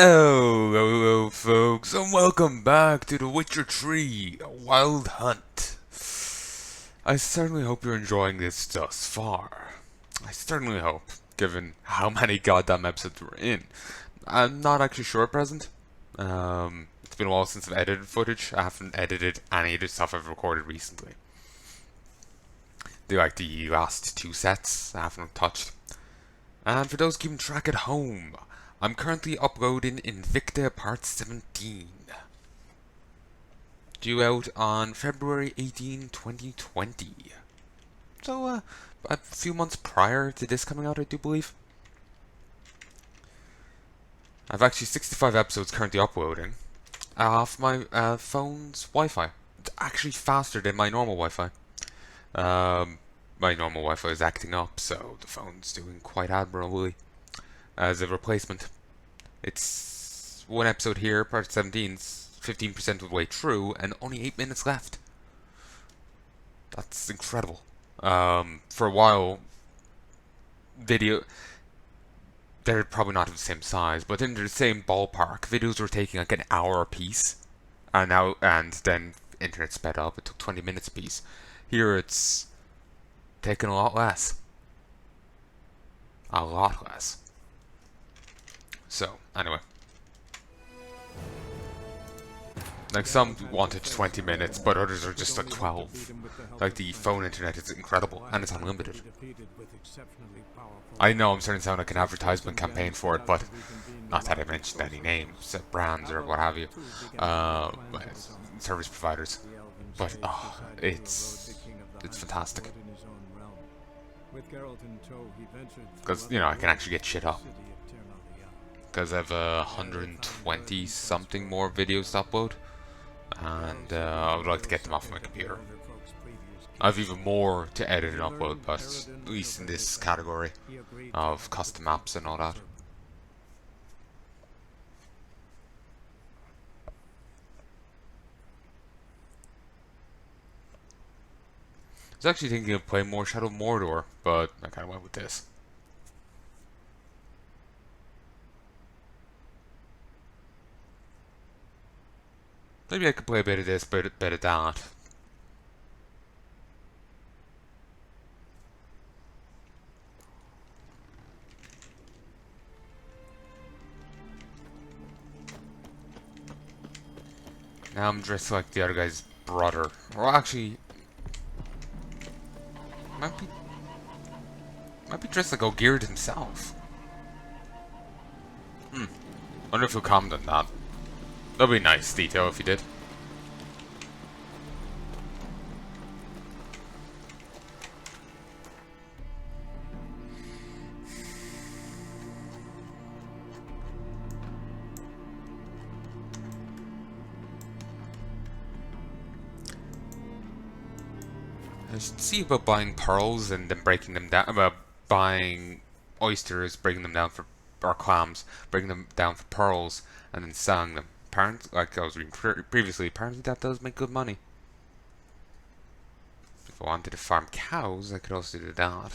Hello, folks, and welcome back to The Witcher 3, A Wild Hunt. I certainly hope you're enjoying this thus far. I certainly hope, given how many goddamn episodes we're in. I'm not actually sure at present. It's been a while since I've edited footage. I haven't edited any of the stuff I've recorded recently. The last two sets I haven't touched. And for those keeping track at home, I'm currently uploading Invicta Part 17, due out on February 18, 2020. So, a few months prior to this coming out, I do believe. I've actually 65 episodes currently uploading off my phone's Wi-Fi. It's actually faster than my normal Wi-Fi. My normal Wi-Fi is acting up, so the phone's doing quite admirably as a replacement. It's one episode here, part 17's 15% of the way through, and only 8 minutes left. That's incredible. For a while, they're probably not of the same size, but in the same ballpark. Videos were taking like an hour a piece, and then internet sped up. It took 20 minutes a piece. Here it's taking a lot less. A lot less. So, anyway. Like, some wanted 20 minutes, but others are just like 12. Like, the phone internet is incredible, and it's unlimited. I know I'm starting to sound like an advertisement campaign for it, but not that I mentioned any names, brands, or what have you. Service providers. But, it's fantastic. Because, I can actually get shit up. Because I have 120 something more videos to upload, and I would like to get them off my computer. I have even more to edit and upload, but at least in this category of custom maps and all that. I was actually thinking of playing more Shadow of Mordor, but I kind of went with this. Maybe I could play a bit of this, bit of that. Now I'm dressed like the other guy's brother. Well, actually, might be dressed like O'Geared himself. Wonder if he'll comment on that. That'd be a nice detail if he did. I should see about buying pearls and then breaking them down. About buying oysters, breaking them down or clams, breaking them down for pearls, and then selling them. Apparently, like I was reading previously, apparently that does make good money. If I wanted to farm cows, I could also do that.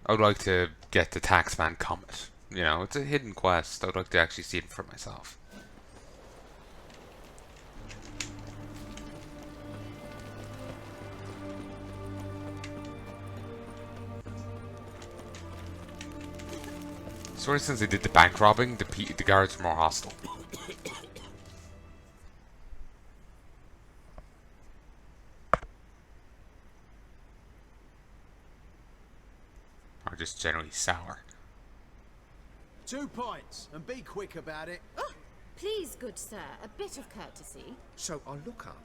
I would like to get the Taxman Comet. It's a hidden quest. I would like to actually see it for myself. Sort of since they did the bank robbing, the guards are more hostile. Or just generally sour. 2 pints, and be quick about it. Oh, please, good sir, a bit of courtesy. So I look up,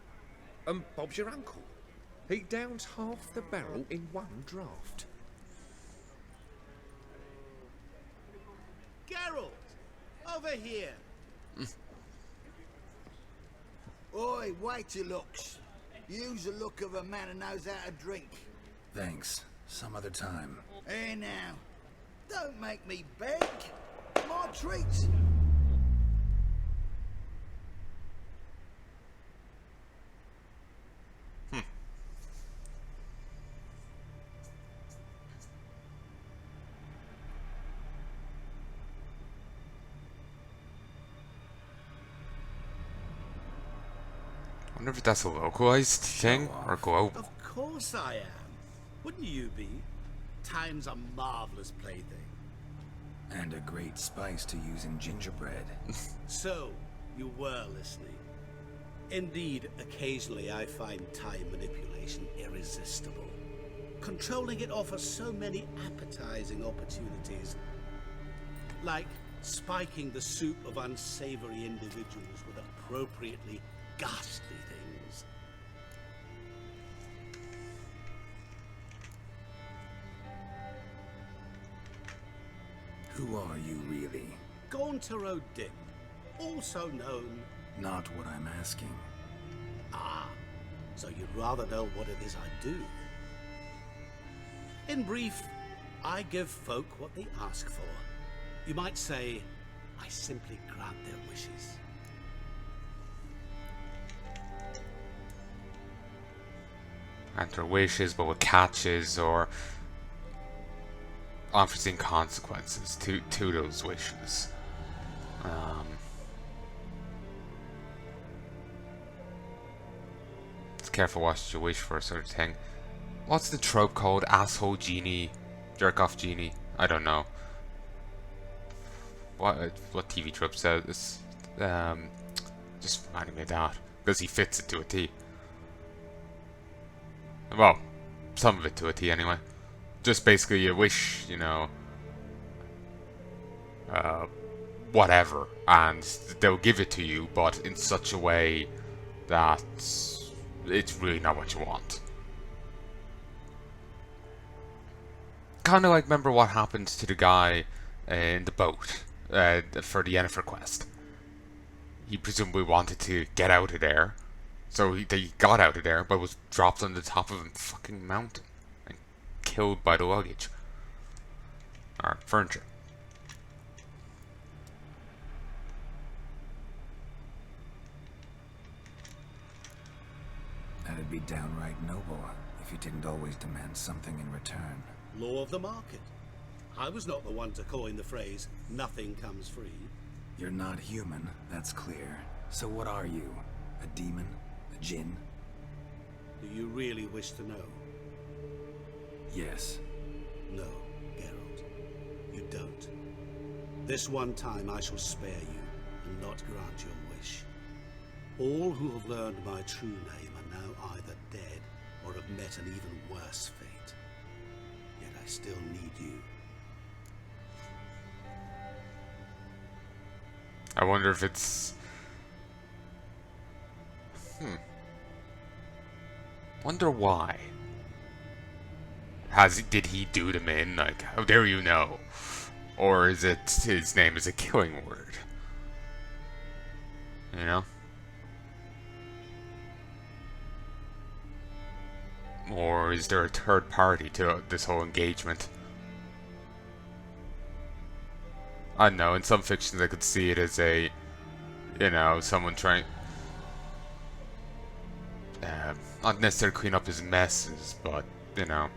and Bob's your uncle. He downs half the barrel in one draught. Geralt, over here. Oi, wait your looks. Use the look of a man who knows how to drink. Thanks. Some other time. Here now. Don't make me beg. My treat. wonder if that's a localized thing or global. Of course I am. Wouldn't you be? Time's a marvelous plaything. And a great spice to use in gingerbread. So, you were listening. Indeed, occasionally I find time manipulation irresistible. Controlling it offers so many appetizing opportunities. Like spiking the soup of unsavory individuals with appropriately ghastly things. Who are you really? Gauntero Dick, also known... Not what I'm asking. Ah, so you'd rather know what it is I do. In brief, I give folk what they ask for. You might say, I simply grant their wishes. Grant their wishes, but with catches or unforeseen consequences to those wishes. Just careful what you wish for, sort of thing. What's the trope called? Asshole genie, jerk off genie. I don't know. What TV trope says this? Just reminding me of that because he fits it to a T. Well, some of it to a T anyway. Just basically you wish, you know, whatever, and they'll give it to you, but in such a way that it's really not what you want. Kind of like, remember what happened to the guy in the boat for the Yennefer quest. He presumably wanted to get out of there, so he got out of there, but was dropped on the top of a fucking mountain and killed by the luggage or furniture. That'd be downright noble if you didn't always demand something in return. Law of the market. I was not the one to coin the phrase, nothing comes free. You're not human, that's clear. So what are you? A demon? A djinn? Do you really wish to know? Yes. No, Geralt. You don't. This one time I shall spare you and not grant your wish. All who have learned my true name are now either dead or have met an even worse fate. Yet I still need you. I wonder if it's... Wonder why. Did he do them in? Like, how dare you know? Or is it his name is a killing word? You know? Or is there a third party to this whole engagement? I don't know, in some fictions I could see it as a, you know, someone trying, not necessarily clean up his messes, but, you know,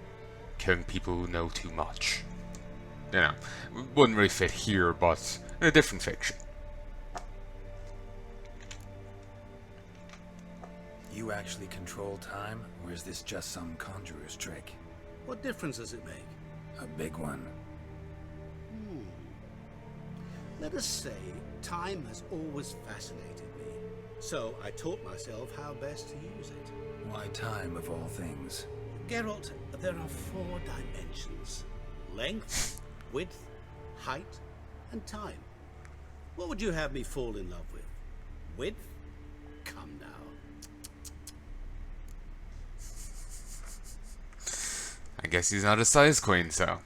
killing people who know too much. You know, wouldn't really fit here, but in a different fiction. You actually control time, or is this just some conjurer's trick? What difference does it make? A big one. Let us say, time has always fascinated me. So I taught myself how best to use it. Why time, of all things? Geralt, there are 4 dimensions. Length, width, height, and time. What would you have me fall in love with? Width? Come now. I guess he's not a size queen, so.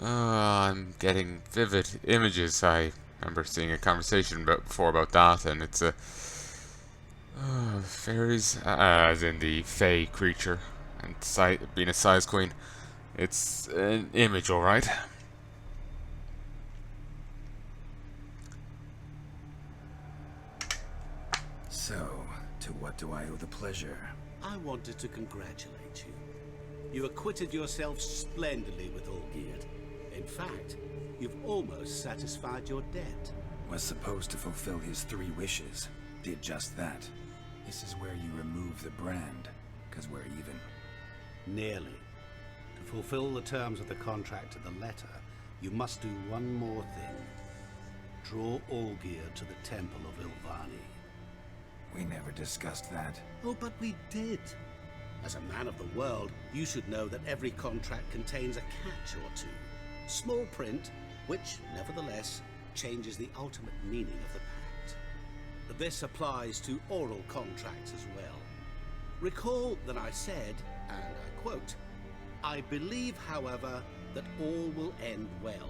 I'm getting vivid images. I remember seeing a conversation before about that, and it's a fairies, as in the fae creature, and being a size queen. It's an image, all right. So, to what do I owe the pleasure? I wanted to congratulate you. You acquitted yourself splendidly with Olgierd. In fact, you've almost satisfied your debt. Was supposed to fulfill his 3 wishes. Did just that. This is where you remove the brand, because we're even. Nearly. To fulfill the terms of the contract to the letter, you must do one more thing. Draw Allgear to the Temple of Ilvani. We never discussed that. Oh, but we did. As a man of the world, you should know that every contract contains a catch or two. Small print, which, nevertheless, changes the ultimate meaning of the pact. This applies to oral contracts as well. Recall that I said, and I quote, "I believe, however, that all will end well,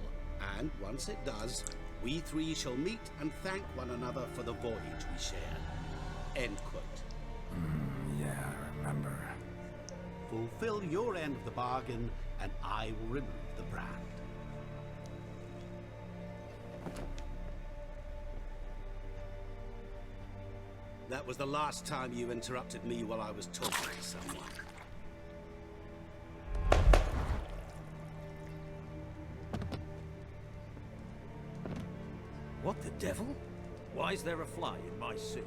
and once it does, we 3 shall meet and thank one another for the voyage we share." End quote. Yeah, I remember. Fulfill your end of the bargain, and I will remove the brand. That was the last time you interrupted me while I was talking to someone. What the devil? Why is there a fly in my suit?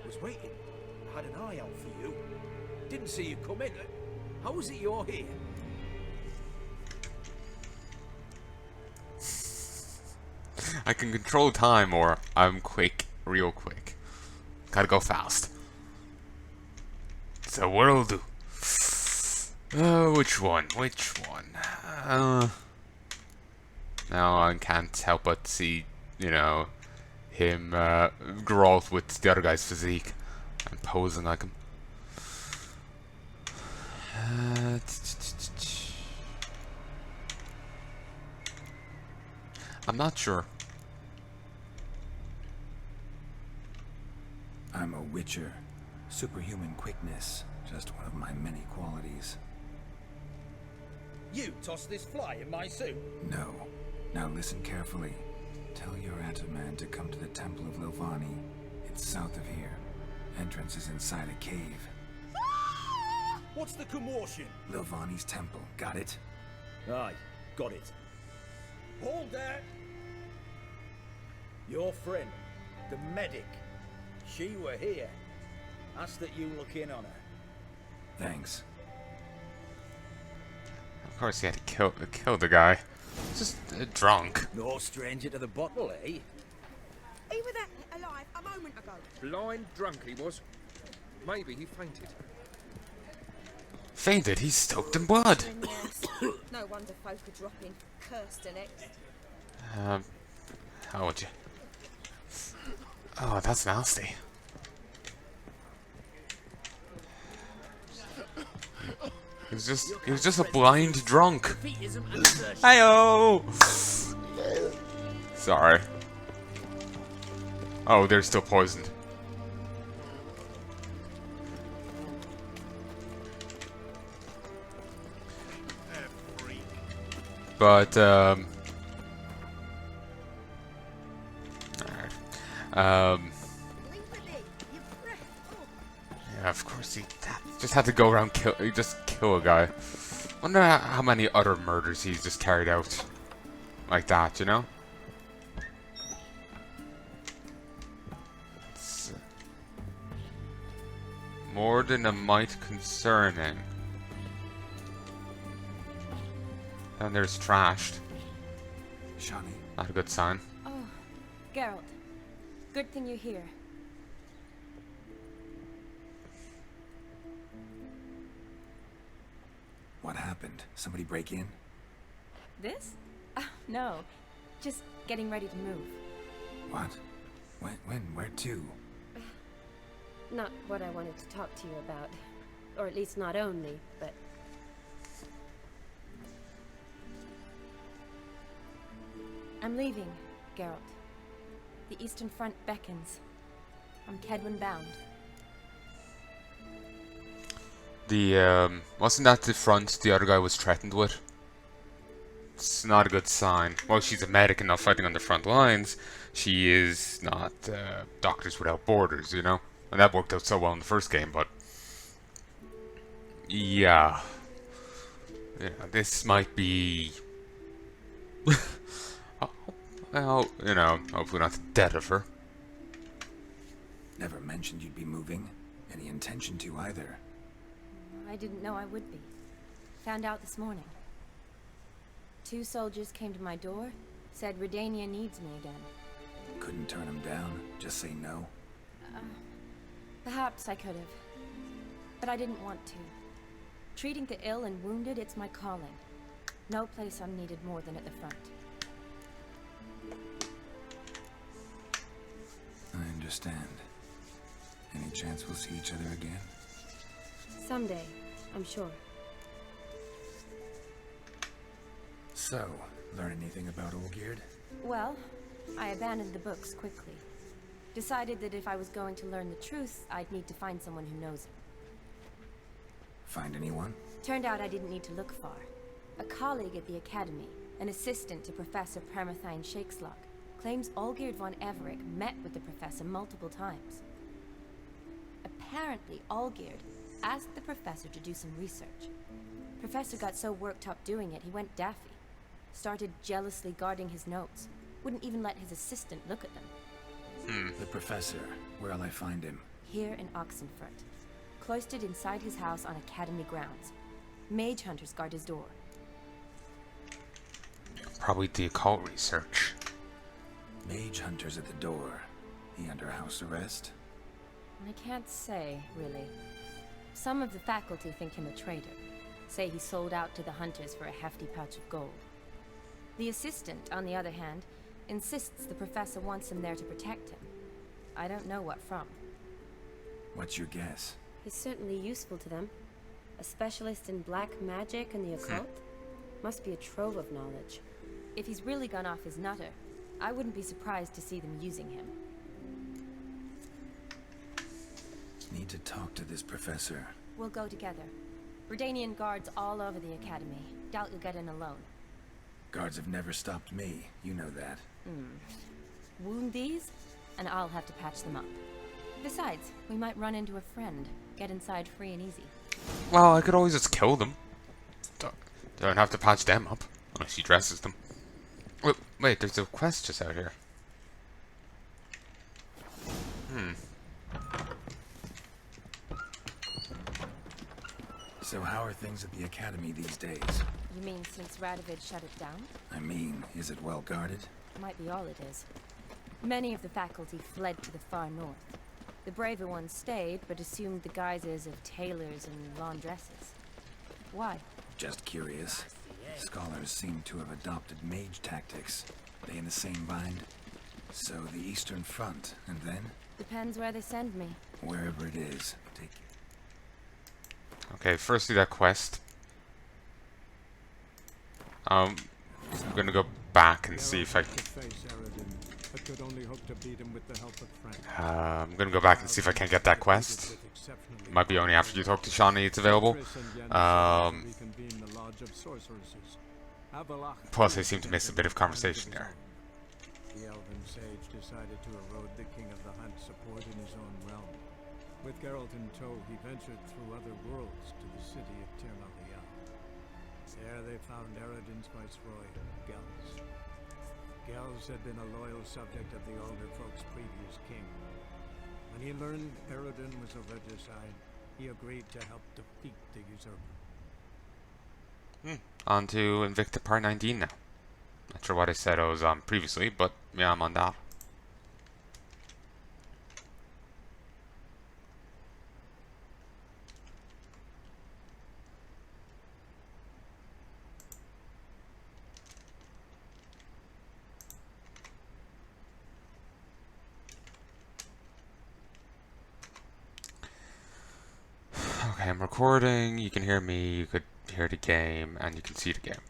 Was waiting. Had an eye out for you. Didn't see you come in. How is it you're here? I can control time, or I'm quick, real quick. Gotta go fast. So what'll do? Which one? Which one? Now I can't help but see, you know, him grow up with the other guy's physique and posing like him. I'm not sure. I'm a witcher. Superhuman quickness. Just one of my many qualities. You tossed this fly in my suit? No. Now listen carefully. Tell your Ataman to come to the Temple of Lilvani. It's south of here. Entrance is inside a cave. What's the commotion? Lilvani's temple. Got it? Aye, got it. Hold that! Your friend, the medic. She were here. Ask that you look in on her. Thanks. Of course he had to kill the guy. Just drunk. No stranger to the bottle, eh? He was alive a moment ago. Blind drunk he was. Maybe he fainted. Fainted? He's soaked in blood. No wonder folk are dropping cursed in it. How would you? Oh, that's nasty. He was just a blind drunk. Heyo! Sorry. Oh, they're still poisoned. But alright. Yeah, of course he just had to go around kill a guy. Wonder how many other murders he's just carried out like that, you know? It's more than a mite concerning. And there's trashed. Shani. Not a good sign. Oh, Geralt. Good thing you're here. What happened? Somebody break in? This? No. Just getting ready to move. What? When? Where to? Not what I wanted to talk to you about. Or at least not only, but... I'm leaving, Geralt. The Eastern Front beckons. I'm Kedwin bound. Wasn't that the front the other guy was threatened with? It's not a good sign. Well, she's a medic and not fighting on the front lines. She is not Doctors Without Borders, you know? And that worked out so well in the first game, but... Yeah. Yeah, this might be... Well, you know, hopefully not the death of her. Never mentioned you'd be moving. Any intention to either. I didn't know I would be. Found out this morning. 2 soldiers came to my door, said Redania needs me again. Couldn't turn him down, just say no. Perhaps I could have. But I didn't want to. Treating the ill and wounded, it's my calling. No place I'm needed more than at the front. I understand. Any chance we'll see each other again? Someday, I'm sure. So, learn anything about Olgierd? Well, I abandoned the books quickly. Decided that if I was going to learn the truth, I'd need to find someone who knows it. Find anyone? Turned out I didn't need to look far. A colleague at the Academy, an assistant to Professor Permathine Shakeslock, claims Olgierd von Everick met with the professor multiple times. Apparently, Olgierd asked the professor to do some research. Professor got so worked up doing it, he went daffy. Started jealously guarding his notes. Wouldn't even let his assistant look at them. The professor. Where'll I find him? Here in Oxenfurt. Cloistered inside his house on Academy grounds. Mage hunters guard his door. Probably the occult research. Mage hunters at the door. He under house arrest? I can't say, really. Some of the faculty think him a traitor. Say he sold out to the hunters for a hefty pouch of gold. The assistant, on the other hand, insists the professor wants him there to protect him. I don't know what from. What's your guess? He's certainly useful to them. A specialist in black magic and the occult? Must be a trove of knowledge. If he's really gone off his nutter, I wouldn't be surprised to see them using him. Need to talk to this professor. We'll go together. Redanian guards all over the Academy. Doubt you'll get in alone. Guards have never stopped me. You know that. Wound these, and I'll have to patch them up. Besides, we might run into a friend. Get inside free and easy. Well, I could always just kill them. Don't have to patch them up, unless he dresses them. Wait, there's a quest just out here. So how are things at the Academy these days? You mean since Radovid shut it down? I mean, is it well guarded? Might be all it is. Many of the faculty fled to the far north. The braver ones stayed, but assumed the guises of tailors and laundresses. Why? Just curious. Scholars seem to have adopted mage tactics. They in the same bind? So the Eastern Front, and then? Depends where they send me. Wherever it is, take it. Okay, first do that quest. I'm gonna go back and see if I I'm gonna go back and see if I can get that quest. Might be only after you talk to Shawnee it's available. Plus I seem to miss a bit of conversation there. The elven sage decided to erode the king of the hunt support in his own realm. With Geralt in tow, he ventured through other worlds to the city of Heya. There they found Eredin's viceroy, Gels. Gels had been a loyal subject of the older folk's previous king. When he learned Eredin was a regicide, he agreed to help defeat the usurper. On to Invicta Part 19 now. Not sure what I said I was on previously, but yeah, I'm on that. Okay, I'm recording, you can hear me, you could hear the game, and you can see the game.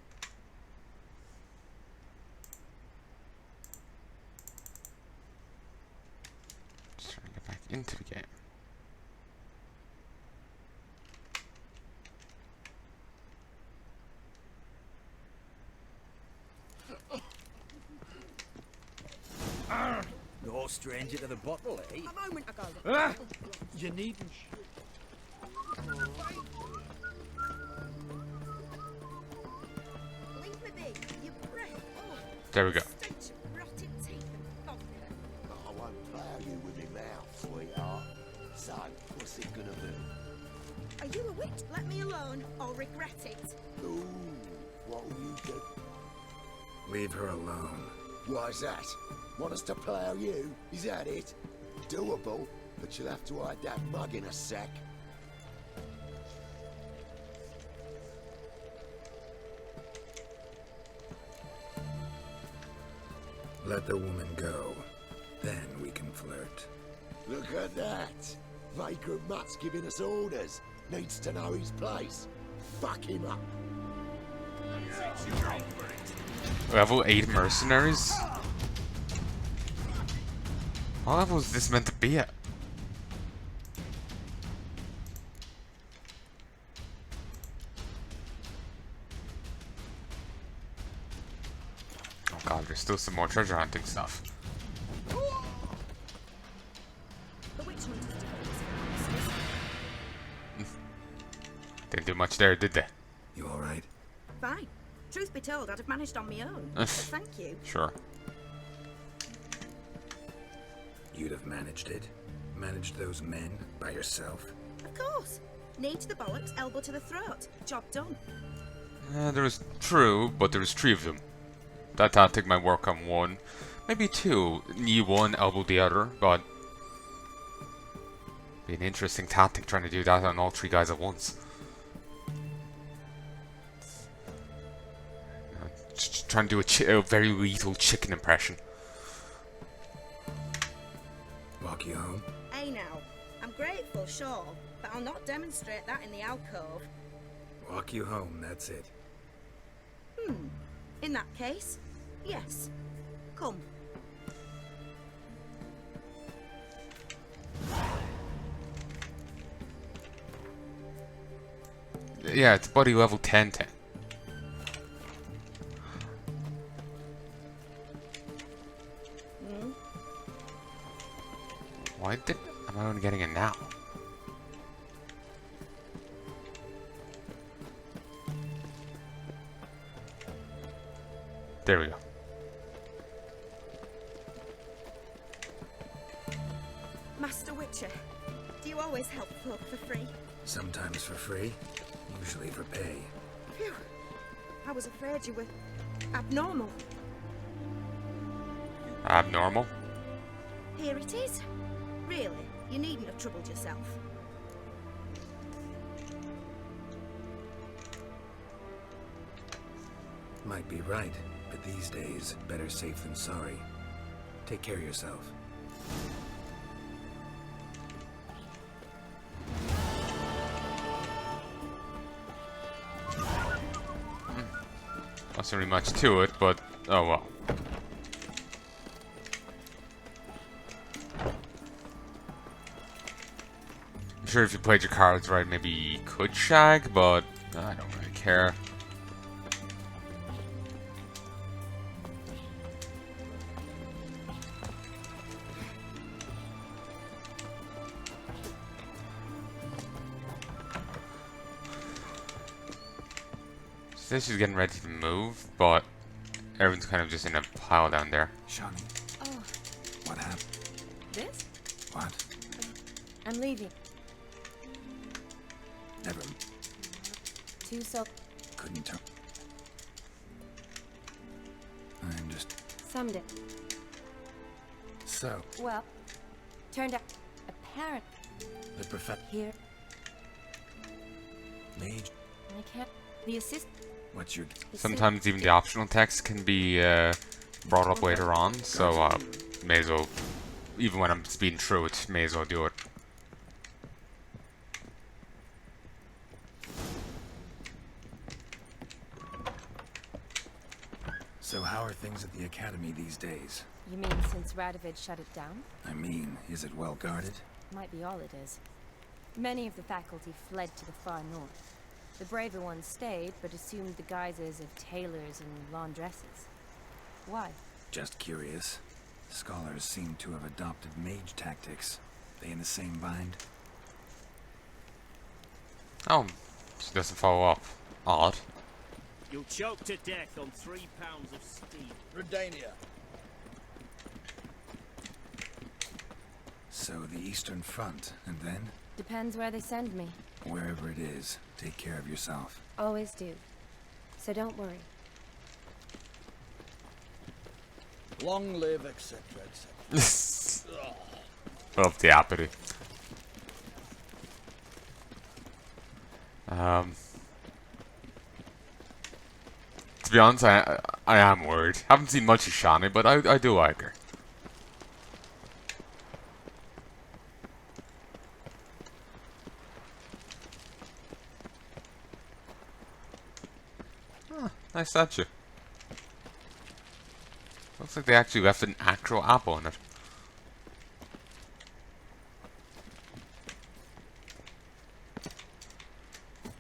Just trying to get back into the game. No stranger to the bottle, eh? A moment ago. You needn't. Leave me be. You breath. There we go. Stench of rotting So, what's it gonna be? Are you a witch? Let me alone, or regret it. Ooh, what will you do? Leave her alone. Why's that? Want us to plough you? Is that it? Doable, but you'll have to hide that mug in a sec. Let the woman go. Then we can flirt. Look at that! Vagrant Mutt's giving us orders. Needs to know his place. Fuck him up. Level 8 mercenaries? What level is this meant to be at? Oh god, there's still some more treasure hunting stuff. The witch hunters defense. Didn't do much there, did they? You alright? Fine. Truth be told, I'd have managed on my own. But thank you. Sure. You'd have managed it? Managed those men by yourself? Of course. Knee to the bollocks, elbow to the throat. Job done. There was true, but there was 3 of them. That tactic might work on 1, maybe 2. Knee one, elbow the other, but be an interesting tactic trying to do that on all 3 guys at once. Just trying to do a very lethal chicken impression. Walk you home? Hey now, I'm grateful, sure, but I'll not demonstrate that in the alcove. Walk you home, that's it. In that case, yes. Come. Yeah, it's buddy level 10. Why am I only getting it now? There we go. Master Witcher, do you always help folk for free? Sometimes for free, usually for pay. Phew. I was afraid you were abnormal. Abnormal? Here it is. Really, you needn't have troubled yourself. Might be right, but these days, better safe than sorry. Take care of yourself. Wasn't really much to it, but oh well. I'm sure if you played your cards right, maybe you could shag, but I don't really care. Says she's getting ready to move, but everyone's kind of just in a pile down there. Shawnee. Oh. What happened? This? What? I'm leaving. Never. Too so. Couldn't tell. I'm just. Summed it. So. Well, turned out apparent The prophet. here. Mage. I can't. The assist. What's your. Sometimes even the optional text can be brought up later on, so may as well, even when I'm speeding through it, may as well do it. So how are things at the academy these days? You mean since Radovid shut it down? I mean, is it well guarded? Might be all it is. Many of the faculty fled to the far north. The braver ones stayed, but assumed the guises of tailors and laundresses. Why? Just curious. Scholars seem to have adopted mage tactics. They in the same bind? Oh, she doesn't follow up. Odd. You'll choke to death on 3 pounds of steam. Redania. So the Eastern Front, and then? Depends where they send me. Wherever it is, take care of yourself. Always do. So don't worry. Long live, etc., etc. Love the apathy. To be honest, I am worried. Haven't seen much of Shani, but I do like her. Ah, nice statue. Looks like they actually left an actual apple in it.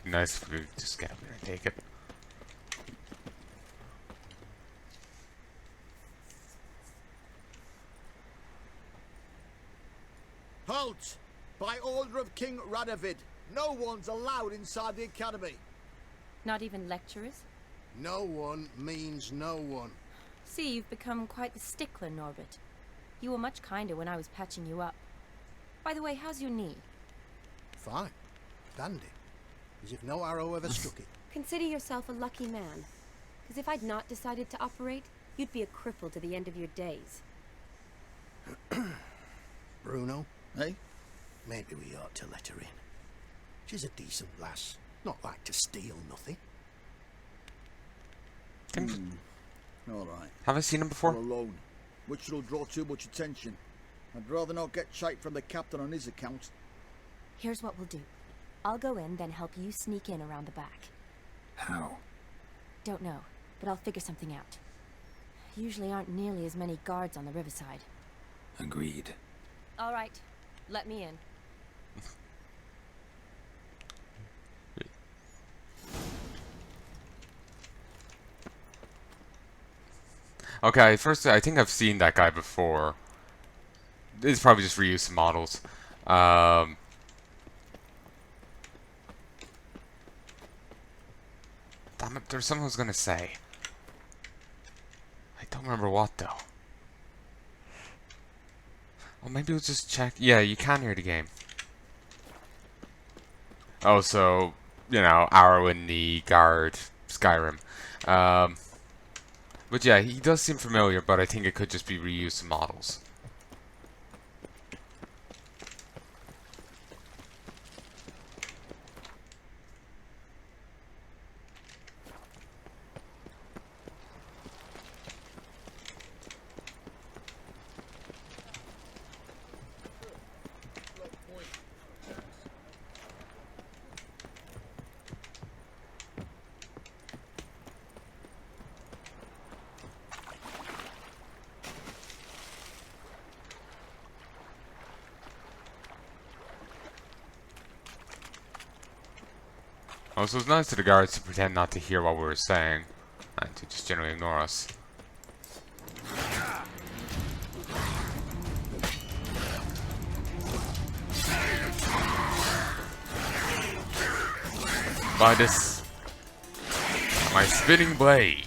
Nice if we could just get up there and take it. Halt! By order of King Radovid, no one's allowed inside the academy. Not even lecturers? No one means no one. See, you've become quite the stickler, Norbert. You were much kinder when I was patching you up. By the way, how's your knee? Fine. Dandy. As if no arrow ever struck it. Consider yourself a lucky man. Because if I'd not decided to operate, you'd be a cripple to the end of your days. Bruno, eh? Maybe we ought to let her in. She's a decent lass. Not like to steal nothing. All right. Have I seen him before? All alone, which will draw too much attention. I'd rather not get shite from the captain on his account. Here's what we'll do. I'll go in, then help you sneak in around the back. How? Don't know, but I'll figure something out. Usually aren't nearly as many guards on the riverside. Agreed. All right, let me in. Okay, first, I think I've seen that guy before. It's probably just reuse some models. Damn it, there's someone who's gonna say. I don't remember what, though. Oh, maybe we'll just check. Yeah, you can hear the game. Oh, so, you know, Arrow in the guard, Skyrim. But yeah, he does seem familiar, but I think it could just be reused models. Oh, so it's nice to the guards to pretend not to hear what we were saying, and to just generally ignore us. By this, my spinning blade.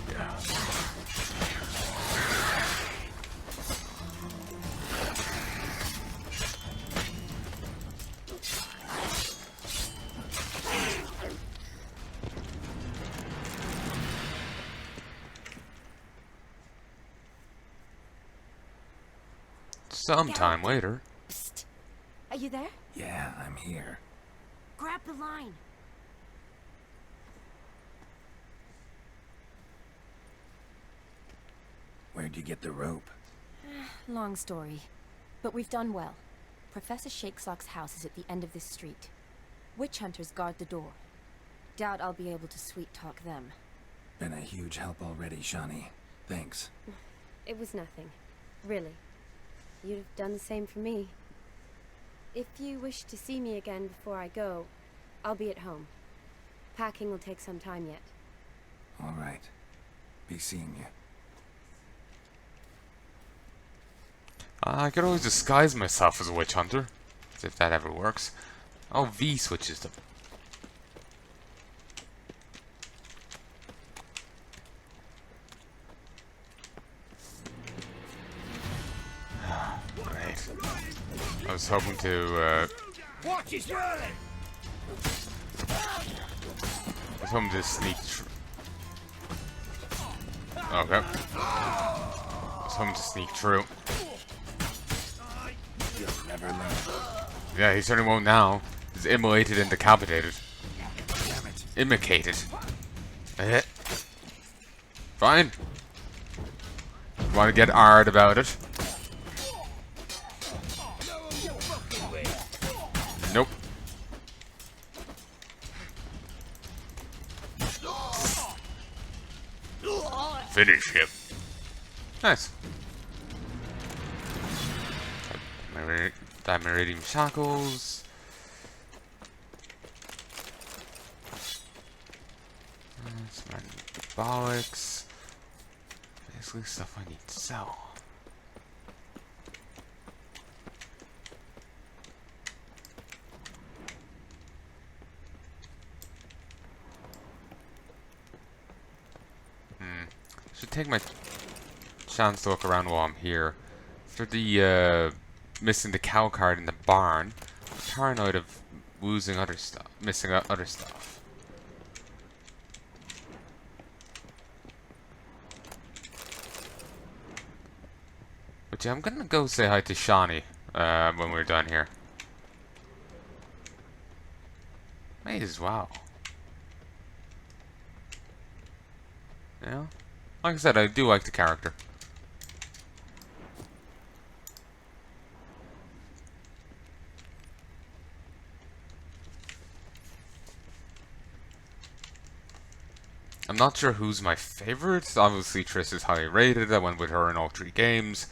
Sometime later. Psst. Are you there? Yeah, I'm here. Grab the line. Where'd you get the rope? Long story. But we've done well. Professor Shakesock's house is at the end of this street. Witch hunters guard the door. Doubt I'll be able to sweet-talk them. Been a huge help already, Shani. Thanks. It was nothing. Really. You'd have done the same for me. If you wish to see me again before I go, I'll be at home. Packing will take some time yet. All right. Be seeing you. I could always disguise myself as a witch hunter, if that ever works. Oh, V switches them. Great. I was hoping to, Watch his rolling! I was hoping to sneak okay. I was hoping to sneak through. You'll never learn. Yeah, he certainly won't now. He's immolated and decapitated. Damn it. Immicated. Fine. Want to get hard about it? Nope. Finish him. Nice. Diamond shackles. Some bollocks. Basically stuff I need to sell. Should take my chance to look around while I'm here. For the missing the cow card in the barn, I'm paranoid of losing other stuff, missing other stuff. But yeah, I'm gonna go say hi to Shawnee when we're done here. May as well. Yeah. Like I said, I do like the character. I'm not sure who's my favorite. Obviously, Triss is highly rated. I went with her in all 3 games.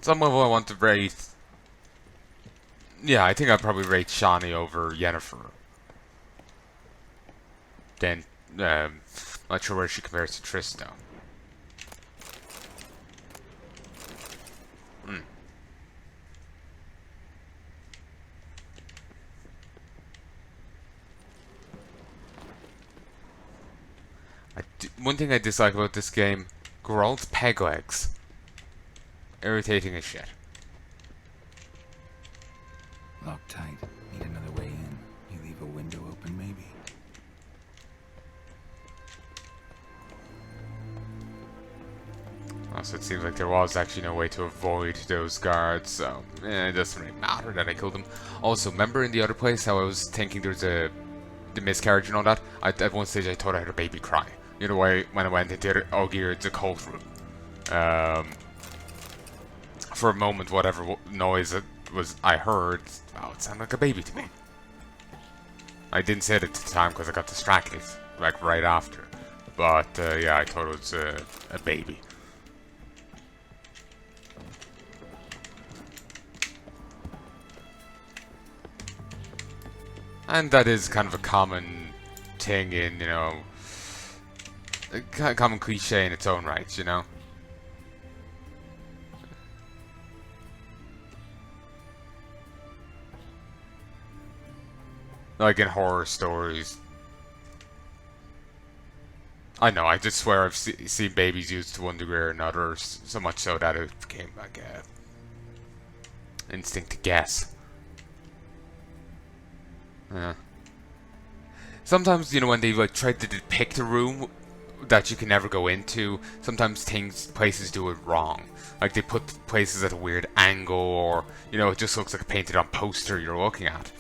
Some level I want to rate. Yeah, I think I'd probably rate Shawnee over Yennefer. Then, not sure where she compares to Triss though. One thing I dislike about this game, Geralt's peg legs. Irritating as shit. Locked tight. Need another way in. You leave a window open, maybe? Also, it seems like there was actually no way to avoid those guards, so it doesn't really matter that I killed them. Also, remember in the other place how I was thinking there's the miscarriage and all that? At one stage I thought I heard a baby cry. You know, when I went into the cult room. For a moment, whatever noise it was I heard, oh, it sounded like a baby to me. I didn't say it at the time because I got distracted, like right after. But yeah, I thought it was a baby. And that is kind of a common thing in, you know, a common cliche in its own right, you know? Like in horror stories. I know, I just swear I've seen babies used to one degree or another, so much so that it became like a instinct to guess. Yeah. Sometimes, you know, when they like try to depict a room that you can never go into, sometimes places do it wrong. Like they put places at a weird angle, or, you know, it just looks like a painted on poster you're looking at.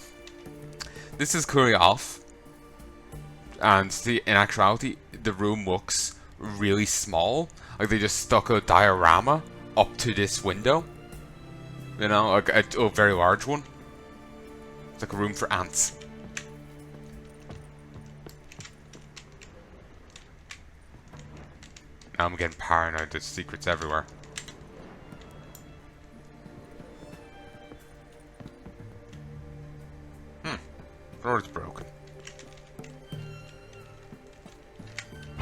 This is clearly off, and in actuality, the room looks really small. Like they just stuck a diorama up to this window. You know, like a very large one. It's like a room for ants. Now I'm getting paranoid, there's secrets everywhere. Door's broken.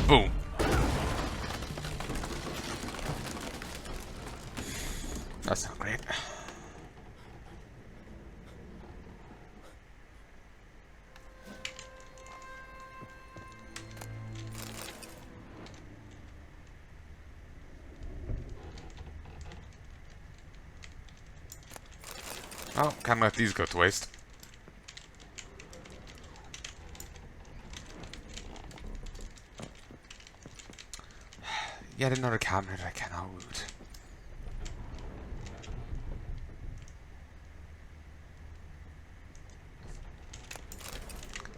Boom. That's not great. Oh, can't let these go to waste. Yet another cabinet I cannot loot.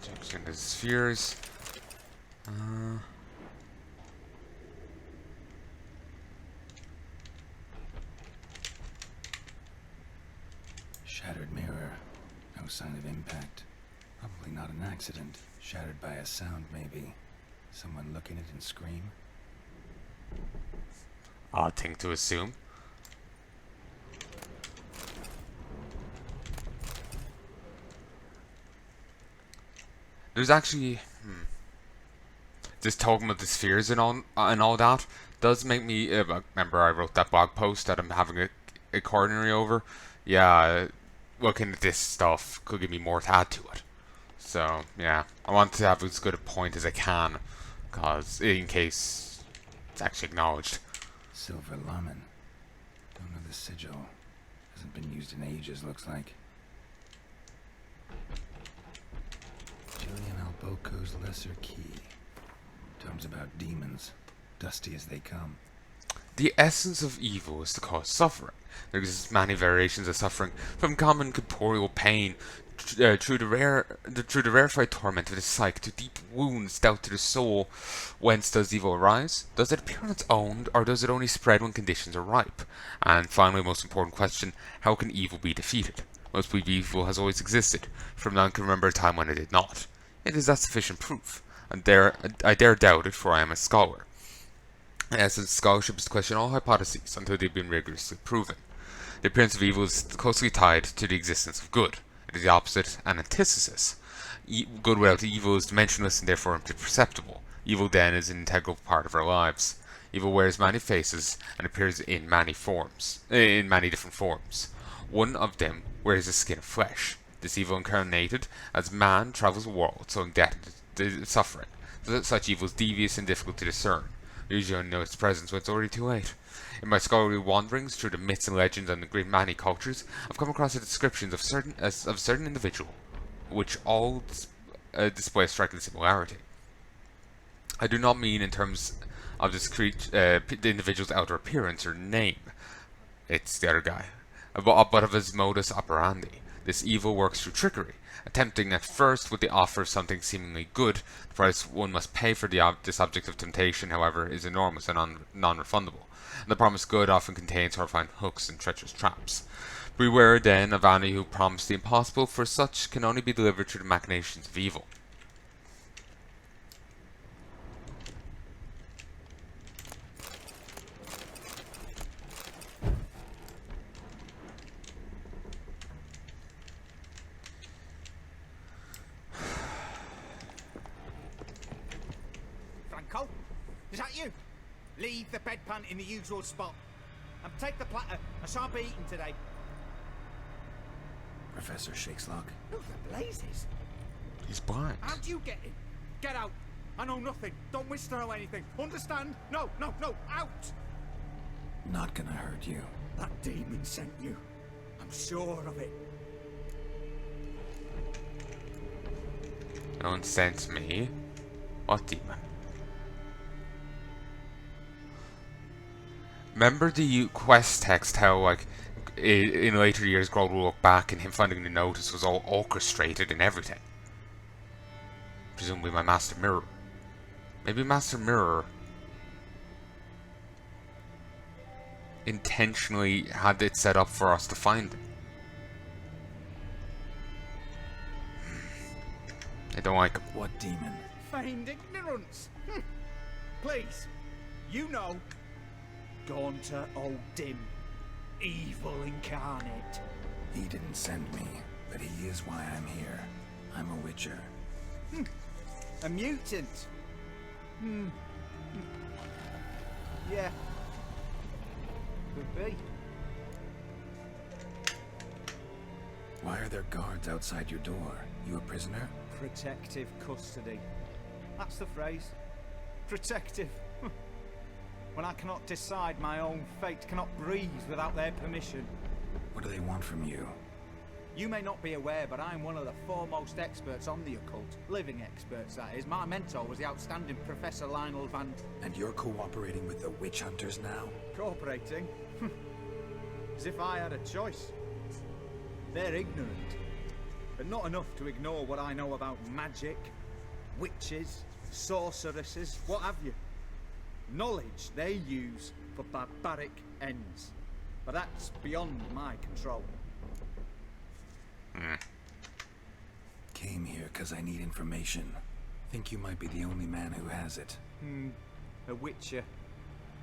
Changing the spheres. Shattered mirror. No sign of impact. Probably not an accident. Shattered by a sound, maybe. Someone look in it and scream? Odd thing to assume. There's actually this talking about the spheres and all that does make me remember I wrote that blog post that I'm having a coronary over. Yeah, looking at this stuff could give me more to add to it. So yeah, I want to have as good a point as I can, cause in case it's actually acknowledged. Silver Laman. Don't know the sigil. Hasn't been used in ages, looks like. Julian Alboco's Lesser Key. Tomes about demons. Dusty as they come. The essence of evil is to cause suffering. There exist many variations of suffering, from common corporeal pain through the rarefied torment of the psyche to deep wounds dealt to the soul. Whence does evil arise? Does it appear on its own, or does it only spread when conditions are ripe? And finally, most important question, how can evil be defeated? Most believe evil has always existed, from none can remember a time when it did not. It is that sufficient proof, and I dare doubt it, for I am a scholar. In essence, scholarship is to question all hypotheses until they've been rigorously proven. The appearance of evil is closely tied to the existence of good. It is the opposite, an antithesis. Good without evil is dimensionless and therefore imperceptible. Evil then is an integral part of our lives. Evil wears many faces and appears in many different forms. One of them wears the skin of flesh. This evil incarnated as man travels the world, so indebted to suffering. Such evil is devious and difficult to discern. Usually only know its presence when it's already too late. In my scholarly wanderings through the myths and legends and the great many cultures, I've come across the descriptions of certain individuals, which all display a striking similarity. I do not mean in terms of the individual's outer appearance or name. It's the other guy. But of his modus operandi. This evil works through trickery, attempting at first with the offer of something seemingly good. The price one must pay for this object of temptation, however, is enormous and non-refundable. And the promised good often contains horrifying hooks and treacherous traps. Beware then of any who promise the impossible, for such can only be delivered through the machinations of evil. Is that you? Leave the bedpan in the usual spot. And take the platter. I shan't be eating today. Professor Shakeslock. Who the blazes? He's blind. How'd you get in? Get out. I know nothing. Don't wish to know anything. Understand? No, no, no. Out! Not gonna hurt you. That demon sent you. I'm sure of it. No one sent me. What demon? Remember the quest text, how, like, in later years, Grohl will look back and him finding the notice was all orchestrated and everything. Presumably my Master Mirror. Maybe Master Mirror intentionally had it set up for us to find it. I don't like him. What demon? Feigned ignorance. Please. You know. Gaunter Old Dim. Evil incarnate. He didn't send me, but he is why I'm here. I'm a witcher. A mutant. Yeah. Could be. Why are there guards outside your door? You a prisoner? Protective custody. That's the phrase. Protective. When I cannot decide my own fate, cannot breathe without their permission. What do they want from you? You may not be aware, but I'm one of the foremost experts on the occult. Living experts, that is. My mentor was the outstanding Professor Lionel Van... And you're cooperating with the witch hunters now? Cooperating? As if I had a choice. They're ignorant, but not enough to ignore what I know about magic, witches, sorceresses, what have you. Knowledge they use for barbaric ends. But that's beyond my control. Came here because I need information. Think you might be the only man who has it. A witcher.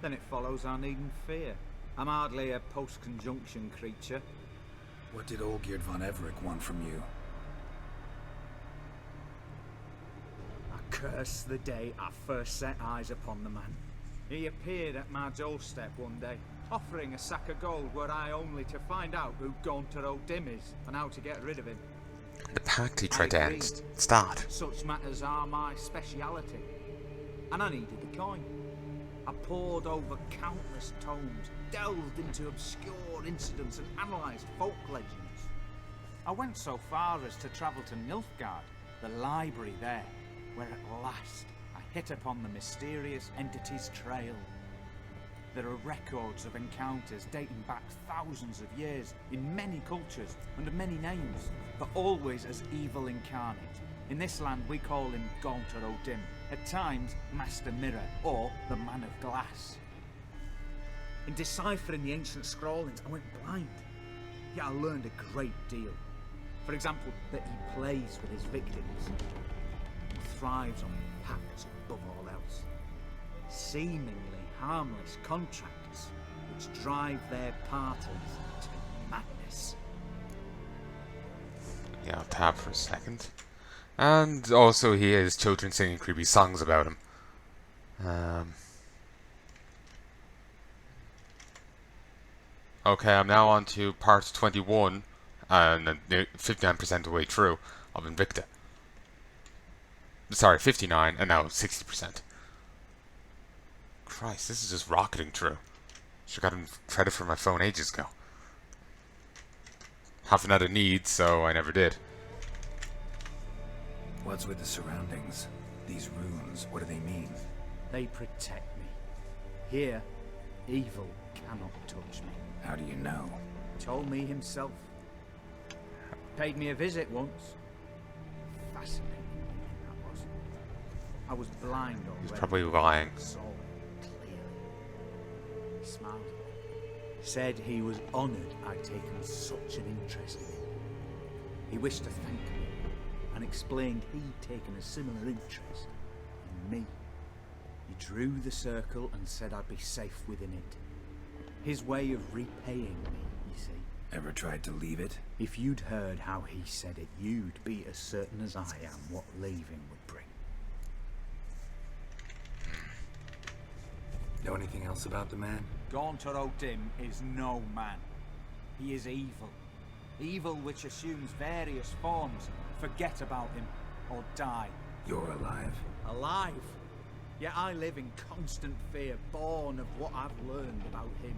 Then it follows I needn't fear. I'm hardly a post-conjunction creature. What did Olgierd von Everec want from you? I curse the day I first set eyes upon the man. He appeared at my doorstep one day, offering a sack of gold were I only to find out who Gaunter O'Dim is and how to get rid of him. The pact he tried to end. Start. Such matters are my speciality. And I needed the coin. I pored over countless tomes, delved into obscure incidents and analysed folk legends. I went so far as to travel to Nilfgaard, the library there, where at last I hit upon the mysterious entity's trail. There are records of encounters dating back thousands of years in many cultures under many names, but always as evil incarnate. In this land we call him Gaunter O'Dim, at times Master Mirror or the Man of Glass. In deciphering the ancient scrawlings I went blind, yet I learned a great deal. For example, that he plays with his victims and thrives on pacts above all else. Seemingly harmless contracts which drive their parties to madness. Yeah, I'll tap for a second. And also he has children singing creepy songs about him. Okay, I'm now on to part 21 and 59% of the way through of Invicta. Sorry, 59 and now 60%. Christ, this is just rocketing through. Should have gotten credit for my phone ages ago. Haven't had a need, so I never did. What's with the surroundings? These runes, what do they mean? They protect me. Here, evil cannot touch me. How do you know? Told me himself. Paid me a visit once. Fascinating, that was. I was blind already. He's probably lying. Saw clearly. He smiled at me. Said he was honoured I'd taken such an interest in him. He wished to thank me and explained he'd taken a similar interest in me. He drew the circle and said I'd be safe within it. His way of repaying me, you see. Ever tried to leave it? If you'd heard how he said it, you'd be as certain as I am what leaving would bring. Know anything else about the man? Gaunter O'Dim is no man. He is evil. Evil which assumes various forms. Forget about him, or die. You're alive. Alive? Yet I live in constant fear, born of what I've learned about him.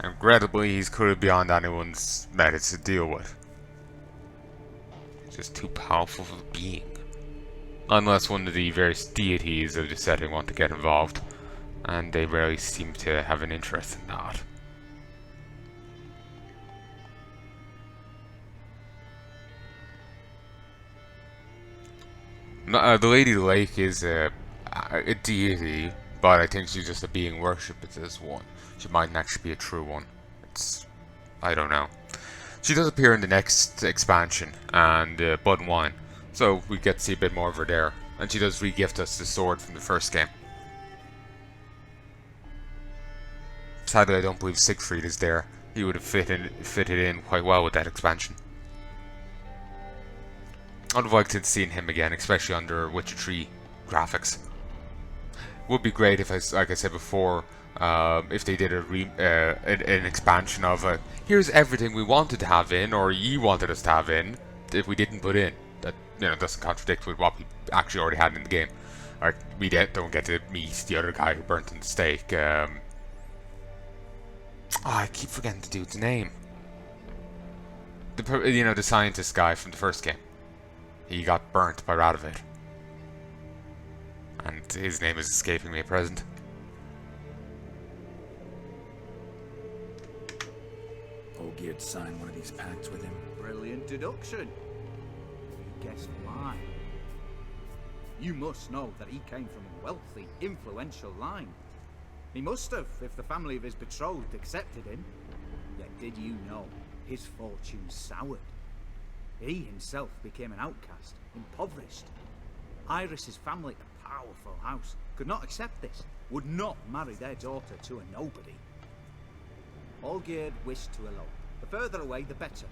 Regrettably, he's clearly beyond anyone's methods to deal with. He's just too powerful of a being. Unless one of the various deities of the setting want to get involved, and they rarely seem to have an interest in that. The Lady Lake is a deity, but I think she's just a being worshipped as one. She mightn't actually be a true one. I don't know. She does appear in the next expansion, and Blood and Wine, so we get to see a bit more of her there. And she does re-gift us the sword from the first game. Sadly, I don't believe Siegfried is there. He would have fitted in quite well with that expansion. I'd have liked to have seen him again, especially under Witcher 3 graphics. Would be great if, like I said before, if they did an expansion of here's everything we wanted to have in, or you wanted us to have in, that we didn't put in. That doesn't contradict with what we actually already had in the game. Or we don't get to meet the other guy who burnt in the stake. I keep forgetting the dude's name. the scientist guy from the first game. He got burnt by Radovid. And his name is escaping me at present. Olgierd signed one of these pacts with him. Brilliant deduction. You guessed why. You must know that he came from a wealthy, influential line. He must have, if the family of his betrothed accepted him. Yet did you know his fortune soured? He himself became an outcast, impoverished. Iris's family, a powerful house, could not accept this, would not marry their daughter to a nobody. Olgierd wished to elope. The further away, the better.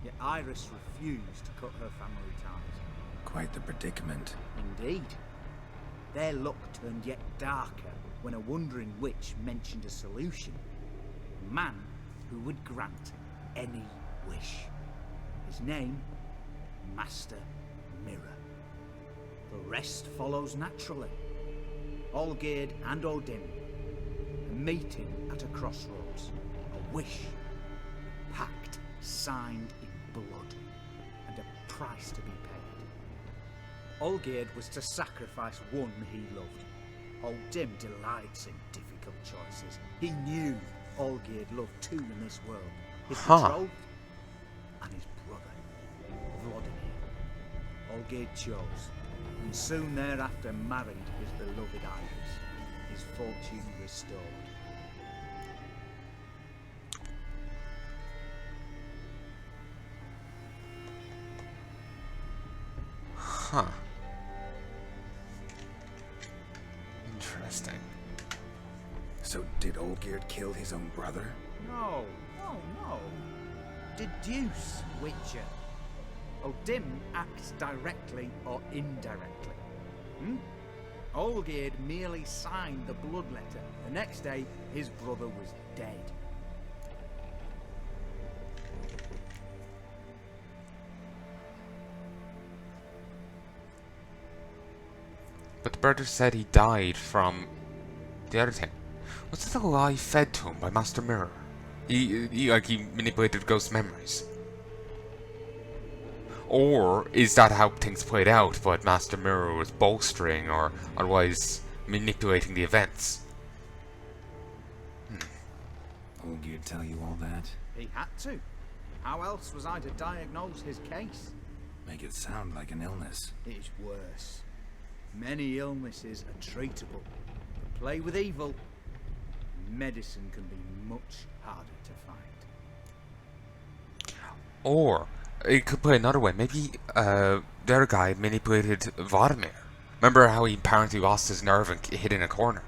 Yet Iris refused to cut her family ties. Quite the predicament. Indeed. Their luck turned yet darker when a wandering witch mentioned a solution. A man who would grant any wish. His name, Master Mirror. The rest follows naturally. Olgierd and Odin, a meeting at a crossroads, a wish, a pact signed in blood, and a price to be paid. Olgierd was to sacrifice one he loved. Odin delights in difficult choices. He knew Olgierd loved two in this world, his betrothed and his brother, Vladimir. Olgierd chose, and soon thereafter married his beloved Iris, his fortune restored. Huh. Interesting. So did Olgierd kill his own brother? No. Deduce, Witcher. Odin acts directly or indirectly. Olgierd merely signed the blood letter. The next day, his brother was dead. But the brother said he died from the other thing. Was it a lie fed to him by Master Mirror? He manipulated ghost memories. Or is that how things played out, but Master Mirror was bolstering or otherwise manipulating the events? Olgierd tell you all that? He had to. How else was I to diagnose his case? Make it sound like an illness. It's worse. Many illnesses are treatable. But play with evil, medicine can be much harder to find. Or it could play another way. Maybe the other guy manipulated Vladimir. Remember how he apparently lost his nerve and hid in a corner?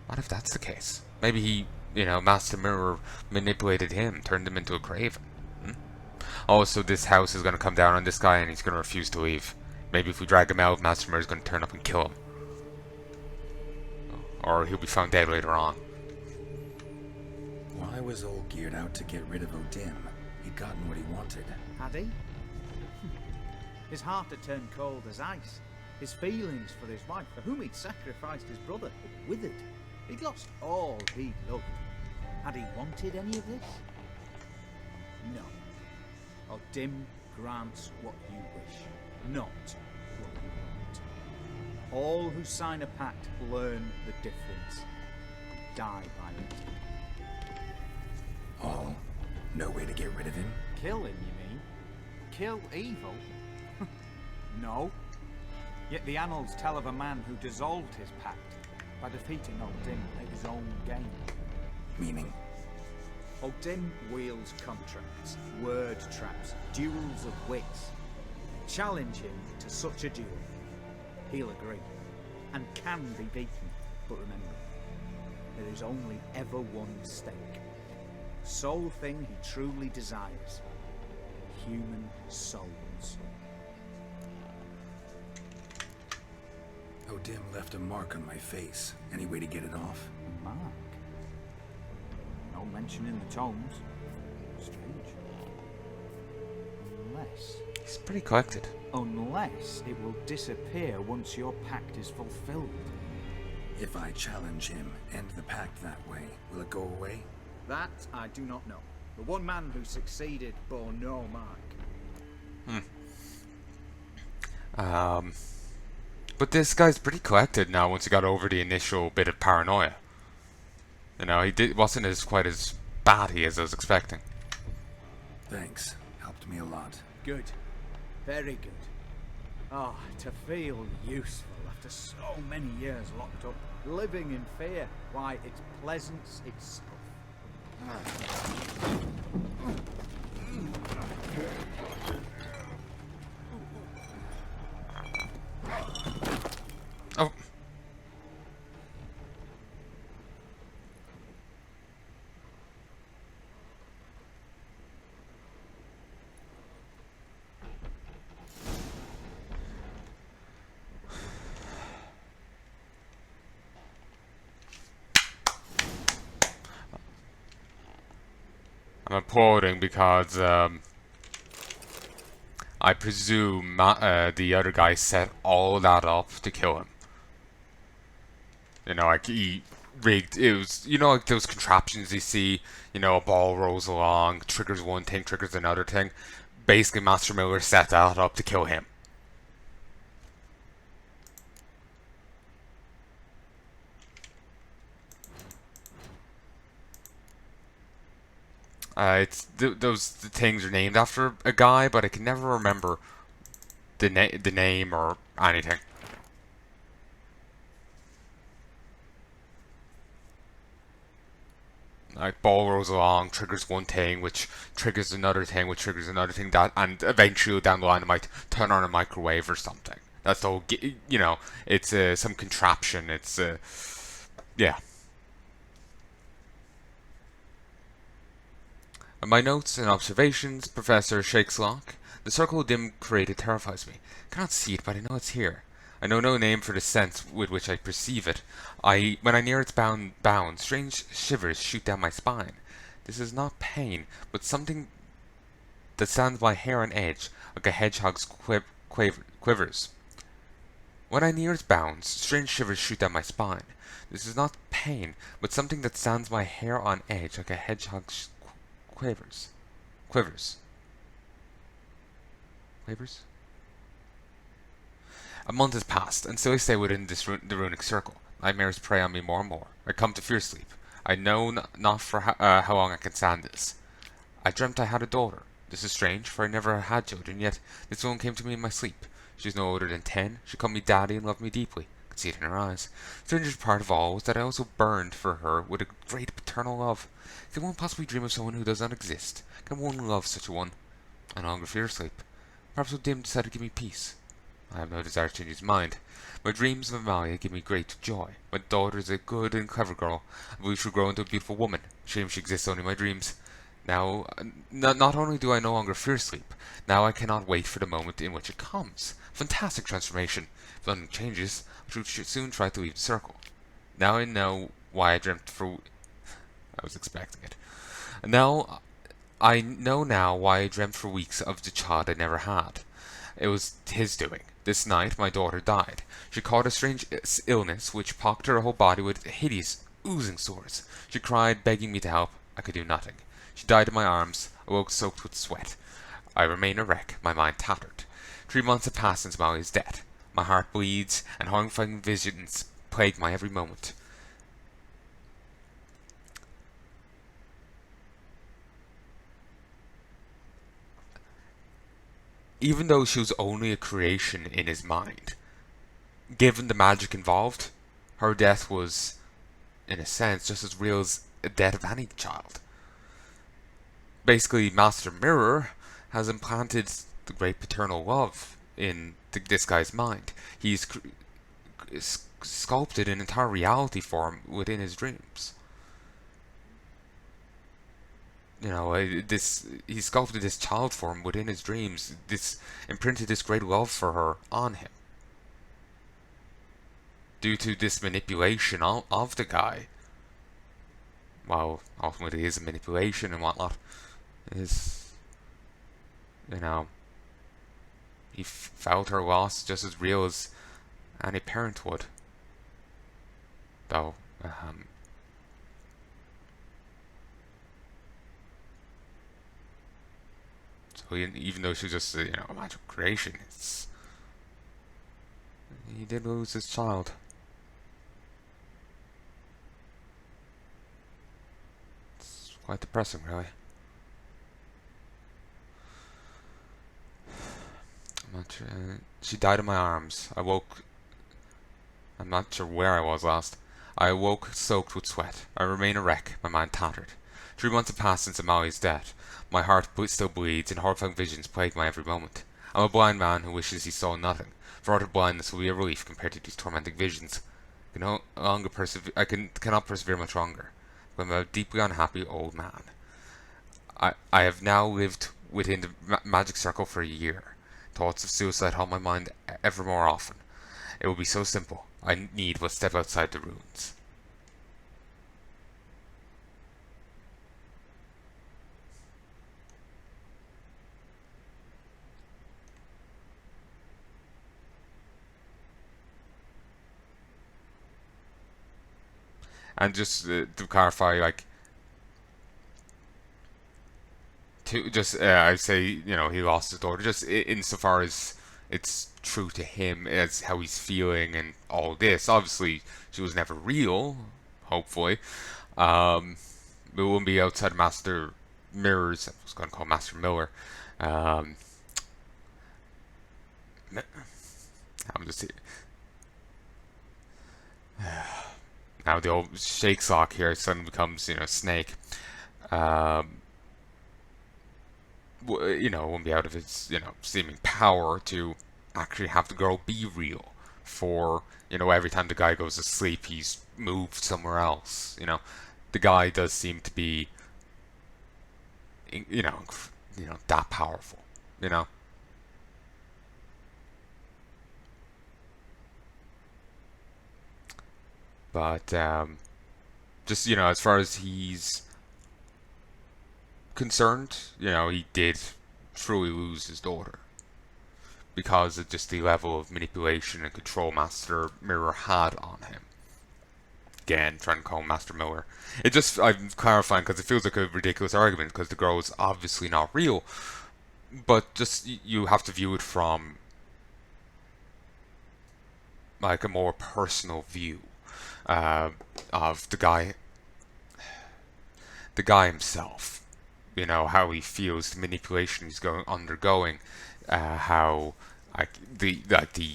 What if that's the case? Maybe he, Master Mirror manipulated him, turned him into a craven. Oh, so this house is going to come down on this guy and he's going to refuse to leave. Maybe if we drag him out, Master Mirror is going to turn up and kill him. Or he'll be found dead later on. Why was Olgierd out to get rid of Odin? He'd gotten what he wanted. Had he? His heart had turned cold as ice. His feelings for his wife, for whom he'd sacrificed his brother, had withered. He'd lost all he loved. Had he wanted any of this? No. Odin grants what you wish, not what you want. All who sign a pact learn the difference, die by it. All? No way to get rid of him? Kill him, you mean? Kill evil? No. Yet the annals tell of a man who dissolved his pact by defeating Odin at his own game. Meaning? Odin wields contracts, word traps, duels of wits. Challenge him to such a duel. He'll agree, and can be beaten. But remember, there is only ever one stake. Sole thing he truly desires. Human souls. Odin left a mark on my face. Any way to get it off? A mark? No mention in the tomes. Strange. Unless... He's pretty collected. Unless it will disappear once your pact is fulfilled. If I challenge him, end the pact that way, will it go away? That I do not know. The one man who succeeded bore no mark. But this guy's pretty collected now once he got over the initial bit of paranoia. You know, wasn't as quite as batty as I was expecting. Thanks. Helped me a lot. Good. Very good. Oh, to feel useful after so many years locked up, living in fear. Why, it's pleasance itself. Oh. I'm applauding because I presume the other guy set all that up to kill him. You know, like he rigged. It was, you know, like those contraptions you see. You know, a ball rolls along, triggers one thing, triggers another thing. Basically, Master Miller set that up to kill him. Those things are named after a guy, but I can never remember the name or anything. Like ball rolls along, triggers one thing, which triggers another thing, which triggers another thing. That, and eventually down the line, it might turn on a microwave or something. That's all. You know, it's some contraption. It's yeah. My notes and observations, Professor Shakeslock. The circle of dim created terrifies me. I cannot see it, but I know it's here. I know no name for the sense with which I perceive it. When I near its bounds, strange shivers shoot down my spine. This is not pain, but something that stands my hair on edge, like a hedgehog's quivers. When I near its bounds, strange shivers shoot down my spine. This is not pain, but something that stands my hair on edge, like a hedgehog's quivers. A month has passed, and still I stay within the runic circle. Nightmares prey on me more and more. I come to fear sleep. I know not for how long I can stand this. I dreamt I had a daughter. This is strange, for I never had children, yet this one came to me in my sleep. She was no older than 10. She called me daddy and loved me deeply. I could see it in her eyes. The strangest part of all was that I also burned for her with a great paternal love. Can one possibly dream of someone who does not exist? Can one love such a one? I no longer fear sleep. Perhaps Odim decided to give me peace. I have no desire to change his mind. My dreams of Amalia give me great joy. My daughter is a good and clever girl. I believe she'll grow into a beautiful woman. Shame she exists only in my dreams. Now, not only do I no longer fear sleep, now I cannot wait for the moment in which it comes. Fantastic transformation. If nothing changes, I should soon try to leave the circle. Now I know why I dreamt for... I was expecting it. Now, I know now why I dreamt for weeks of the child I never had. It was his doing. This night, my daughter died. She caught a strange illness which pocked her whole body with hideous, oozing sores. She cried, begging me to help. I could do nothing. She died in my arms, awoke soaked with sweat. I remain a wreck, my mind tattered. 3 months have passed since Molly's death. My heart bleeds, and horrifying visions plague my every moment. Even though she was only a creation in his mind, given the magic involved, her death was, in a sense, just as real as the death of any child. Basically, Master Mirror has implanted the great paternal love in this guy's mind. He's sculpted an entire reality for him within his dreams. You know, he sculpted this child for him within his dreams. Imprinted this great love for her on him. Due to this manipulation of the guy. Well, ultimately it is a manipulation and whatnot. You know, he felt her loss just as real as any parent would. Though, even though she was just a magical creation. He did lose his child. It's quite depressing, really. I'm not sure. She died in my arms. I woke. I'm not sure where I was last. I awoke soaked with sweat. I remain a wreck, my mind tattered. 3 months have passed since Amali's death. My heart still bleeds, and horrifying visions plague my every moment. I'm a blind man who wishes he saw nothing, for utter blindness will be a relief compared to these tormenting visions. I can no longer cannot persevere much longer. I'm a deeply unhappy old man. I have now lived within the magic circle for a year. Thoughts of suicide haunt my mind ever more often. It will be so simple. I need but step outside the ruins. And just to clarify, like, I say, he lost his daughter, just insofar as it's true to him as how he's feeling and all this. Obviously, she was never real, hopefully. It wouldn't be outside Master Mirrors. I was going to call Master Miller. I'm just here. Now the old Shake Sock here suddenly becomes, Snake. It won't be out of its, seeming power to actually have the girl be real. For, every time the guy goes to sleep, he's moved somewhere else. The guy does seem to be, that powerful. But just as far as he's concerned, he did truly lose his daughter because of just the level of manipulation and control Master Mirror had on him. Again, trying to call him Master Miller. I'm clarifying because it feels like a ridiculous argument because the girl is obviously not real, but just you have to view it from like a more personal view of the guy himself. How he feels, the manipulation he's undergoing, how the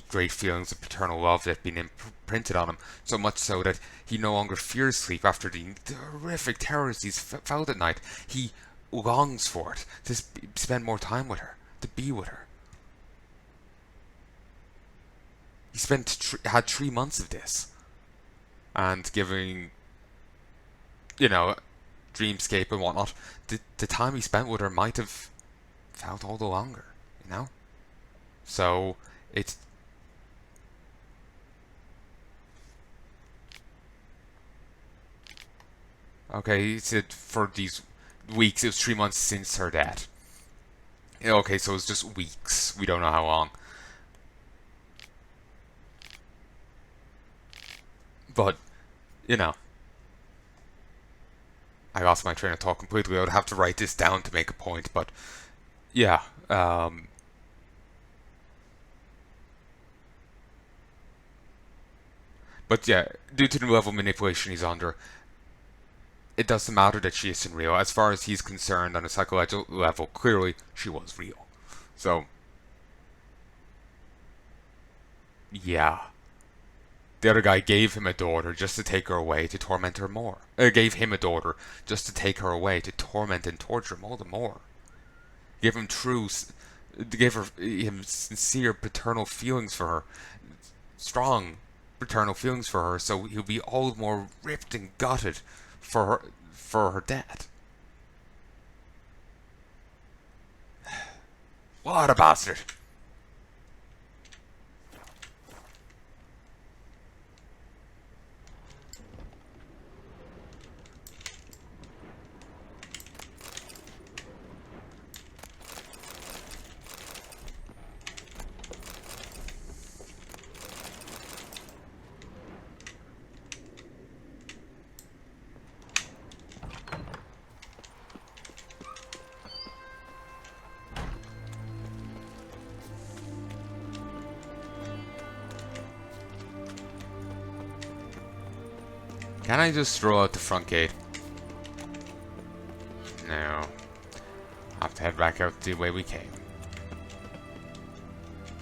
great feelings of paternal love that have been imprinted on him, so much so that he no longer fears sleep after the horrific terrors he's felt at night. He longs for it, to spend more time with her, to be with her. He had 3 months of this, and giving, dreamscape and whatnot, the time he spent with her might have felt all the longer, So it's okay. He said for these weeks, it was 3 months since her death. Okay, so it's just weeks. We don't know how long. But, I lost my train of thought completely. I would have to write this down to make a point, but yeah. But yeah, due to the level of manipulation he's under, it doesn't matter that she isn't real. As far as he's concerned on a psychological level, clearly she was real. So, yeah. The other guy gave him a daughter just to take her away to torment her more. Gave him a daughter just to take her away to torment and torture him all the more. Gave him him sincere paternal feelings for her, strong paternal feelings for her, so he'll be all the more ripped and gutted for her death. What a bastard! Can I just stroll out the front gate? No. I have to head back out the way we came.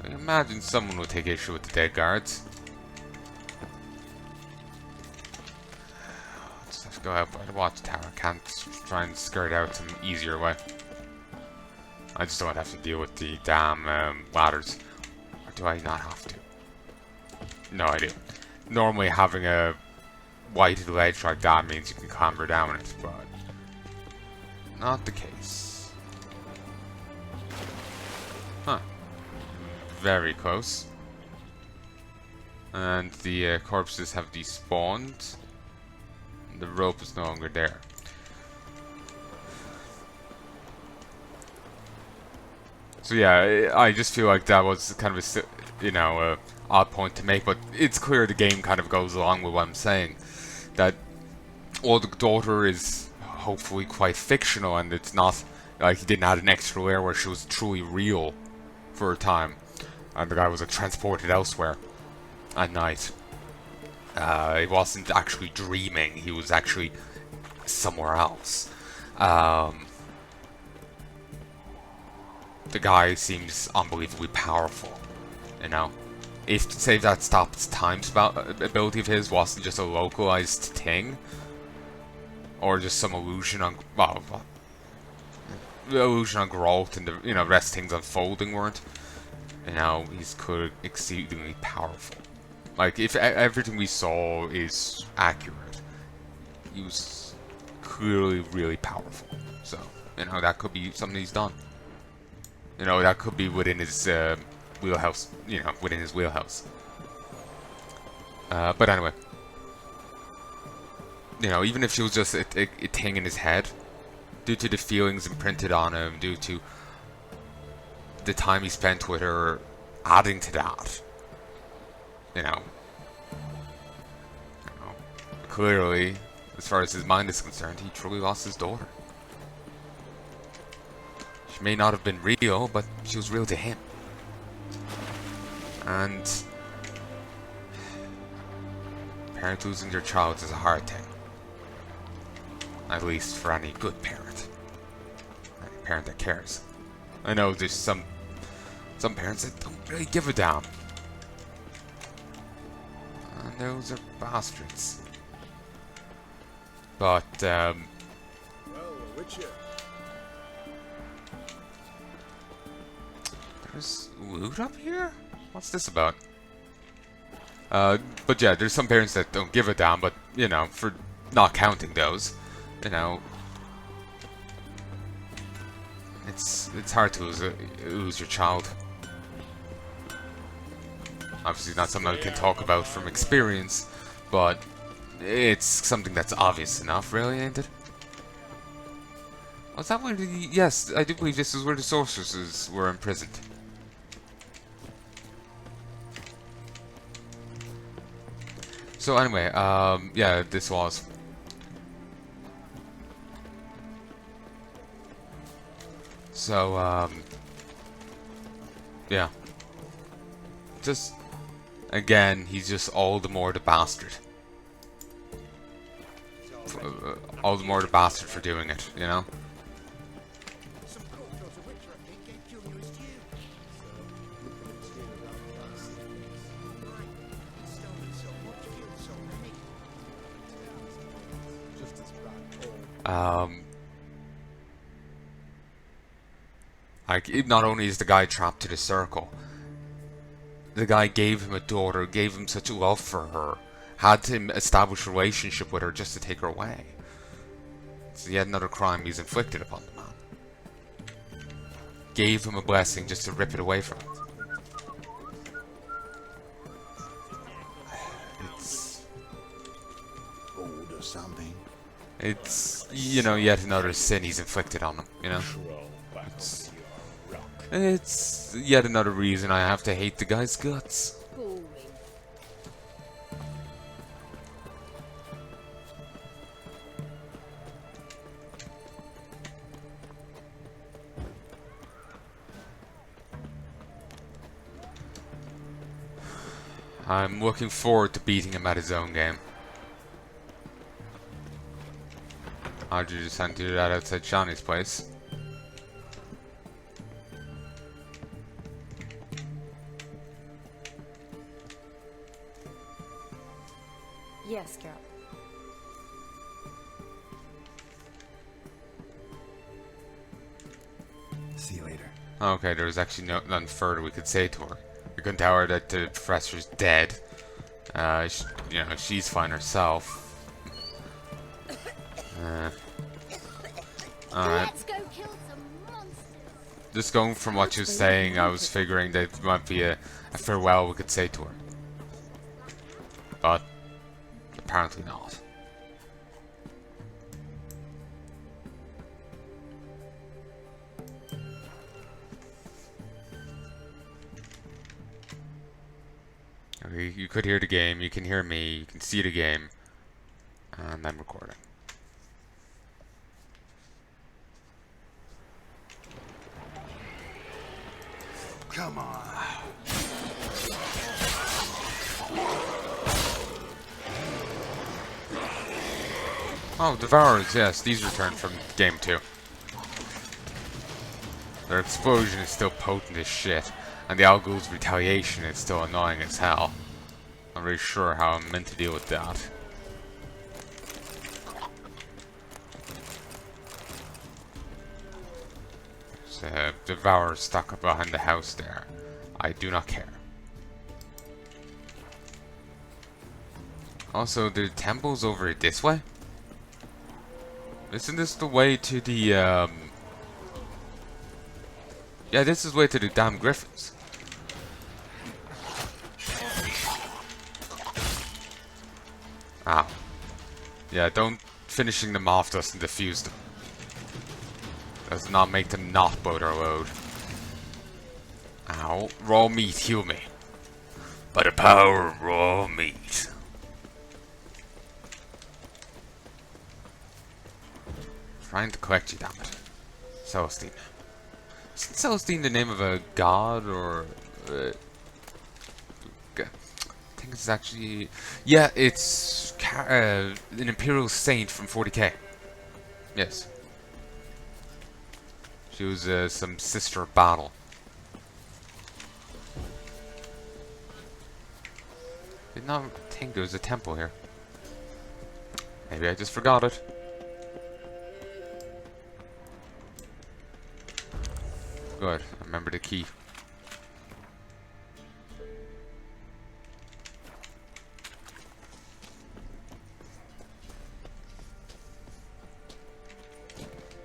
I imagine someone would take issue with the dead guards. Let's just go out by the watchtower. Can't try and skirt out some easier way. I just don't have to deal with the damn ladders. Or do I not have to? No, I do. Normally having a weighted ledge like that means you can clamber down it, but not the case. Huh. Very close. And the corpses have despawned. The rope is no longer there. So yeah, I just feel like that was kind of a, you know, odd point to make, but it's clear the game kind of goes along with what I'm saying. That all the daughter is hopefully quite fictional, and it's not like he didn't add an extra layer where she was truly real for a time, and the guy was transported elsewhere at night. He wasn't actually dreaming, he was actually somewhere else. The guy seems unbelievably powerful, you know. If, say, that stops time ability of his wasn't just a localized thing, or just some illusion on, well, illusion on growth and the, you know, rest things unfolding weren't, you know, he's exceedingly powerful. Like, if everything we saw is accurate, he was clearly really powerful. So, you know, that could be something he's done. You know, that could be within his wheelhouse, you know, within his wheelhouse. But anyway, you know, even if she was just a thing in his head, due to the feelings imprinted on him, due to the time he spent with her, adding to that, you know, clearly, as far as his mind is concerned, he truly lost his daughter. She may not have been real, but she was real to him. And parent losing their child is a hard thing. At least for any good parent. Any parent that cares. I know there's some parents that don't really give a damn. And those are bastards. But, well, Witcher. There's loot up here? What's this about? But yeah, there's some parents that don't give a damn, but, you know, for not counting those, you know, it's hard to lose your child. Obviously not something I can talk about from experience, but it's something that's obvious enough, really, ain't it? Was that where the... Yes, I do believe this is where the sorceresses were imprisoned. So anyway, yeah, this was... So, yeah. Just, again, he's just all the more the bastard. All the more the bastard for doing it, you know? Like, not only is the guy trapped to the circle, the guy gave him a daughter, gave him such love for her, had to establish a relationship with her just to take her away. It's yet another crime he's inflicted upon the man. Gave him a blessing just to rip it away from him. It's... Old or something. It's, you know, yet another sin he's inflicted on him, you know? It's yet another reason I have to hate the guy's guts. I'm looking forward to beating him at his own game. How'd you decide to do that outside Shawnee's place? Yes, Geralt. See you later. Okay, there was actually nothing further we could say to her. We couldn't tell her that the professor's dead. You know, she's fine herself. Alright. Let's go kill some monsters. Just going from what she was saying, I was figuring that it might be a farewell we could say to her. But apparently not. Okay, you could hear the game, you can hear me, you can see the game, and I'm recording. Come on. Oh, Devourers, yes, these returned from game 2. Their explosion is still potent as shit, and the Algul's retaliation is still annoying as hell. I'm really sure how I'm meant to deal with that. There's a Devourer stuck up behind the house there. I do not care. Also, the temple's over this way? Isn't this the way to the, Yeah, this is the way to the damn griffins. Ow. Yeah, don't finishing them off doesn't defuse them. Does not make them not blow their load. Ow. Raw meat, heal me. By the power of raw meat. Trying to collect you, damn it. Celestine. Isn't Celestine the name of a god or... I think it's actually... Yeah, it's an imperial saint from 40k. Yes. She was some sister of battle. Did not think there was a temple here. Maybe I just forgot it. Good, I remember the key.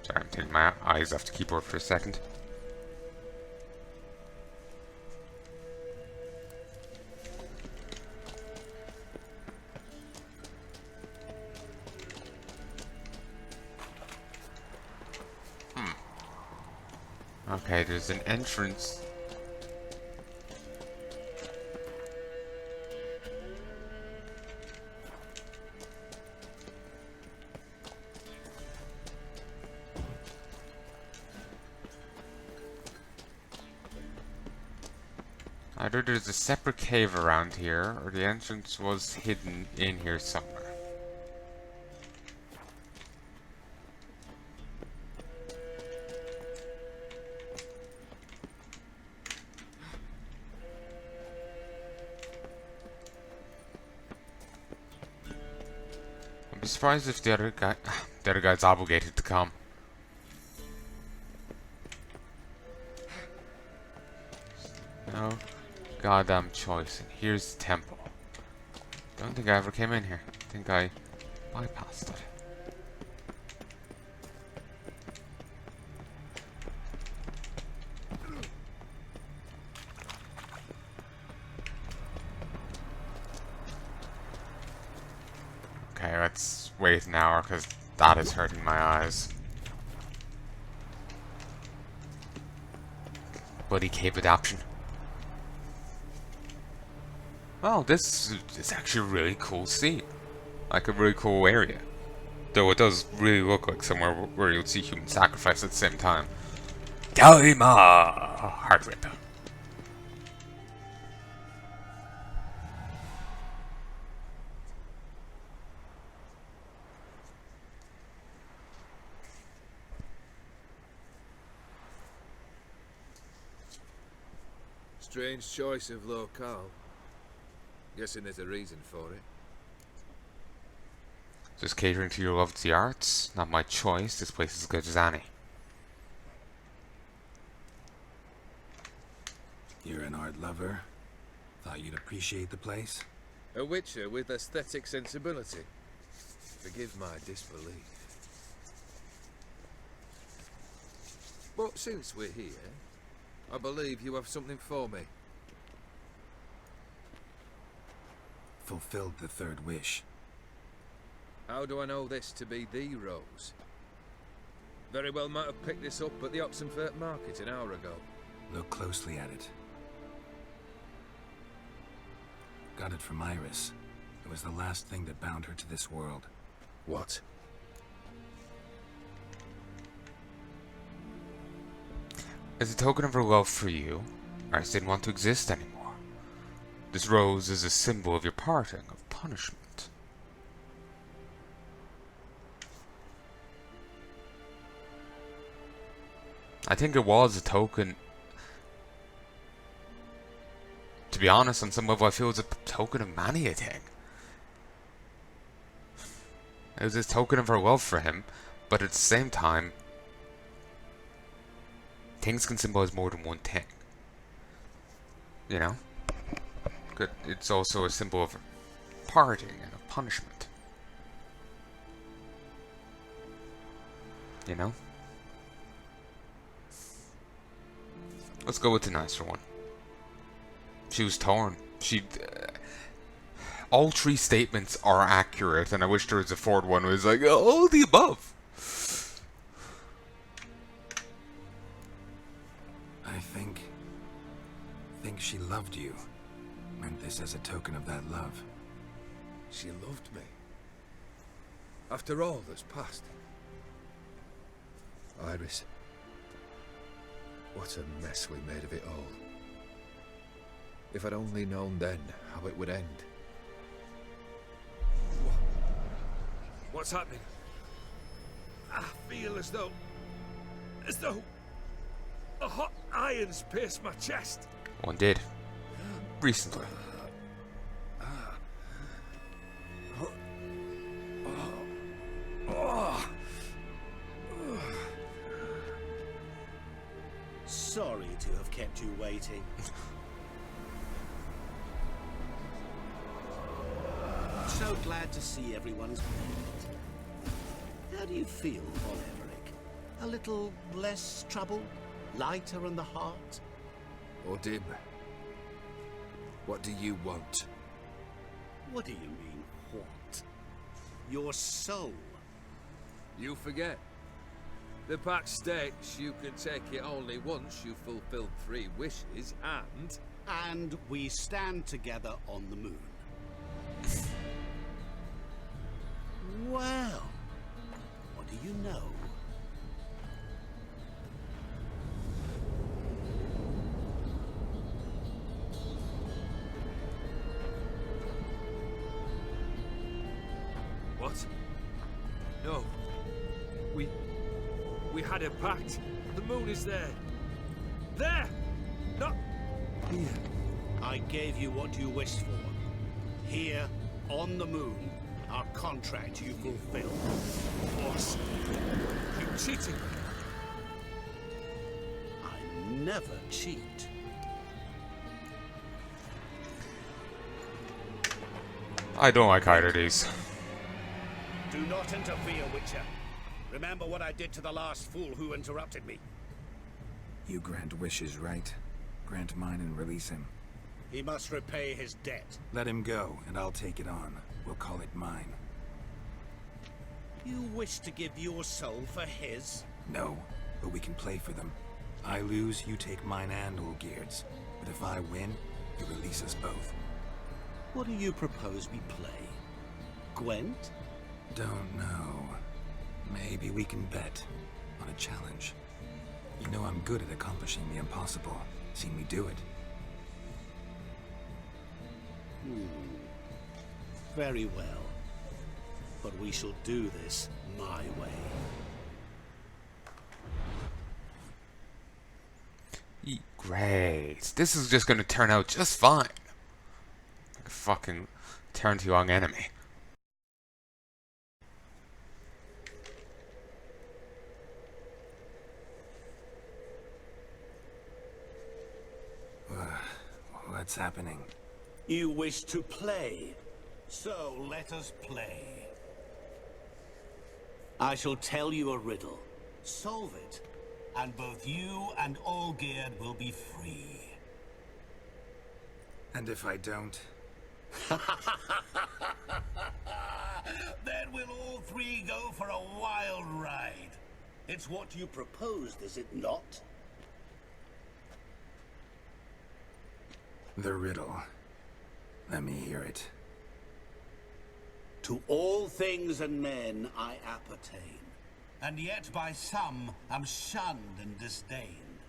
Sorry, I'm taking my eyes off the keyboard for a second. Okay, there's an entrance. Either there's a separate cave around here, or the entrance was hidden in here somewhere. I'd be surprised if the other guy's obligated to come. No goddamn choice. And here's the temple. Don't think I ever came in here. I think I bypassed it. Okay, let's wait an hour because that is hurting my eyes. Bloody cave adaptation. Well, this is actually a really cool scene. Like a really cool area. Though it does really look like somewhere where you'll see human sacrifice at the same time. Daima! Heart rip. Strange choice of locale. Guessing there's a reason for it. Just catering to your love of the arts. Not my choice. This place is as good as any. You're an art lover. Thought you'd appreciate the place. A witcher with aesthetic sensibility. Forgive my disbelief. But since we're here, I believe you have something for me. Fulfilled the third wish. How do I know this to be the rose? Very well might have picked this up at the Oxenfurt market an hour ago. Look closely at it. Got it from Iris. It was the last thing that bound her to this world. What? As a token of her love for you, Iris didn't want to exist anymore. This rose is a symbol of your parting, of punishment. I think it was a token. To be honest, on some level I feel it's a token of many a thing. It was a token of her love for him, but at the same time, things can symbolize more than one thing. You know? Good. It's also a symbol of parting and of punishment. You know? Let's go with the nicer one. She was torn. All three statements are accurate, and I wish there was a fourth one who was like, all the above. I think she loved you. Meant this as a token of that love. She loved me. After all that's passed. Iris. What a mess we made of it all. If I'd only known then how it would end. What's happening? I feel as though a hot iron's pierced my chest. One did. Recently. Sorry to have kept you waiting. So glad to see everyone's. How do you feel, Von Emmerich? A little less trouble? Lighter in the heart? Or dim? What do you want? What do you mean, what? Your soul. You forget. The pact states you can take it only once you've fulfilled 3 wishes, and... And we stand together on the moon. Well, what do you know? What? No. We had a pact. The moon is there. There! Not here. I gave you what you wished for. Here, on the moon, our contract you fulfilled. Boss, you cheated. I never cheat. I don't like either of these. Do not interfere, Witcher. Remember what I did to the last fool who interrupted me. You grant wishes, right? Grant mine and release him. He must repay his debt. Let him go, and I'll take it on. We'll call it mine. You wish to give your soul for his? No, but we can play for them. I lose, you take mine and Olgierd's. But if I win, you release us both. What do you propose we play? Gwent? Don't know. Maybe we can bet on a challenge. You know I'm good at accomplishing the impossible. Seen me do it. Very well. But we shall do this my way. Great. This is just going to turn out just fine. I fucking turn to young enemy. What's happening? You wish to play, so let us play. I shall tell you a riddle. Solve it, and both you and Olgierd will be free. And if I don't? Then we'll all three go for a wild ride. It's what you proposed, is it not? The riddle. Let me hear it. To all things and men I appertain, and yet by some am shunned and disdained.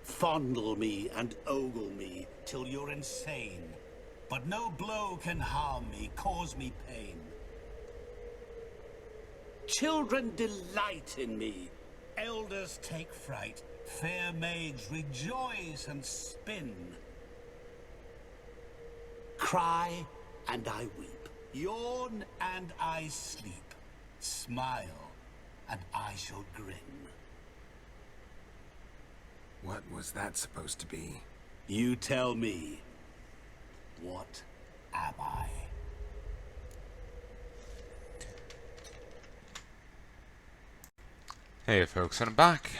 Fondle me and ogle me till you're insane, but no blow can harm me, cause me pain. Children delight in me, elders take fright, fair maids rejoice and spin. Cry and I weep, yawn and I sleep, smile and I shall grin. What was that supposed to be? You tell me. What am I? Hey folks, and I'm back.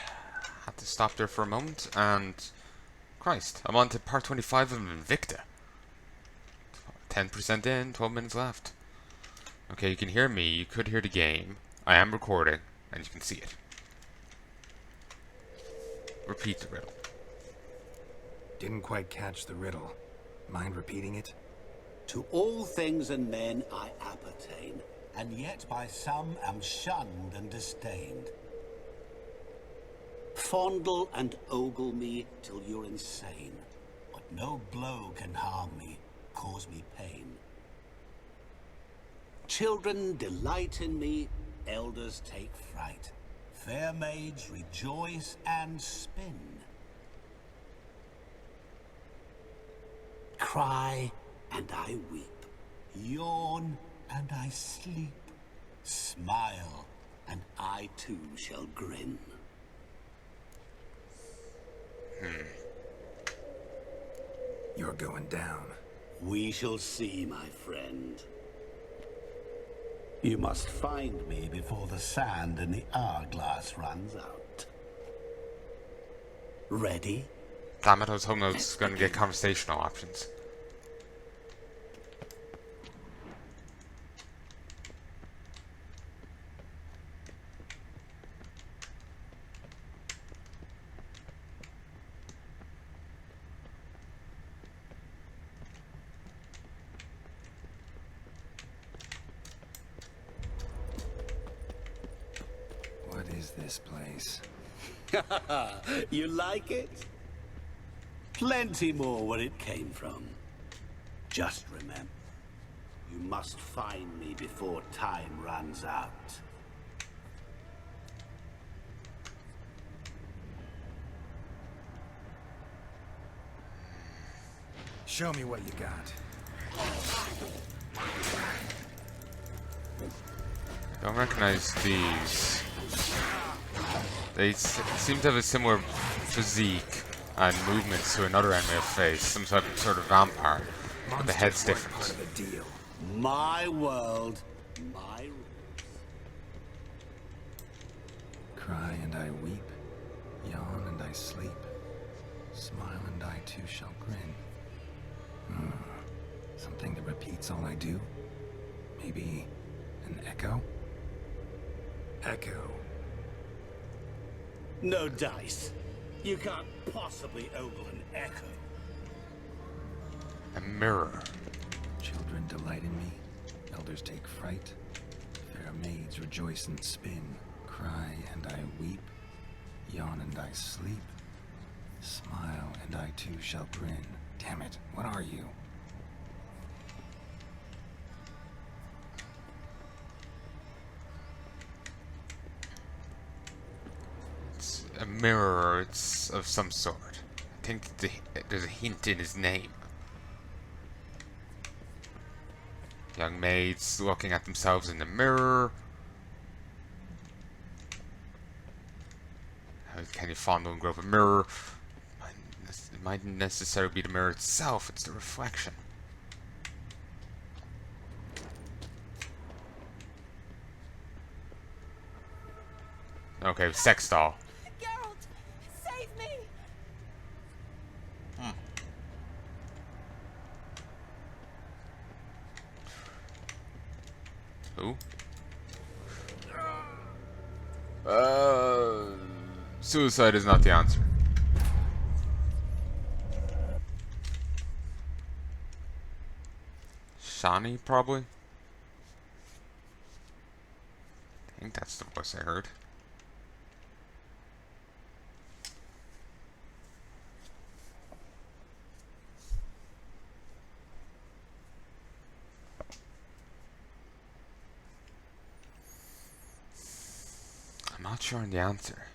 Had to stop there for a moment, and Christ, I'm on to part 25 of Invicta. 10% in, 12 minutes left. Okay, you can hear me, you could hear the game. I am recording, and you can see it. Repeat the riddle. Didn't quite catch the riddle. Mind repeating it? To all things and men I appertain, and yet by some am shunned and disdained. Fondle and ogle me till you're insane, but no blow can harm me, cause me pain. Children delight in me, elders take fright. Fair maids rejoice and spin. Cry and I weep, yawn and I sleep, smile and I too shall grin. You're going down. We shall see, my friend. You must find me before the sand in the hourglass runs out. Ready? Damn it, I was hoping I was going to get conversational options. What is this place? You like it? Plenty more where it came from. Just remember, you must find me before time runs out. Show me what you got. Don't recognize these. They seem to have a similar physique and movements to another enemy I've faced, some sort of vampire, but the head's different. My world, my rules. Cry and I weep, yawn and I sleep, smile and I too shall grin. Something that repeats all I do? Maybe an echo? Echo. No dice. You can't possibly ogle an echo. A mirror. Children delight in me, elders take fright, fair maids rejoice and spin, cry and I weep, yawn and I sleep, smile and I too shall grin. Damn it, what are you? a mirror of some sort. I think there's a hint in his name. Young maids looking at themselves in the mirror. How can you fondle and grope a mirror? It mightn't necessarily be the mirror itself, it's the reflection. Okay, sex doll. Geralt, save me! Who? Suicide is not the answer. Shani, probably? I think that's the voice I heard. I'm not sure on the answer.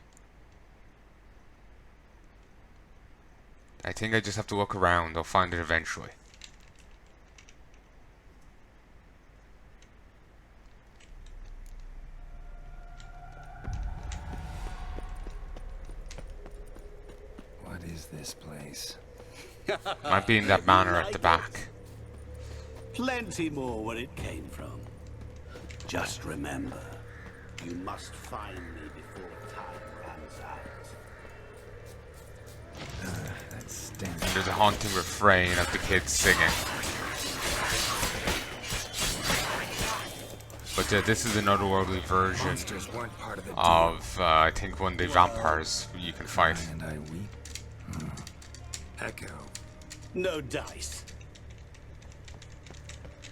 I think I just have to look around. I'll find it eventually. What is this place? Might be in that manor at the back. Plenty more where it came from. Just remember, you must find me before time runs out. That stench. And there's a haunting refrain of the kids singing. But this is an otherworldly version of, I think, one of the vampires you can fight. And I weep. Echo. No dice.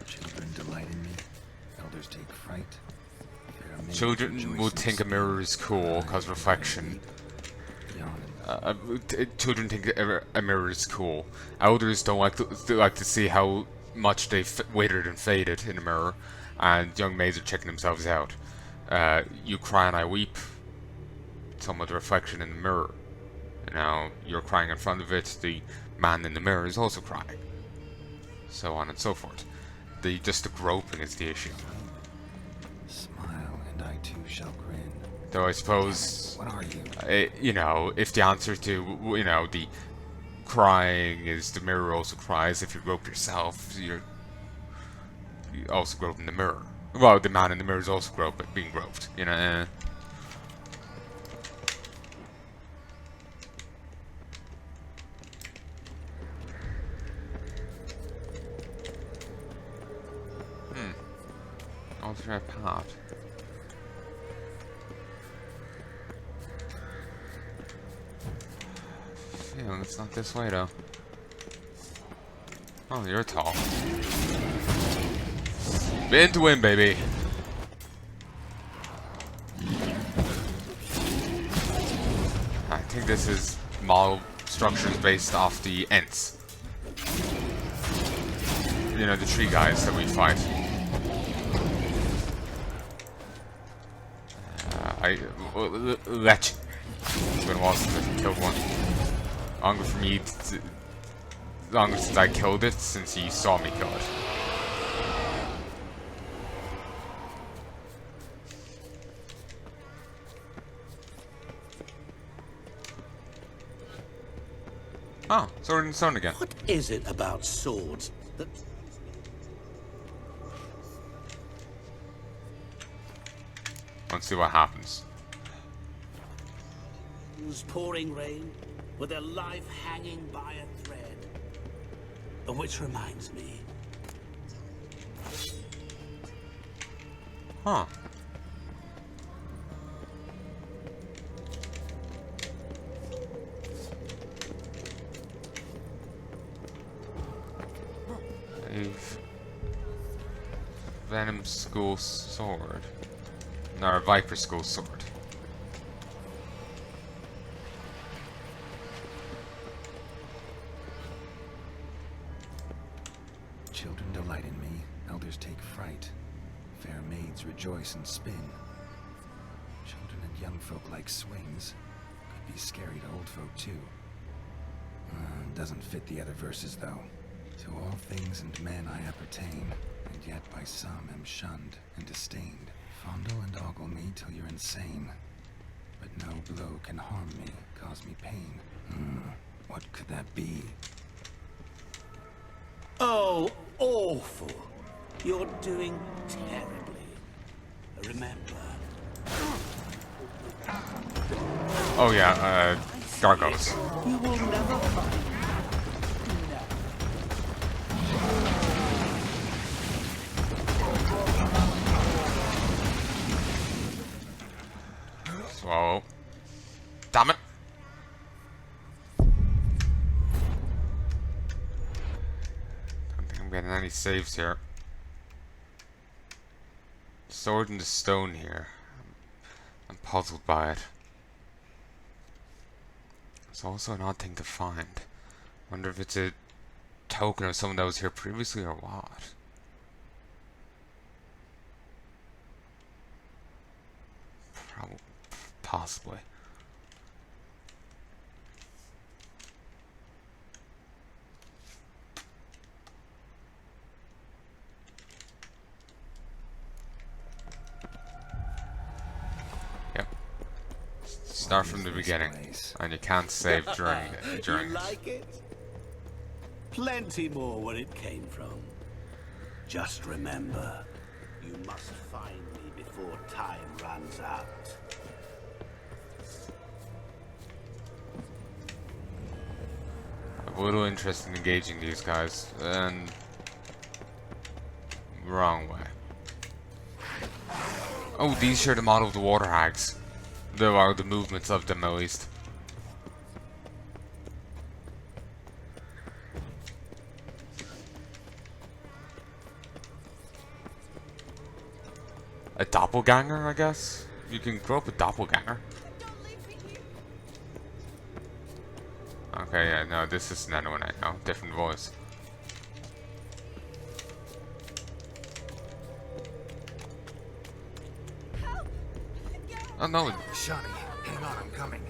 Children delight in me. Elders take fright. Children would think a mirror is cool because reflection. Children think a mirror is cool. Elders don't like to see how much they've withered and faded in a mirror, and young maids are checking themselves out. You cry and I weep. Some of the reflection in the mirror. Now you're crying in front of it. The man in the mirror is also crying. So on and so forth. Just the groping is the issue. Smile, and I too shall grin. Though I suppose, what are you? You know, if the answer to, you know, the crying is the mirror also cries, if you grope yourself, you also grope in the mirror. Well, the man in the mirror is also being groped, you know. Alternate path. Feeling it's not this way though. Oh, you're tall. Spin to win, baby. I think this is model structures based off the Ents. You know, the tree guys that we fight. Lech. It's been a while since I killed one. Longer for me, longer since I killed it, since he saw me kill it. Oh, Sword and Stone again. What is it about swords that... Let's see what happens. Pouring rain, with their life hanging by a thread. Which reminds me. Huh. A Venom School Sword. No, a Viper School Sword. Children delight in me, elders take fright. Fair maids rejoice and spin. Children and young folk like swings. Could be scary to old folk too. Doesn't fit the other verses though. To all things and men I appertain, and yet by some am shunned and disdained. Fondle and ogle me till you're insane, but no blow can harm me, cause me pain. What could that be? Oh, awful. You're doing terribly. Remember. Oh yeah, gargoyles. You will never find me. Swallow. Damn it. Don't think I'm getting any saves here. Sword in the stone here. I'm puzzled by it. It's also an odd thing to find. Wonder if it's a token of someone that was here previously or what. Probably, possibly. Yep. Start from the beginning, and you can't save during You like it? Plenty more where it came from. Just remember, you must find me before time runs out. I'm a little interested in engaging these guys, and wrong way. Oh, these share the model of the water hags. There are the movements of them at least. A doppelganger, I guess? You can grow up a doppelganger. Okay, yeah, no, this isn't anyone I know. Different voice. Oh no. Shani, hang on, I'm coming.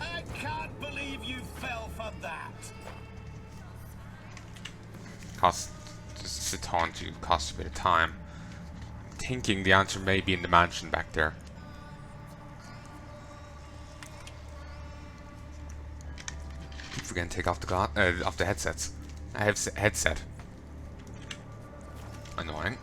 I can't believe you fell for that. Just to taunt you, cost a bit of time. I'm thinking the answer may be in the mansion back there. Keep forgetting to take off the headsets. I have headset. Annoying.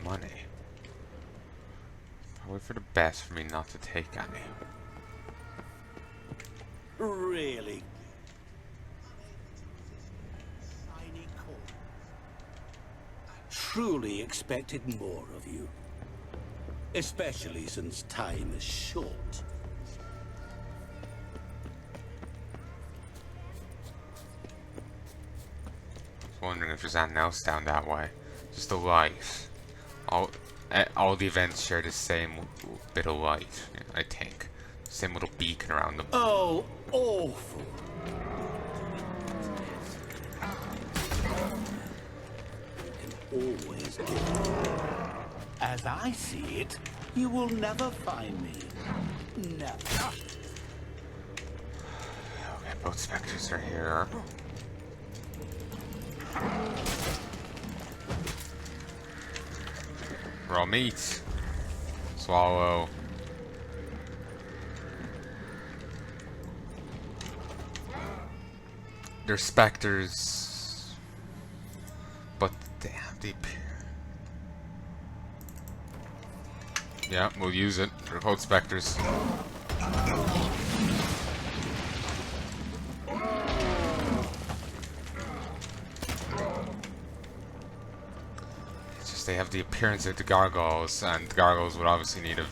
Money. Probably for the best for me not to take any. Really? Tiny coin. I truly expected more of you. Especially since time is short. I was wondering if there's anything else down that way. Just the light. All the events share the same bit of light, I think. Same little beacon around them. Oh, awful. You can always give it. As I see it, you will never find me. Never. Okay, both specters are here. Raw meat. Swallow. They're specters, but damn, they appear. Yeah, we'll use it. They're called specters. It's just they have the appearance of the gargoyles, and the gargoyles would obviously need a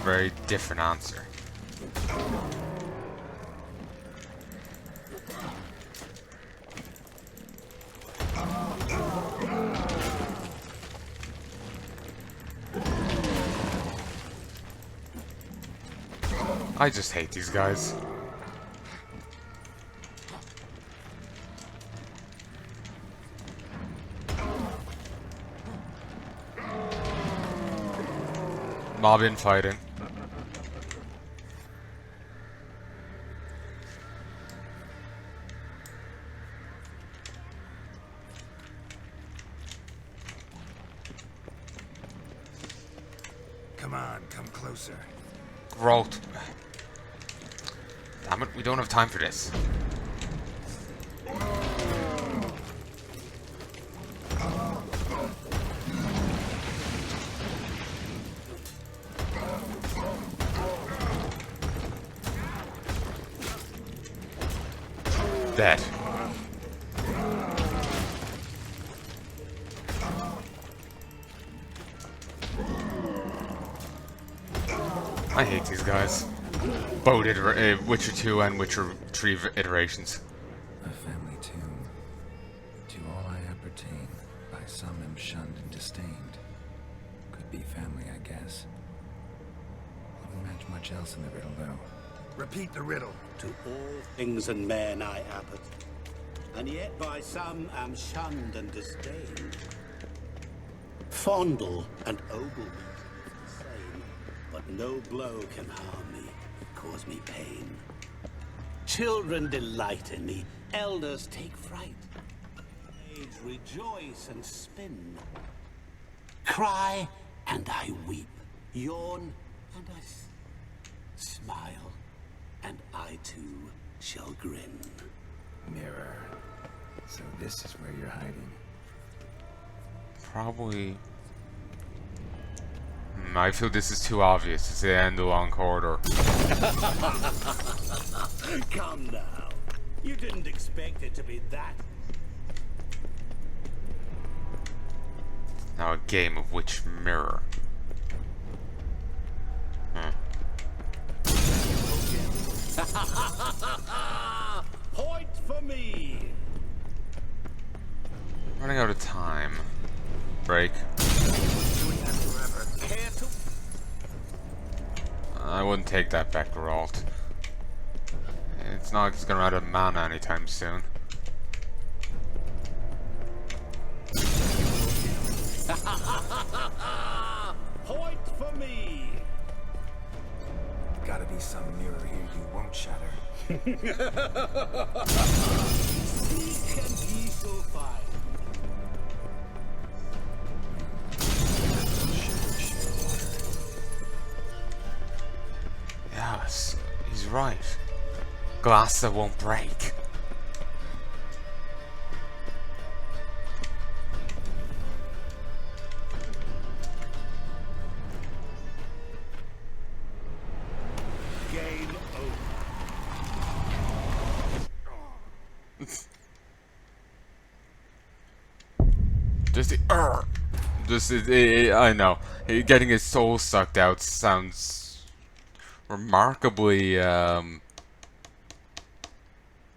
very different answer. I just hate these guys. Mob infighting. Come on, come closer. Growth. Damn it, we don't have time for this. Dead. I hate these guys. Both Witcher 2 and Witcher 3 iterations. A family tomb. To all I appertain, by some am shunned and disdained. Could be family, I guess. Wouldn't match much else in the riddle, though. Repeat the riddle. To all things and men I appertain, and yet by some am shunned and disdained. Fondle and ogle me the same, but no blow can harm me, cause me pain. Children delight in me, elders take fright. Age rejoice and spin. Cry and I weep, yawn and I smile, and I too shall grin. Mirror. So this is where you're hiding. Probably. I feel this is too obvious. It's the end of the long corridor. Come now. You didn't expect it to be that. Now a game of which mirror? Point for me. Running out of time. Break. Doing that forever. Care to? I wouldn't take that back, Geralt. It's not like he's gonna run out of mana anytime soon. Point for me. Gotta be some mirror here you won't shatter. Seek and ye shall find. Yes, he's right. Glass that won't break. Game over. I know. Getting his soul sucked out sounds remarkably,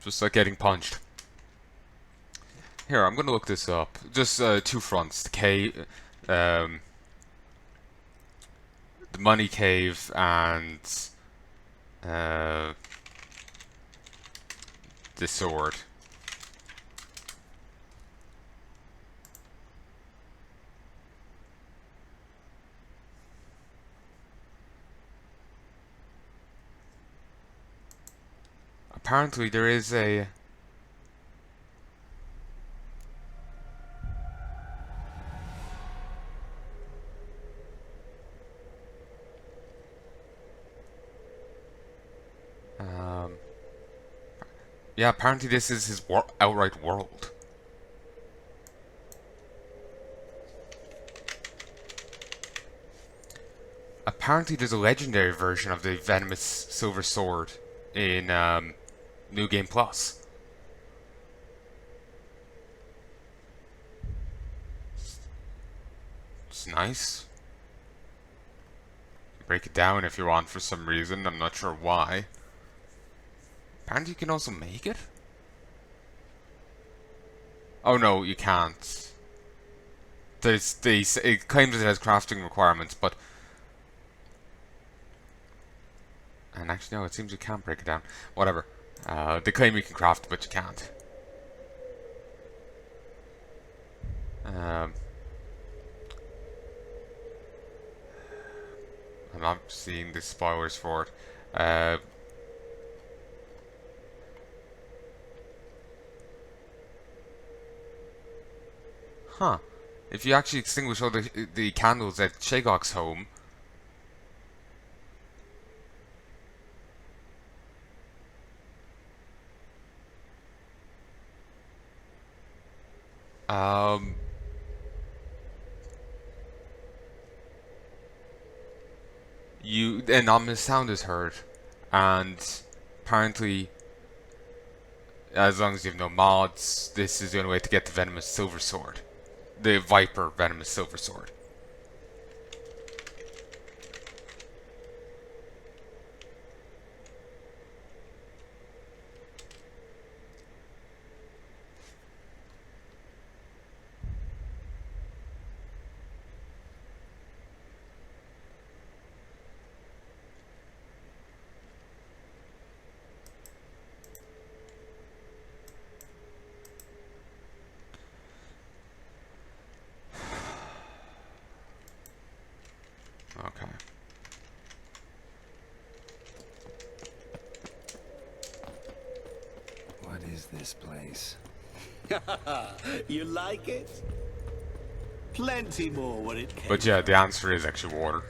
just like getting punched. Here, I'm gonna look this up. Just two fronts: the cave, the money cave, and the sword. Apparently there is a yeah, apparently this is his outright world. Apparently there's a legendary version of the venomous silver sword in New Game Plus. It's nice. break it down if you want for some reason. I'm not sure why. Apparently you can also make it? Oh no, you can't. It claims it has crafting requirements, but... And actually, no, it seems you can't break it down. Whatever. They claim you can craft it, but you can't. I'm not seeing the spoilers for it. Huh. If you actually extinguish all the candles at Shagok's home... an ominous sound is heard, and apparently, as long as you have no mods, this is the only way to get the venomous silver sword, the Viper venomous silver sword. Okay. What is this place? You like it? Plenty more where it came. But yeah, the answer is actually water.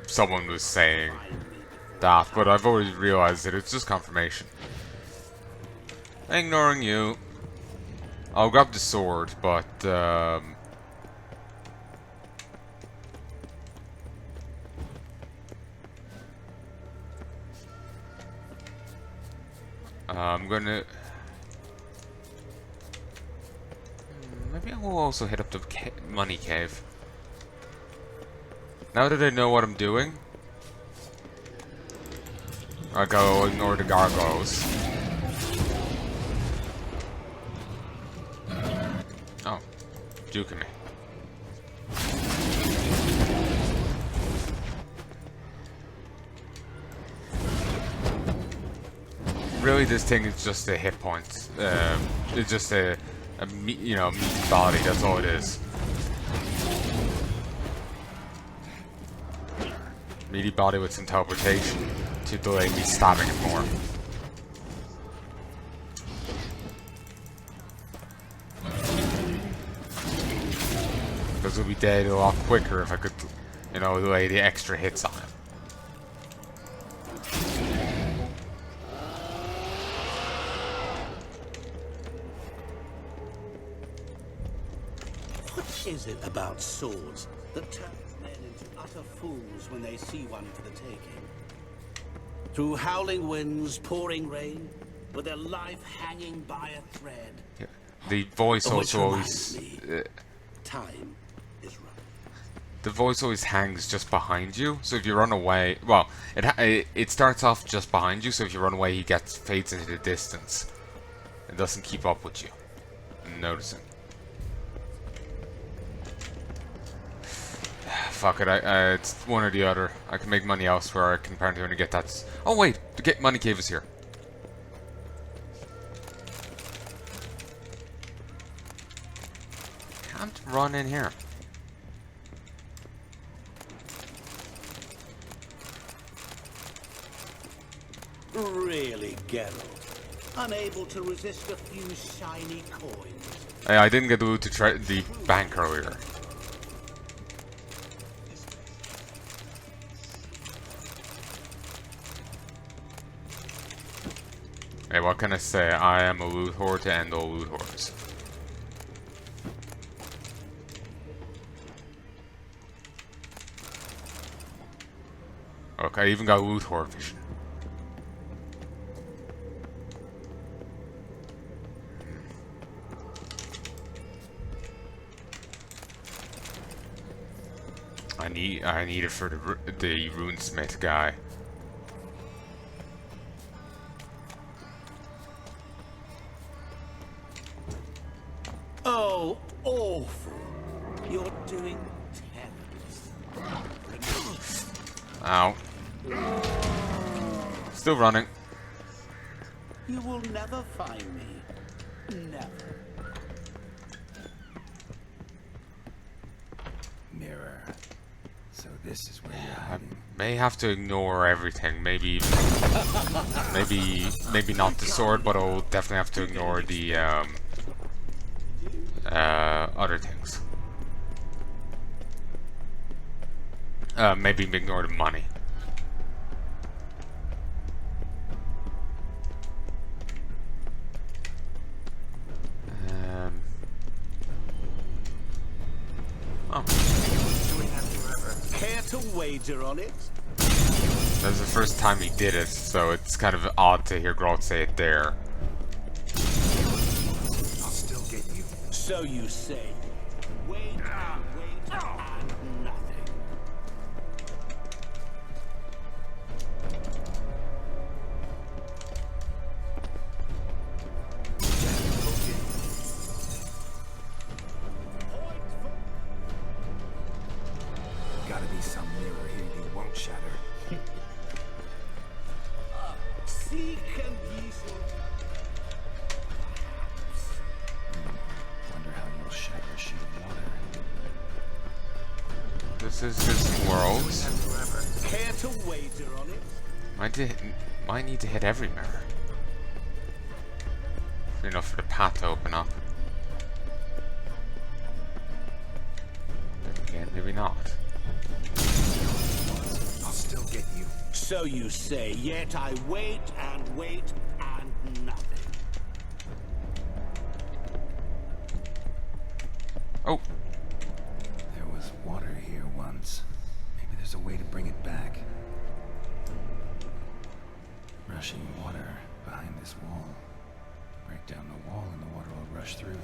Someone was saying that, but I've already realized that it's just confirmation. Ignoring you. I'll grab the sword, but I'm gonna... Maybe I will also hit up the money cave. Now that I know what I'm doing, I'll go ignore the gargoyles. Oh, juking me. Really, this thing is just a hit point. It's just a meaty body. That's all it is. Meaty body with some teleportation to delay me stabbing it more. Because it would be dead a lot quicker if I could, lay the extra hits on it. What is it about swords that turns men into utter fools when they see one for the taking? Through howling winds, pouring rain, with their life hanging by a thread. Yeah. The voice Which also reminds always... me, time is running. The voice always hangs just behind you, so if you run away... Well, it starts off just behind you, so if you run away, he fades into the distance. It doesn't keep up with you. I'm noticing. Fuck it, it's one or the other. I can make money elsewhere, I can apparently only get that... Oh wait, the money cave is here. Can't run in here. Really, Geralt? Unable to resist a few shiny coins? Hey, I didn't get the loot to try the bank earlier. Hey, what can I say? I am a loot horde to end all loot hordes. Okay, I even got loot horde vision. I need it for the runesmith guy. Oh, awful. You're doing terrible. Ow. Still running. You will never find me. Never. Mirror. So this is where you're hiding. May have to ignore everything. Maybe not the sword, but I'll definitely have to ignore the other things. Maybe ignore the money. Oh. Care to wager on it? That was the first time he did it, so it's kind of odd to hear Groth say it there. I'll still get you. So you say. Wait and wait and nothing. Gotta be some mirror here you won't shatter. Seek and ye shall. Wonder how you'll shatter a sheet of water. This is his world. Care to wager on it? Might need to hit every mirror. Enough for the path to open up. Then again, maybe not. I'll still get you. So you say, yet I wait and wait and nothing. Oh. There was water here once. Maybe there's a way to bring it back. Rushing water behind this wall. Break down the wall and the water will rush through here.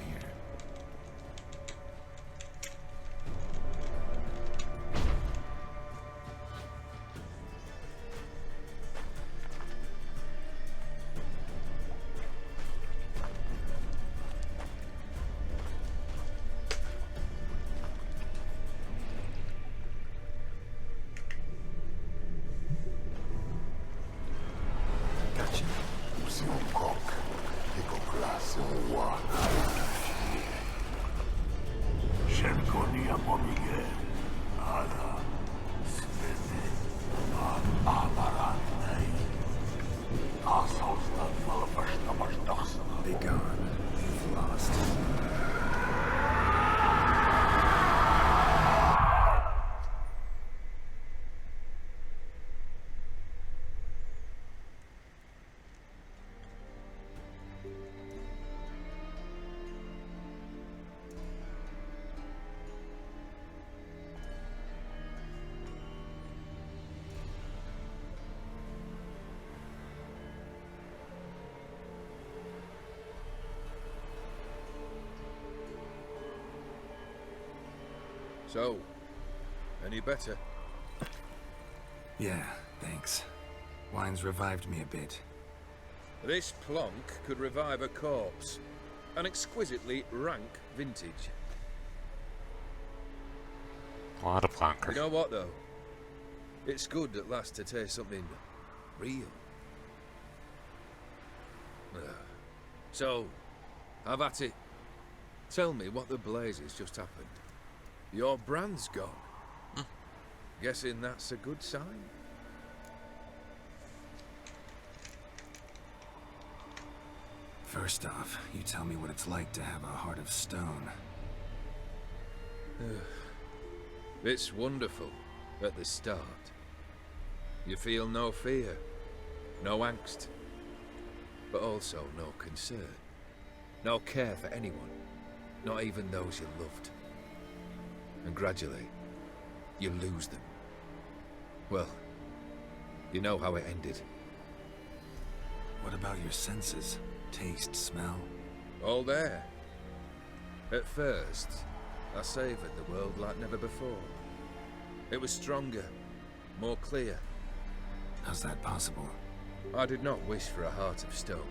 Be gone. You've lost. So, any better? Yeah, thanks. Wine's revived me a bit. This plonk could revive a corpse. An exquisitely rank vintage. What a plonker. You know what, though? It's good at last to taste something real. So, have at it. Tell me what the blazes just happened. Your brand's gone. Guessing that's a good sign? First off, you tell me what it's like to have a heart of stone. It's wonderful at the start. You feel no fear, no angst, but also no concern. No care for anyone, not even those you loved. And gradually, you lose them. Well, you know how it ended. What about your senses? Taste, smell? All there. At first, I savoured the world like never before. It was stronger, more clear. How's that possible? I did not wish for a heart of stone.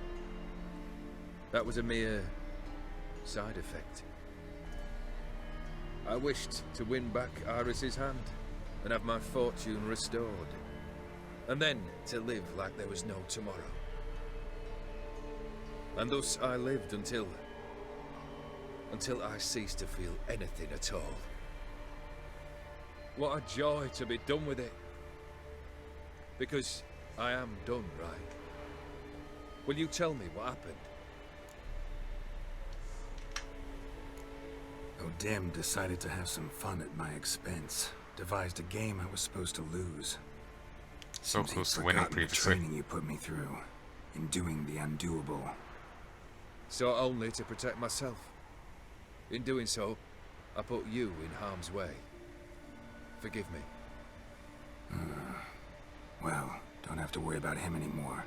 That was a mere side effect. I wished to win back Iris's hand and have my fortune restored, and then to live like there was no tomorrow. And thus I lived until I ceased to feel anything at all. What a joy to be done with it. Because I am done, right? Will you tell me what happened? O'Dim decided to have some fun at my expense. Devised a game I was supposed to lose. So Seems close he'd to winning forgotten the previously. training you put me through in doing the undoable. So only to protect myself. In doing so, I put you in harm's way. Forgive me. Well, don't have to worry about him anymore.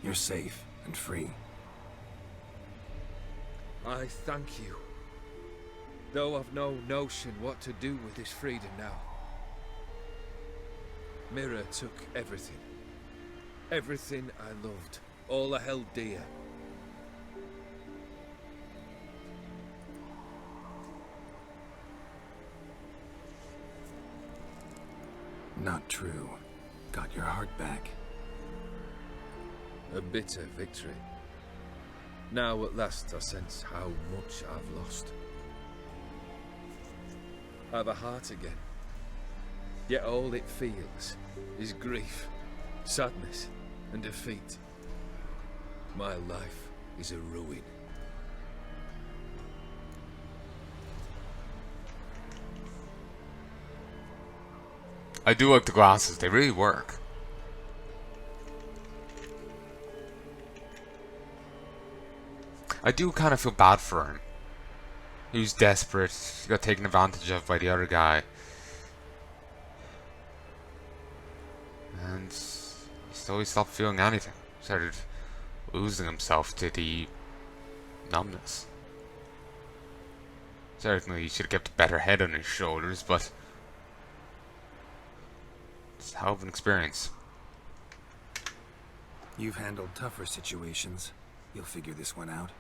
You're safe and free. I thank you. Though I've no notion what to do with this freedom now. Mira took everything. Everything I loved. All I held dear. Not true. Got your heart back. A bitter victory. Now at last I sense how much I've lost. I have a heart again. Yet all it feels is grief, sadness, and defeat. My life is a ruin. I do like the glasses, they really work. I do kind of feel bad for him. He was desperate, he got taken advantage of by the other guy. And he stopped feeling anything. Started losing himself to the numbness. Certainly he should have kept a better head on his shoulders, but it's a hell of an experience. You've handled tougher situations. You'll figure this one out.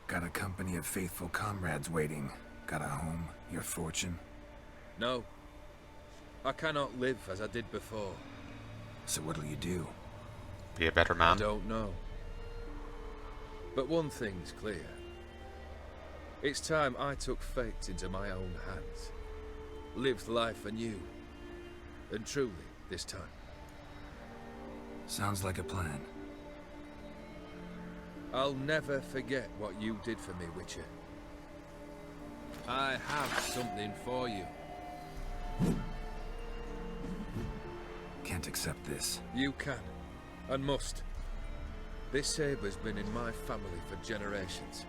Got a company of faithful comrades waiting. Got a home, your fortune. No. I cannot live as I did before. So what'll you do? Be a better man? I don't know. But one thing's clear. It's time I took fate into my own hands. Lived life anew. And truly, this time. Sounds like a plan. I'll never forget what you did for me, Witcher. I have something for you. Can't accept this. You can, and must. This sabre's been in my family for generations.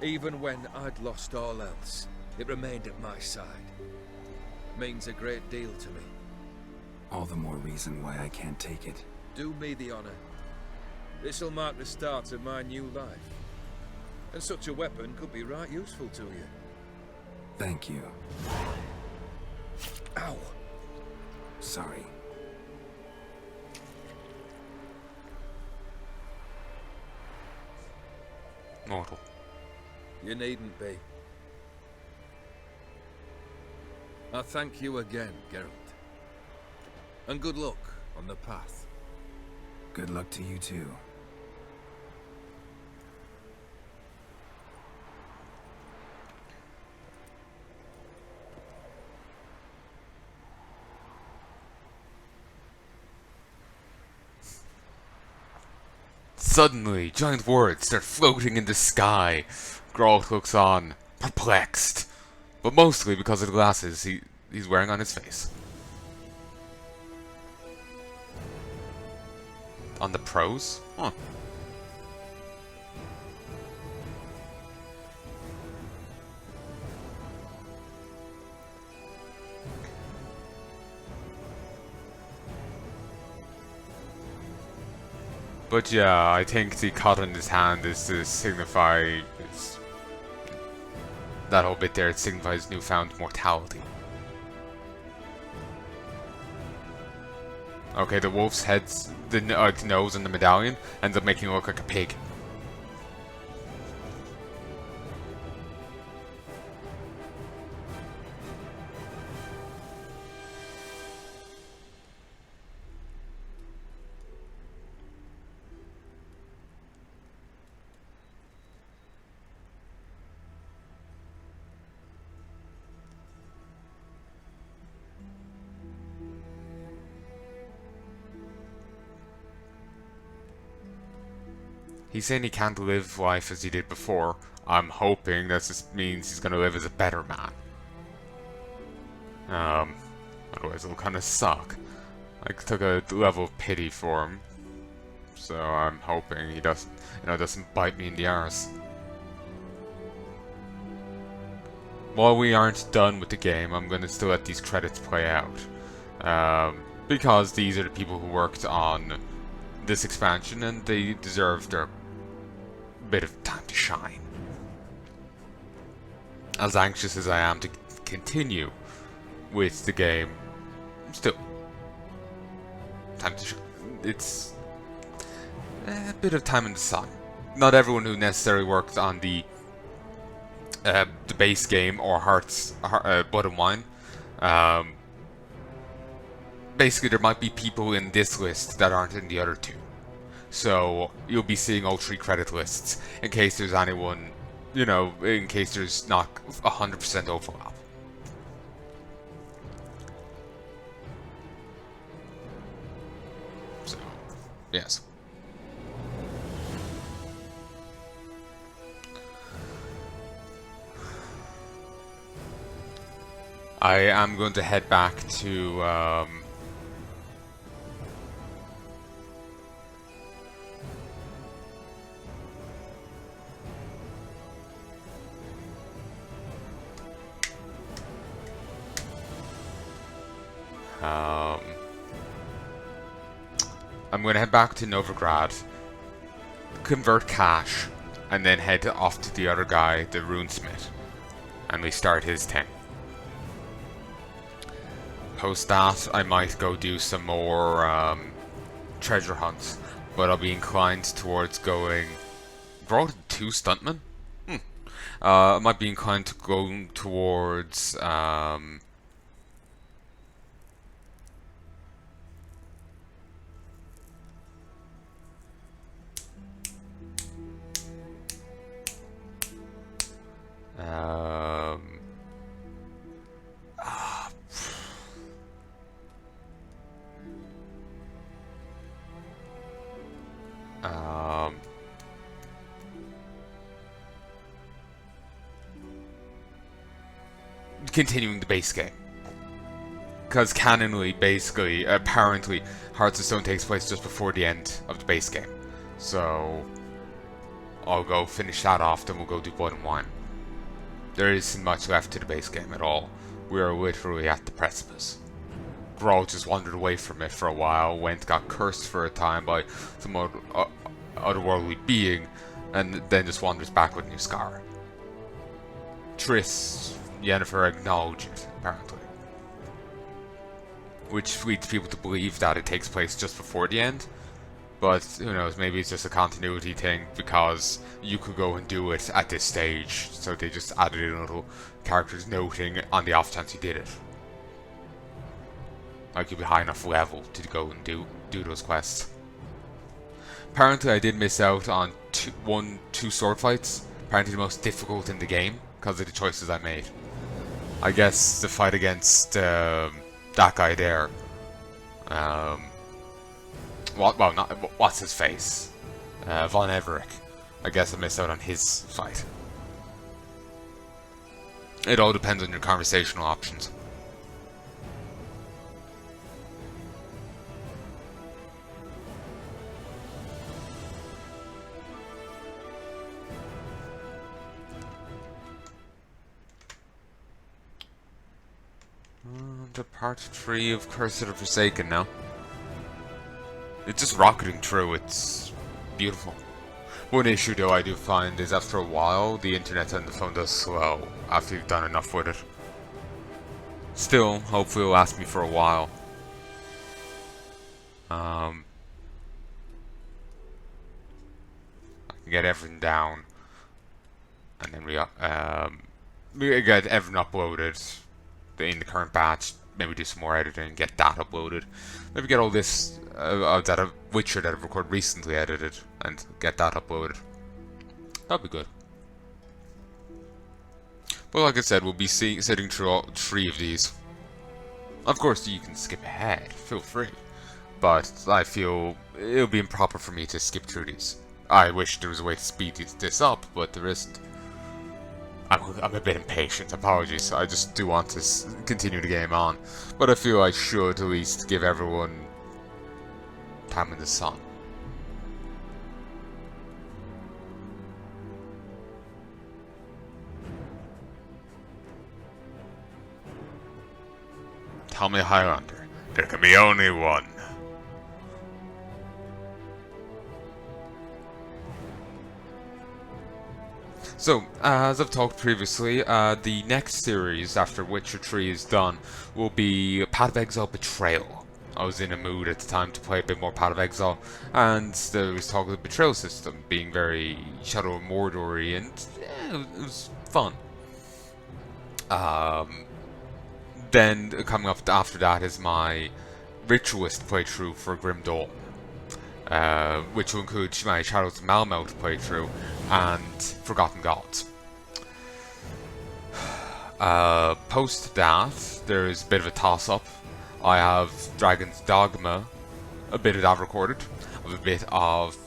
Even when I'd lost all else, it remained at my side. Means a great deal to me. All the more reason why I can't take it. Do me the honor. This'll mark the start of my new life. And such a weapon could be right useful to you. Thank you. Ow! Sorry. Mortal. You needn't be. I thank you again, Geralt. And good luck on the path. Good luck to you too. Suddenly, giant words start floating in the sky. Geralt looks on, perplexed. But mostly because of the glasses he's wearing on his face. On the pros? Huh. But yeah, I think the cut on his hand is to signify that whole bit there. It signifies newfound mortality. Okay, the wolf's head's the nose and the medallion ends up making it look like a pig. He's saying he can't live life as he did before. I'm hoping that this means he's gonna live as a better man. Otherwise it'll kind of suck. I took a level of pity for him, so I'm hoping he doesn't bite me in the arse. While we aren't done with the game, I'm gonna still let these credits play out, because these are the people who worked on this expansion, and they deserve their bit of time to shine. As anxious as I am to continue with the game, still, time to shine. It's a bit of time in the sun. Not everyone who necessarily worked on the base game or Blood and Wine. Basically, there might be people in this list that aren't in the other two. So, you'll be seeing all 3 credit lists in case there's anyone, in case there's not 100% overlap. So, yes. I am going to head back to, I'm going to head back to Novigrad, convert cash, and then head off to the other guy, the runesmith, and restart his thing. Post that, I might go do some more treasure hunts, but I'll be inclined towards going... Brought 2 stuntmen? I might be inclined to go towards... continuing the base game. Because canonally, basically, apparently, Hearts of Stone takes place just before the end of the base game. So, I'll go finish that off, then we'll go do Blood and Wine. There isn't much left to the base game at all. We are literally at the precipice. Grawl just wandered away from it for a while, got cursed for a time by some otherworldly being, and then just wanders back with New Scar. Triss, Yennefer acknowledge it, apparently. Which leads people to believe that it takes place just before the end. But, who knows, maybe it's just a continuity thing, because you could go and do it at this stage, so they just added in little characters noting on the off chance you did it. Like you'll be high enough level to go and do those quests. Apparently I did miss out on two sword fights, apparently the most difficult in the game, because of the choices I made. I guess the fight against that guy there, what's his face? Von Everett. I guess I missed out on his fight. It all depends on your conversational options. To part 3 of Curse of the Forsaken now. It's just rocketing through, it's beautiful. One issue though I do find is after a while, the internet on the phone does slow after you've done enough with it. Still, hopefully it'll last me for a while. I can get everything down, and then we get everything uploaded in the current batch. Maybe do some more editing, get that uploaded. Maybe get all this that Witcher that I've recorded recently edited and get that uploaded. That'd be good. But like I said, we'll be sitting through all 3 of these. Of course, you can skip ahead, feel free. But I feel it'll be improper for me to skip through these. I wish there was a way to speed this up, but there isn't. I'm a bit impatient, apologies. I just do want to continue the game on. But I feel I should at least give everyone time in the sun. Tell me, Highlander, there can be only one. So, as I've talked previously, the next series after Witcher 3 is done will be Path of Exile Betrayal. I was in a mood at the time to play a bit more Path of Exile, and there was talk of the Betrayal system being very Shadow of Mordor-y, and it was fun. Then, coming up after that is my Ritualist playthrough for Grim Dawn. Which will include my Shadows of Malmouth playthrough and Forgotten Gods. Post that, there's a bit of a toss-up. I have Dragon's Dogma, a bit of that recorded. I have a bit of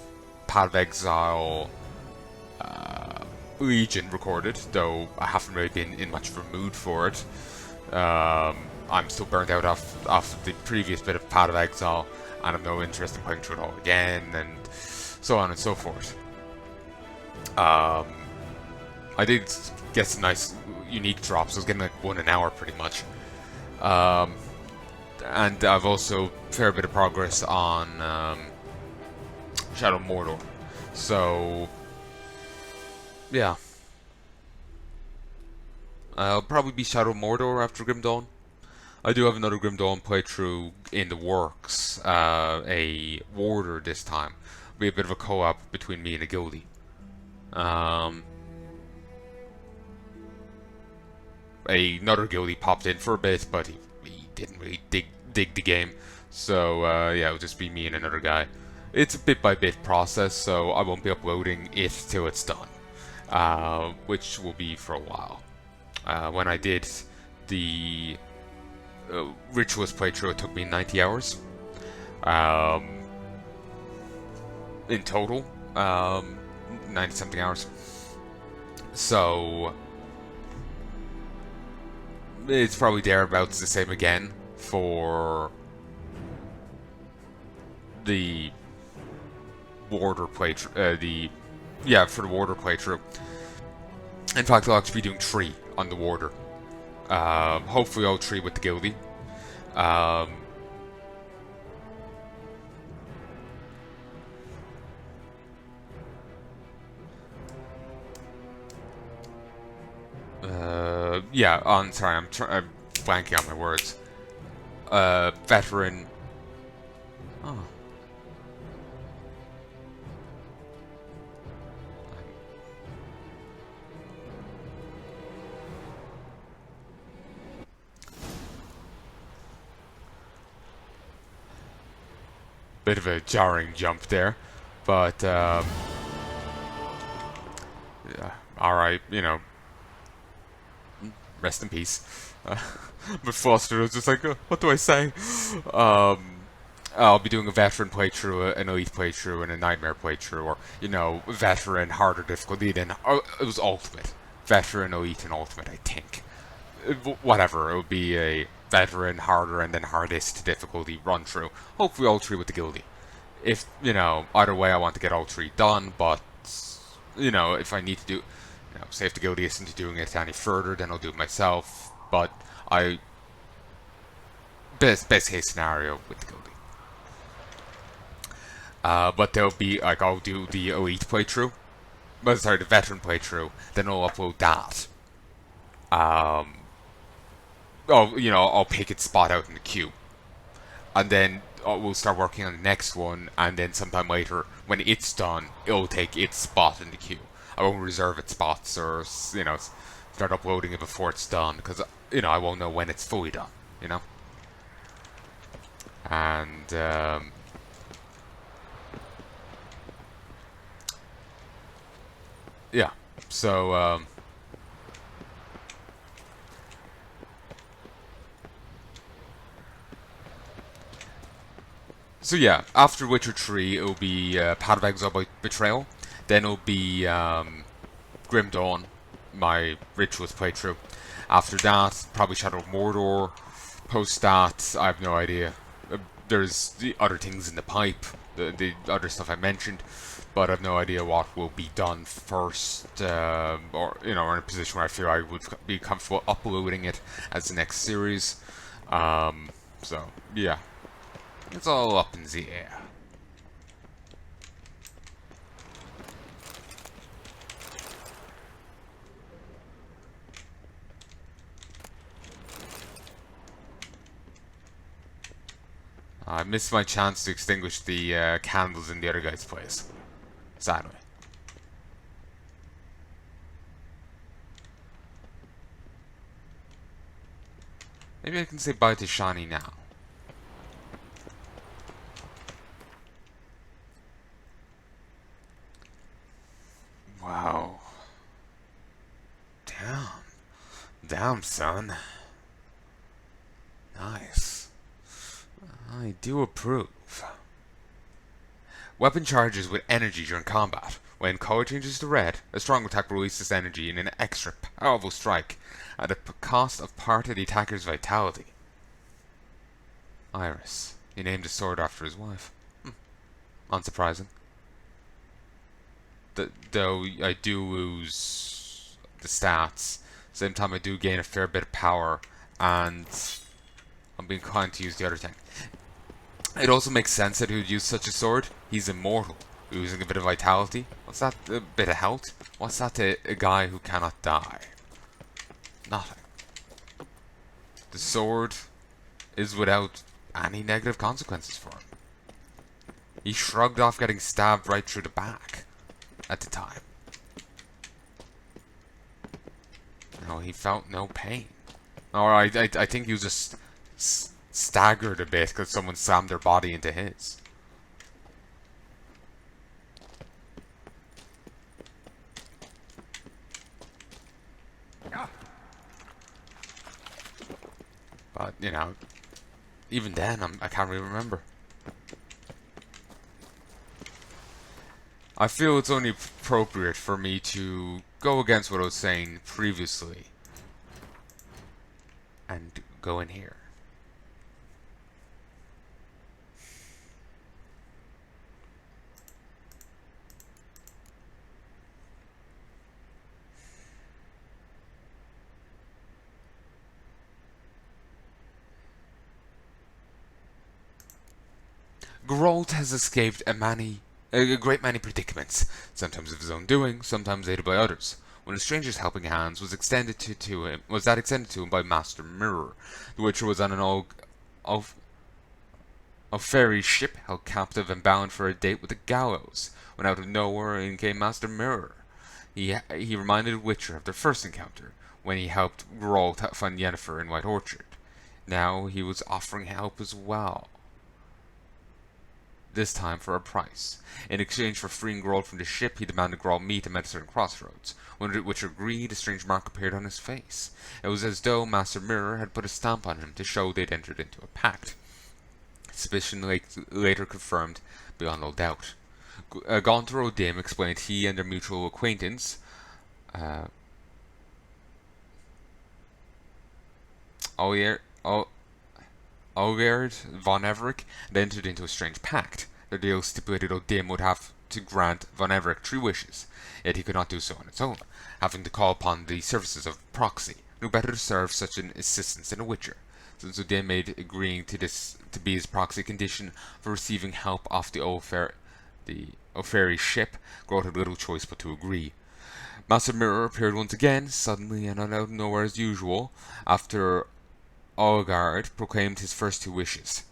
Path of Exile Legion recorded, though I haven't really been in much of a mood for it. I'm still burnt out off the previous bit of Path of Exile, and I've no interest in playing through it all again, and so on and so forth. I did get some nice unique drops. I was getting like 1 an hour pretty much. And I've also fair bit of progress on Shadow of Mordor. So yeah. I'll probably be Shadow of Mordor after Grim Dawn. I do have another Grim Dawn playthrough in the works. A warder this time. It'll be a bit of a co-op between me and a guildie. Another guildie popped in for a bit, but he didn't really dig the game. So yeah, it'll just be me and another guy. It's a bit by bit process, so I won't be uploading it till it's done, which will be for a while. When I did the Ritualist playthrough, it took me 90 hours in total, 90 something hours. So it's probably thereabouts the same again for the Warder playthrough. For the Warder playthrough. In fact, I'll actually be doing 3 on the Warder. Hopefully all 3 with the guildie. Sorry, I'm blanking on my words. Veteran. Oh. Bit of a jarring jump there, but yeah, alright, you know, rest in peace. But Foster was just like, what do I say? I'll be doing a veteran playthrough, an elite playthrough, and a nightmare playthrough, or, you know, veteran, harder difficulty, then it was ultimate. Veteran, elite, and ultimate, I think. Whatever, it would be a veteran, harder, and then hardest difficulty run through. Hopefully all 3 with the guildie. If, you know, either way I want to get all 3 done, but, you know, if I need to do, you know, say if the guildie isn't doing it any further, then I'll do it myself, but best case scenario with the guildie. But there'll be, like, I'll do the elite playthrough, the veteran playthrough, then I'll upload that. I'll pick its spot out in the queue. And then we'll start working on the next one, and then sometime later, when it's done, it'll take its spot in the queue. I won't reserve its spots or, start uploading it before it's done, because, I won't know when it's fully done, And, yeah, so, So yeah, after Witcher 3, it'll be Path of Exile by Betrayal. Then it'll be Grim Dawn, my Rituals playthrough. After that, probably Shadow of Mordor. Post that, I have no idea. There's the other things in the pipe, the other stuff I mentioned, but I have no idea what will be done first, or in a position where I feel I would be comfortable uploading it as the next series. So yeah. It's all up in the air. I missed my chance to extinguish the candles in the other guy's place. Sadly. Maybe I can say bye to Shani now. Wow. Damn, son. Nice. I do approve. Weapon charges with energy during combat. When color changes to red, a strong attack releases energy in an extra powerful strike at the cost of part of the attacker's vitality. Iris. He named his sword after his wife. Unsurprising. Though I do lose the stats, same time I do gain a fair bit of power, and I'm being inclined to use the other thing. It also makes sense that he would use such a sword. He's immortal, losing a bit of vitality. What's that? A bit of health? What's that to a guy who cannot die? Nothing. The sword is without any negative consequences for him. He shrugged off getting stabbed right through the back at the time. No, he felt no pain. Or I think he was just staggered a bit because someone slammed their body into his. But, even then, I can't really remember. I feel it's only appropriate for me to go against what I was saying previously and go in here. Geralt has escaped a great many predicaments, sometimes of his own doing, sometimes aided by others. When a stranger's helping hand was extended to him by Master Mirror. The Witcher was on an fairy ship, held captive and bound for a date with the gallows, when out of nowhere in came Master Mirror. He reminded Witcher of their first encounter, when he helped Geralt find Yennefer in White Orchard. Now he was offering help as well. This time for a price. In exchange for freeing Geralt from the ship, he demanded Geralt meet him at a certain crossroads. When Witcher agreed, a strange mark appeared on his face. It was as though Master Mirror had put a stamp on him to show they'd entered into a pact. Suspicion later confirmed beyond all doubt. Gonthro Dim explained he and their mutual acquaintance, Olgerd von Everec, had entered into a strange pact. Their deal stipulated O'Dim would have to grant von Everec 3 wishes, yet he could not do so on its own, having to call upon the services of proxy. No better to serve such an assistance than a Witcher, since O'Dim made agreeing to this to be his proxy condition for receiving help off the O'Ferry ship. Geralt had little choice but to agree. Master Mirror appeared once again, suddenly and out of nowhere as usual, after Olgard proclaimed his first 2 wishes.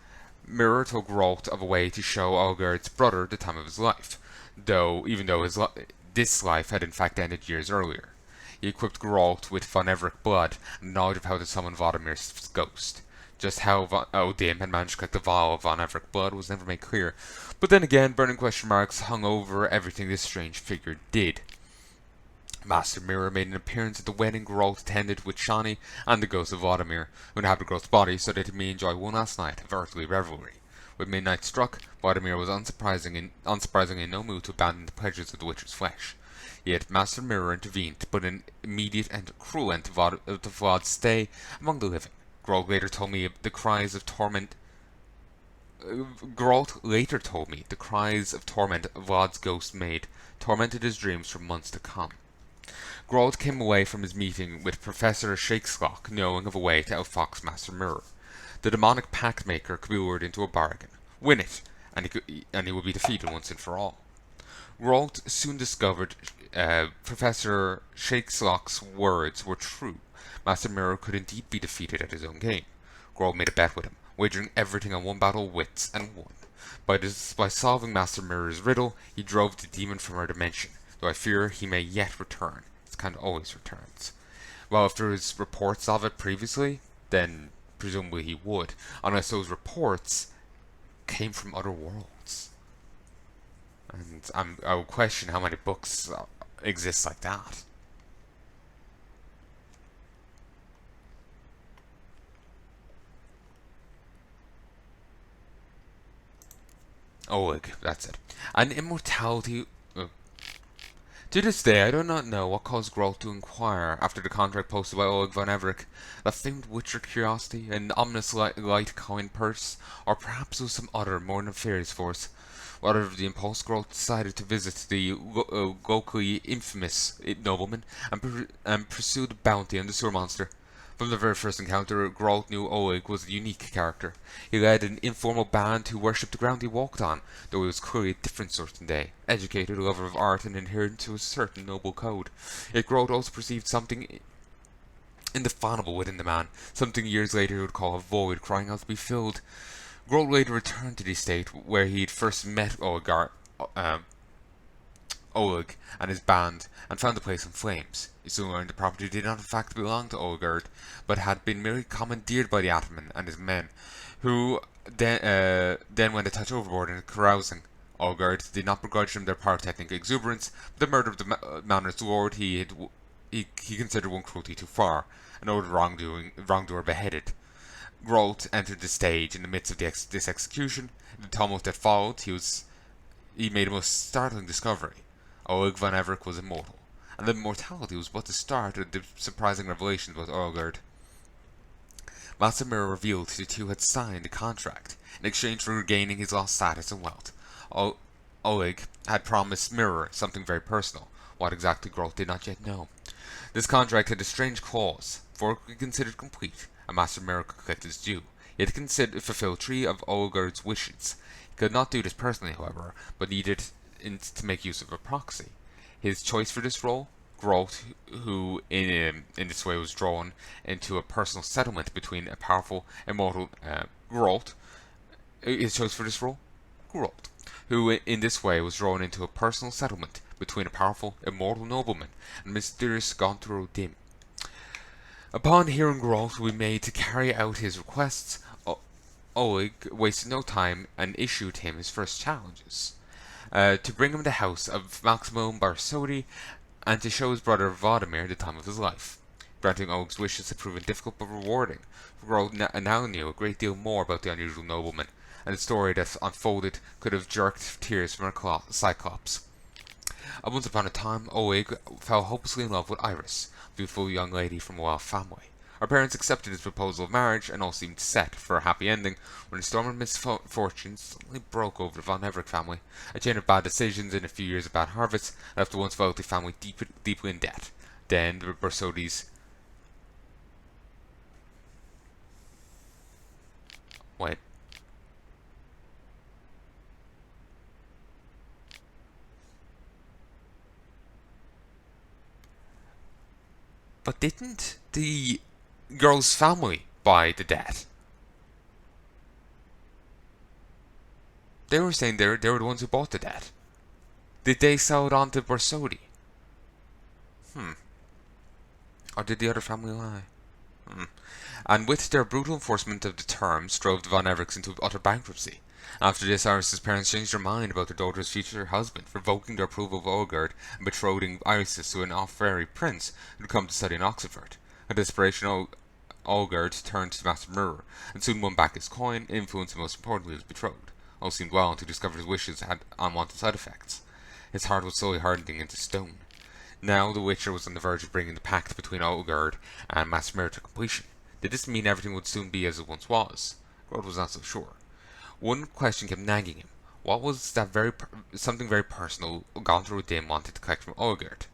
Mirror told Geralt of a way to show Olgierd's brother the time of his life, even though this life had in fact ended years earlier. He equipped Geralt with von Everec blood and knowledge of how to summon Vadimir's ghost. Just how Odim had managed to collect the vial of von Everec blood was never made clear, but then again, burning question marks hung over everything this strange figure did. Master Mirror made an appearance at the wedding Geralt attended with Shani and the ghost of Vladimir, who inhabited Geralt's body, so that he may enjoy one last night of earthly revelry. When midnight struck, Vladimir was unsurprisingly in no mood to abandon the pleasures of the Witcher's flesh. Yet Master Mirror intervened to put an immediate and cruel end to Vlad's stay among the living. Geralt later told me the cries of torment Vlad's ghost made tormented his dreams for months to come. Geralt came away from his meeting with Professor Shakeslock knowing of a way to outfox Master Mirror. The demonic pact maker could be lured into a bargain. Win it, and he would be defeated once and for all. Geralt soon discovered Professor Shakeslock's words were true. Master Mirror could indeed be defeated at his own game. Geralt made a bet with him, wagering everything on one battle of wits, and won. By solving Master Mirror's riddle, he drove the demon from our dimension, though I fear he may yet return. It kind of always returns. Well, if there was reports of it previously, then presumably he would, unless those reports came from other worlds. And I would question how many books exist like that. Oleg, that's it. An immortality... To this day, I do not know what caused Geralt to inquire after the contract posted by Oleg von Everec, that famed Witcher curiosity, an ominous light coin purse, or perhaps it was some other, more nefarious force. Whatever the impulse, Geralt decided to visit the locally infamous nobleman and pursue the bounty on the sewer monster. From the very first encounter, Geralt knew Oleg was a unique character. He led an informal band who worshipped the ground he walked on, though he was clearly a different sort than they, educated, a lover of art, and adherent to a certain noble code. Yet Geralt also perceived something indefinable within the man, something years later he would call a void crying out to be filled. Geralt later returned to the estate where he had first met Oleg and his band, and found the place in flames. He soon learned the property did not in fact belong to Olgierd, but had been merely commandeered by the Ataman and his men, who then went a touch overboard in carousing. Olgierd did not begrudge them their pyrotechnic exuberance, but the murder of the manor's lord he considered one cruelty too far, and ordered wrongdoer beheaded. Geralt entered the stage in the midst of this execution. In the tumult that followed, he made a most startling discovery. Oleg von Everec was immortal, and that immortality was but the start of the surprising revelations about Olgierd. Master Mirror revealed the two had signed a contract in exchange for regaining his lost status and wealth. Oleg had promised Mirror something very personal. What exactly, Geralt did not yet know. This contract had a strange clause, for it could be considered complete, and Master Mirror could collect his due. He had to fulfill 3 of Olgierd's wishes. He could not do this personally, however, but needed to make use of a proxy. His choice for this role, Geralt, who in this way was drawn into a personal settlement between a powerful, immortal his choice for this role, Geralt, who in this way was drawn into a personal settlement between a powerful, immortal nobleman and mysterious Gontor O'Dim. Upon hearing Geralt was made to carry out his requests, Oleg wasted no time and issued him his first challenges. To bring him to the house of Maximum Barsodi, and to show his brother Vladimir the time of his life. Granting Oleg's wishes had proven difficult but rewarding, for Geralt now knew a great deal more about the unusual nobleman, and the story that unfolded could have jerked tears from a Cyclops. Once upon a time, Oleg fell hopelessly in love with Iris, a beautiful young lady from a wealthy family. Her parents accepted his proposal of marriage, and all seemed set for a happy ending, when a storm of misfortune suddenly broke over the von Everec family. A chain of bad decisions and a few years of bad harvests left the once wealthy family deeply in debt. Then the Barsodis... Wait. But didn't the girl's family buy the debt? They were saying they were the ones who bought the debt. Did they sell it on to Borsodi? Or did the other family lie? And with their brutal enforcement of the terms drove the Von Evericks into utter bankruptcy. After this, Iris's parents changed their mind about their daughter's future husband, revoking their approval of Olgerd and betrothing Iris to an off-fairy prince who had come to study in Oxford. A desperation, Olgerd turned to Master Mirror and soon won back his coin, influence, and most importantly his betrothed. All seemed well until he discovered his wishes had unwanted side effects. His heart was slowly hardening into stone. Now the Witcher was on the verge of bringing the pact between Olgerd and Master Mirror to completion. Did this mean everything would soon be as it once was? Grodd was not so sure. One question kept nagging him. What was that something very personal Gonthar Dim wanted to collect from Olgerd?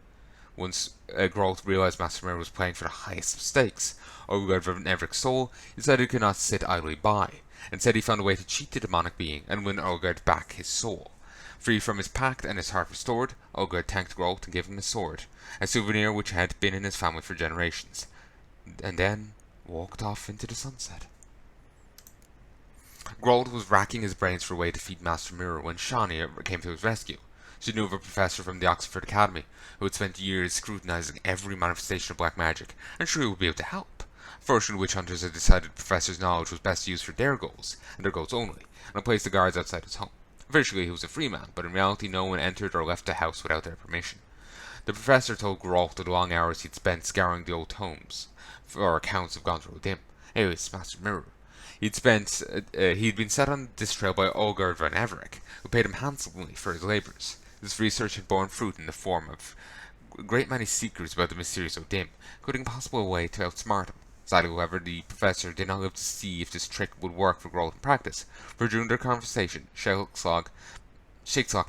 Once Grodd realized Master Mirror was playing for the highest of stakes, Olgerd von Everic's soul, he decided he could not sit idly by, and said he found a way to cheat the demonic being and win Olgerd back his soul. Free from his pact and his heart restored, Olgerd thanked Grodd and gave him his sword, a souvenir which had been in his family for generations, and then walked off into the sunset. Grodd was racking his brains for a way to defeat Master Mirror when Shawnee came to his rescue. She knew of a professor from the Oxford Academy who had spent years scrutinizing every manifestation of black magic, and sure he would be able to help. Fortunately, witch hunters had decided the professor's knowledge was best used for their goals, and their goals only, and placed the guards outside his home. Officially, he was a free man, but in reality no one entered or left the house without their permission. The professor told Geralt of the long hours he'd spent scouring the old tomes for accounts of Gonthar Dim, alias Master Mirror. He'd been set on this trail by Olgerd von Everec, who paid him handsomely for his labours. This research had borne fruit in the form of a great many secrets about the mysterious O'Dim, including a possible way to outsmart him. Sadly, however, the professor did not live to see if this trick would work for Geralt in practice, for during their conversation, Shakeslock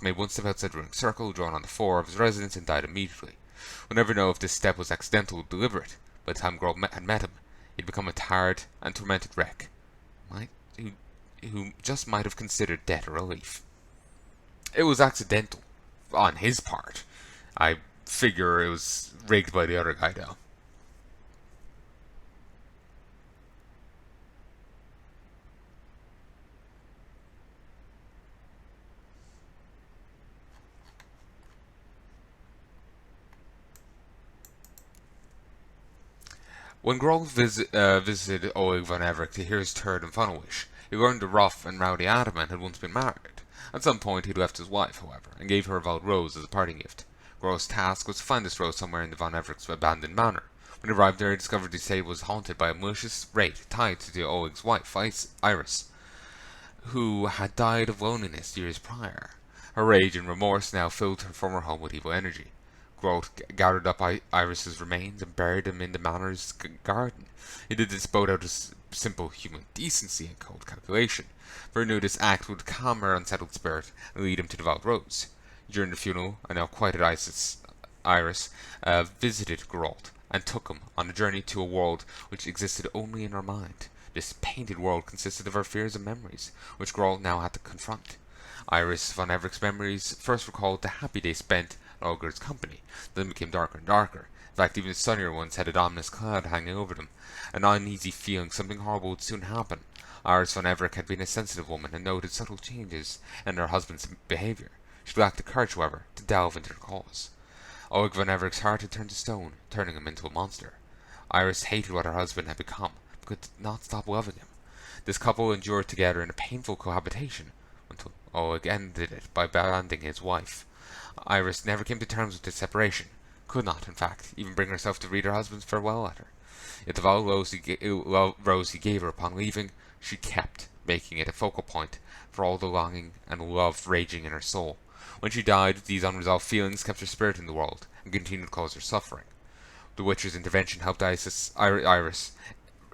made one step outside the ring circle, drawn on the floor of his residence, and died immediately. We'll never know if this step was accidental or deliberate. By the time Geralt had met him, he'd become a tired and tormented wreck, who just might have considered death a relief. It was accidental on his part. I figure it was rigged by the other guy, though. When Grohl visited Oleg von Everec to hear his third and final wish, he learned the rough and rowdy Ataman had once been married. At some point he'd left his wife, however, and gave her a vowed rose as a parting gift. Grohl's task was to find this rose somewhere in the von Everec's abandoned manor. When he arrived there, he discovered the estate was haunted by a malicious wraith tied to the Oleg's wife, Iris, who had died of loneliness years prior. Her rage and remorse now filled her former home with evil energy. Groth gathered up Iris's remains and buried them in the manor's garden. He did this both out of simple human decency and cold calculation, for he knew this act would calm her unsettled spirit and lead him to the Vald Rose. During the funeral, a now quieted Iris visited Geralt and took him on a journey to a world which existed only in her mind. This painted world consisted of her fears and memories, which Geralt now had to confront. Iris von Everec's memories first recalled the happy days spent in Olgerd's company, then became darker and darker. In fact, even the sunnier ones had an ominous cloud hanging over them, an uneasy feeling something horrible would soon happen. Iris von Everec had been a sensitive woman and noted subtle changes in her husband's behaviour. She lacked the courage, however, to delve into the cause. Oleg von Everec's heart had turned to stone, turning him into a monster. Iris hated what her husband had become, but could not stop loving him. This couple endured together in a painful cohabitation, until Oleg ended it by abandoning his wife. Iris never came to terms with this separation, could not, in fact, even bring herself to read her husband's farewell letter. Yet the vow rose he gave her upon leaving, she kept, making it a focal point for all the longing and love raging in her soul. When she died, these unresolved feelings kept her spirit in the world, and continued to cause her suffering. The Witcher's intervention helped Iris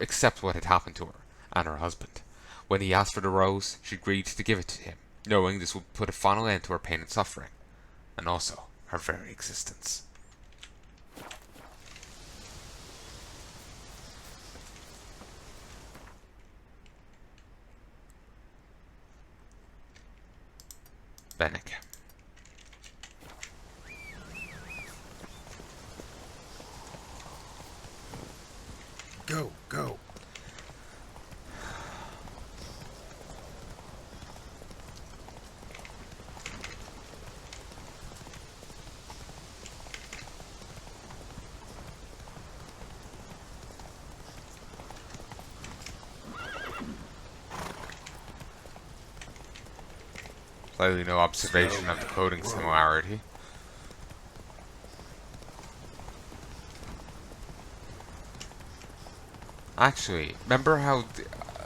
accept what had happened to her, and her husband. When he asked for the rose, she agreed to give it to him, knowing this would put a final end to her pain and suffering, and also her very existence. Bennick. Go. Slightly no observation of the coding similarity. Actually, remember how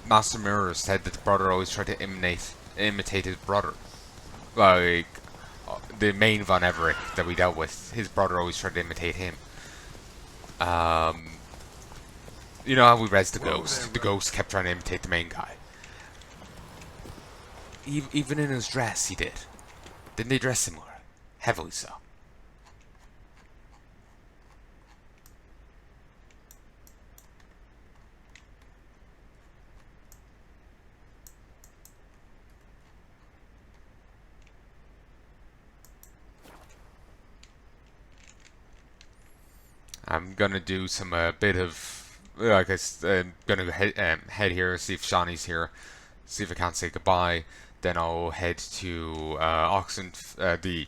Master Mirror said that the brother always tried to imitate his brother? Like, the main Von Everett that we dealt with, his brother always tried to imitate him. You know how we read the ghost? The ghost kept trying to imitate the main guy. Even in his dress, he did. Didn't they dress similar? Heavily so. I'm gonna do some bit of, I guess, gonna head here, see if Shawnee's here, see if I can't say goodbye. Then I'll head to Oxen, the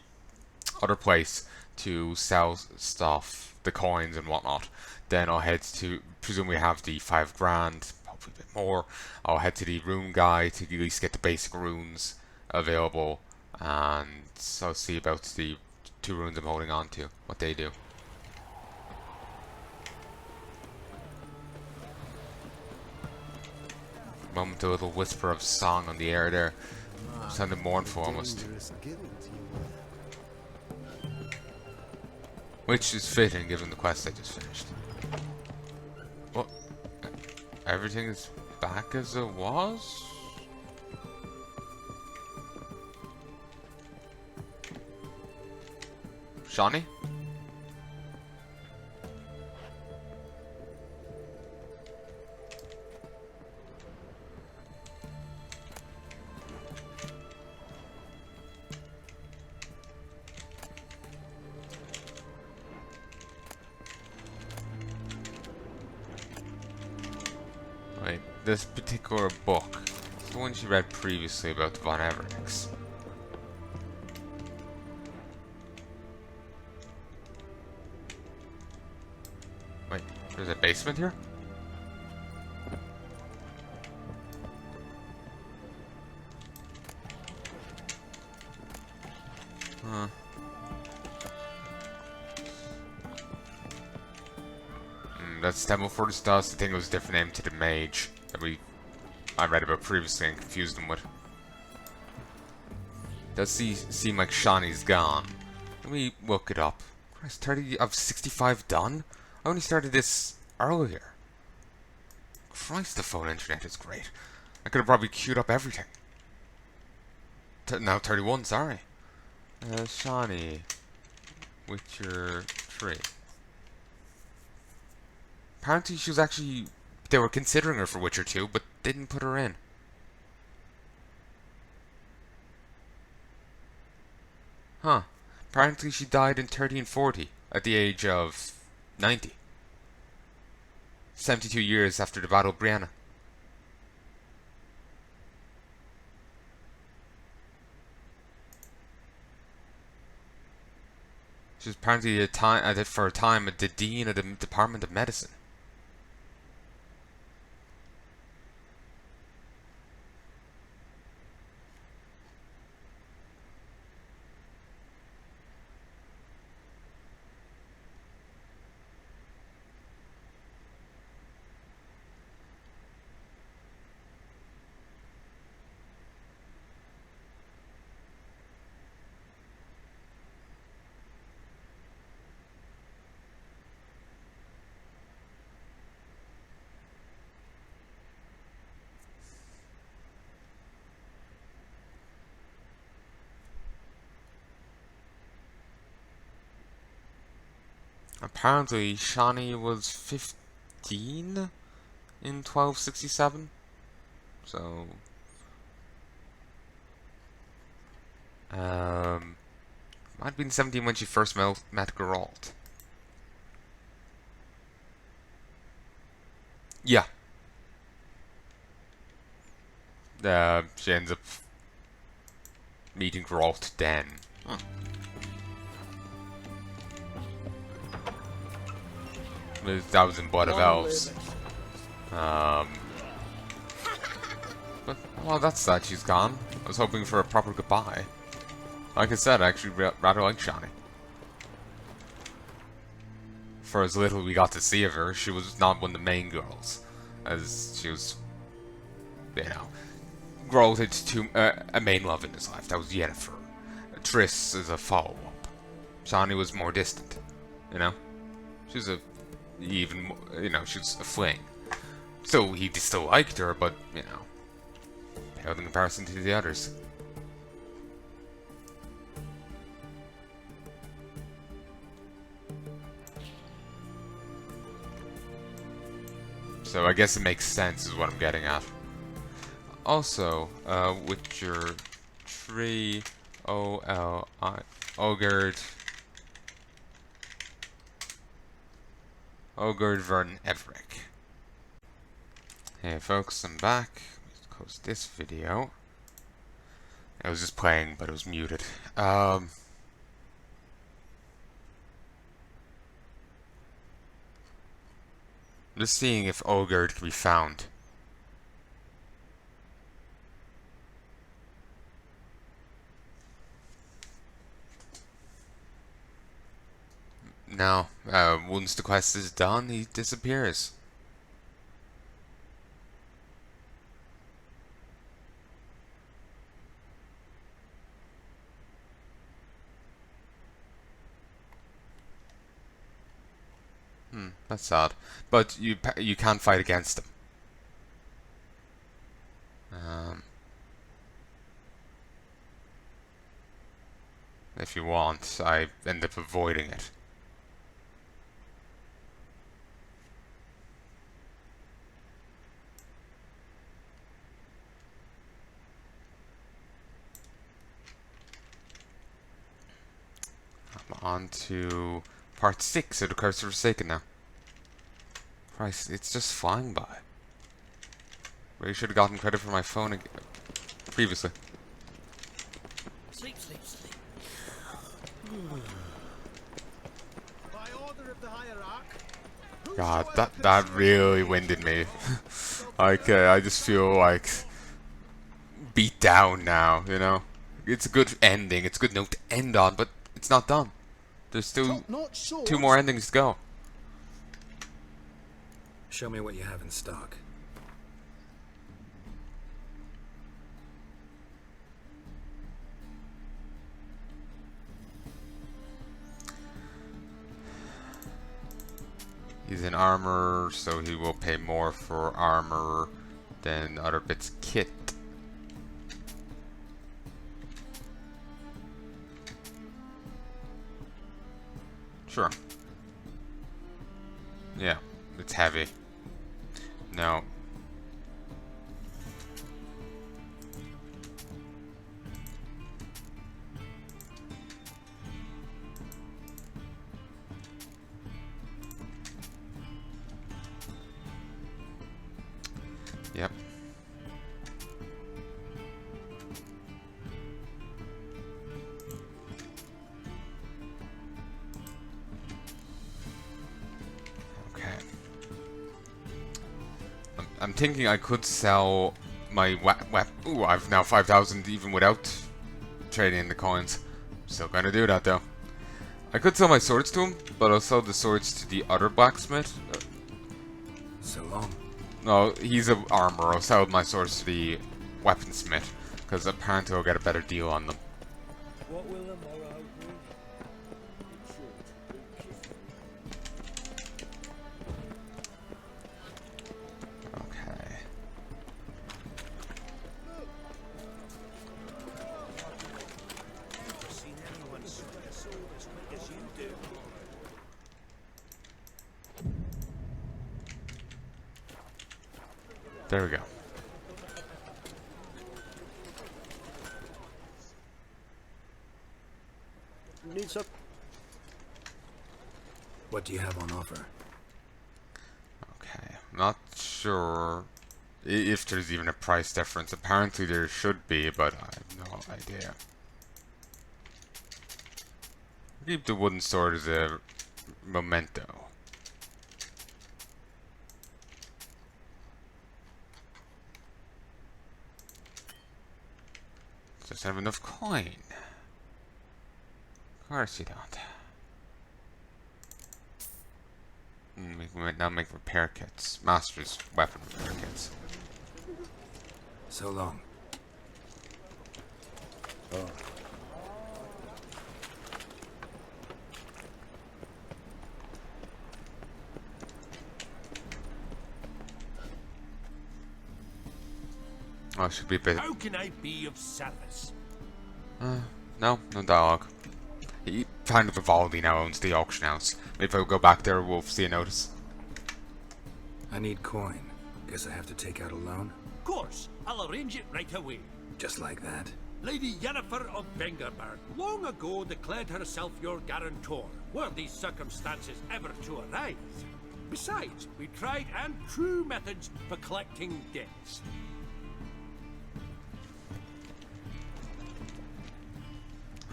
other place, to sell stuff, the coins and whatnot. Then I'll head to, presumably have the 5 grand, hopefully a bit more. I'll head to the rune guy to at least get the basic runes available, and I'll see about the 2 runes I'm holding on to, what they do. Moment, a little whisper of song on the air there. Sounded mournful almost. Which is fitting given the quest I just finished. What? Everything is back as it was? Shawnee? Wait, this particular book, it's the one she read previously about the Von Evernicks. Wait, there's a basement here? Huh. That's Temple Fortress Dust. I think it was a different name to the mage that I read about previously and confused them with. Does seem like Shawnee's gone. Let me look it up. Christ, 30 of 65 done? I only started this earlier. Christ, the phone internet is great. I could have probably queued up everything. Now 31, sorry. Shawnee. Witcher 3. Apparently she was actually... They were considering her for Witcher 2, but didn't put her in. Huh. Apparently she died in 1340, at the age of 90. 72 years after the Battle of Brianna. She was apparently for a time the Dean of the Department of Medicine. Apparently, Shawnee was 15 in 1267. So, might have been 17 when she first met Geralt. Yeah. She ends up meeting Geralt then. Huh. That was in Blood of Elves. But, well, that's sad she's gone. I was hoping for a proper goodbye. Like I said, I actually rather like Shani. For as little we got to see of her, she was not one of the main girls. As she was, you know, growth into a main love in his life. That was Yennefer. Triss is a follow-up. Shani was more distant, you know? She's a, even, you know, she's a fling. So he still liked her, but, you know, paled in comparison to the others. So I guess it makes sense is what I'm getting at. Also, Witcher 3 O-L-I Ogerd Vern Everick. Hey folks, I'm back. Let's close this video. I was just playing, but it was muted. Just seeing if Ogerd can be found. No, once the quest is done, he disappears. That's sad. But you can't fight against him. If you want, I end up avoiding it. I'm on to part 6 of the Curse of Forsaken now. Christ, it's just flying by. Really should have gotten credit for my phone previously. Sleep, sleep, sleep. By order of the hierarch. God, that really winded me. Like, I just feel like beat down now, you know? It's a good ending, it's a good note to end on, but it's not done. There's still 2 more endings to go. Show me what you have in stock. He's in armor, so he will pay more for armor than other bits of kit. Sure. Yeah, it's heavy. No. Yep. Okay. I'm thinking I could sell my Ooh, I've now 5,000 even without trading in the coins. Still gonna do that though. I could sell my swords to him, but I'll sell the swords to the other blacksmith. So long. No, he's an armor. I'll sell my swords to the weaponsmith, because apparently I'll get a better deal on them. What will the morrow bring? Okay. Never seen anyone swing a sword as quick as you do. There we go. Need some. What do you have on offer? Okay, I'm not sure if there's even a price difference. Apparently there should be, but I have no idea. Keep the wooden sword as a memento. Doesn't have enough coin. Of course you don't. We might now make repair kits. Master's weapon repair kits. So long. Oh. Oh, it should be a bit. How can I be of service? No dialogue. He kind of Vivaldi now owns the auction house. Maybe if I go back there, we'll see a notice. I need coin. Guess I have to take out a loan? Of course, I'll arrange it right away. Just like that? Lady Yennefer of Vengerberg long ago declared herself your guarantor, were these circumstances ever to arise. Besides, we tried and true methods for collecting debts.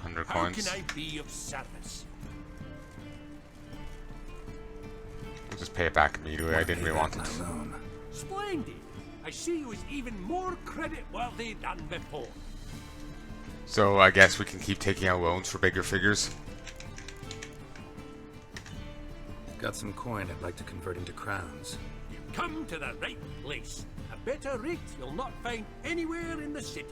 $100 How coins. can I be of service? I'll just pay it back immediately. I didn't really want it. Splendid. I see you as even more credit-worthy than before. So I guess we can keep taking out loans for bigger figures. Got some coin I'd like to convert into crowns. You've come to the right place. A better rate you'll not find anywhere in the city.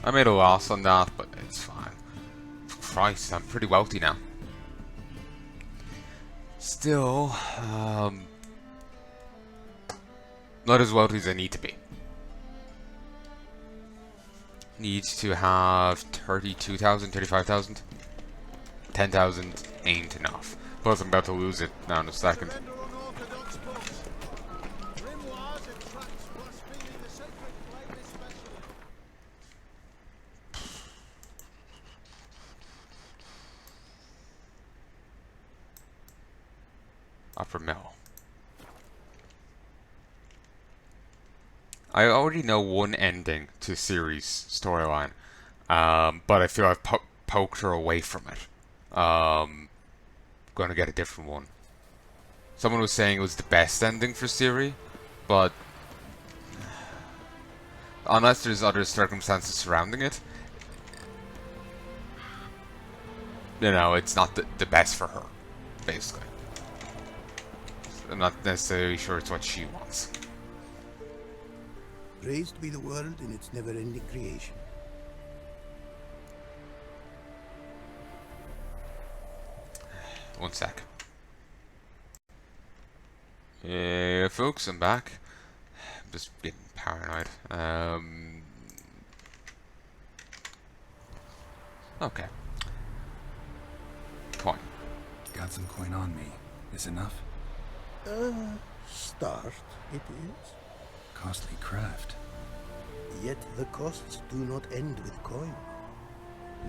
I made a loss on that, but it's fine. Christ, I'm pretty wealthy now. Still, not as wealthy as I need to be. Need to have 32,000, 35,000. 10,000 ain't enough. Plus, I'm about to lose it now in a second. Upper mill. I already know one ending to series storyline, but I feel I've poked her away from it. Gonna get a different one. Someone was saying it was the best ending for Siri, but unless there's other circumstances surrounding it, you know, it's not the best for her, basically. I'm not necessarily sure it's what she wants. Praised be the world in its never-ending creation. One sec. Yeah, folks, I'm back. I'm just getting paranoid. Okay. Coin. Got some coin on me. Is enough? Start it is. Costly craft. Yet the costs do not end with coin.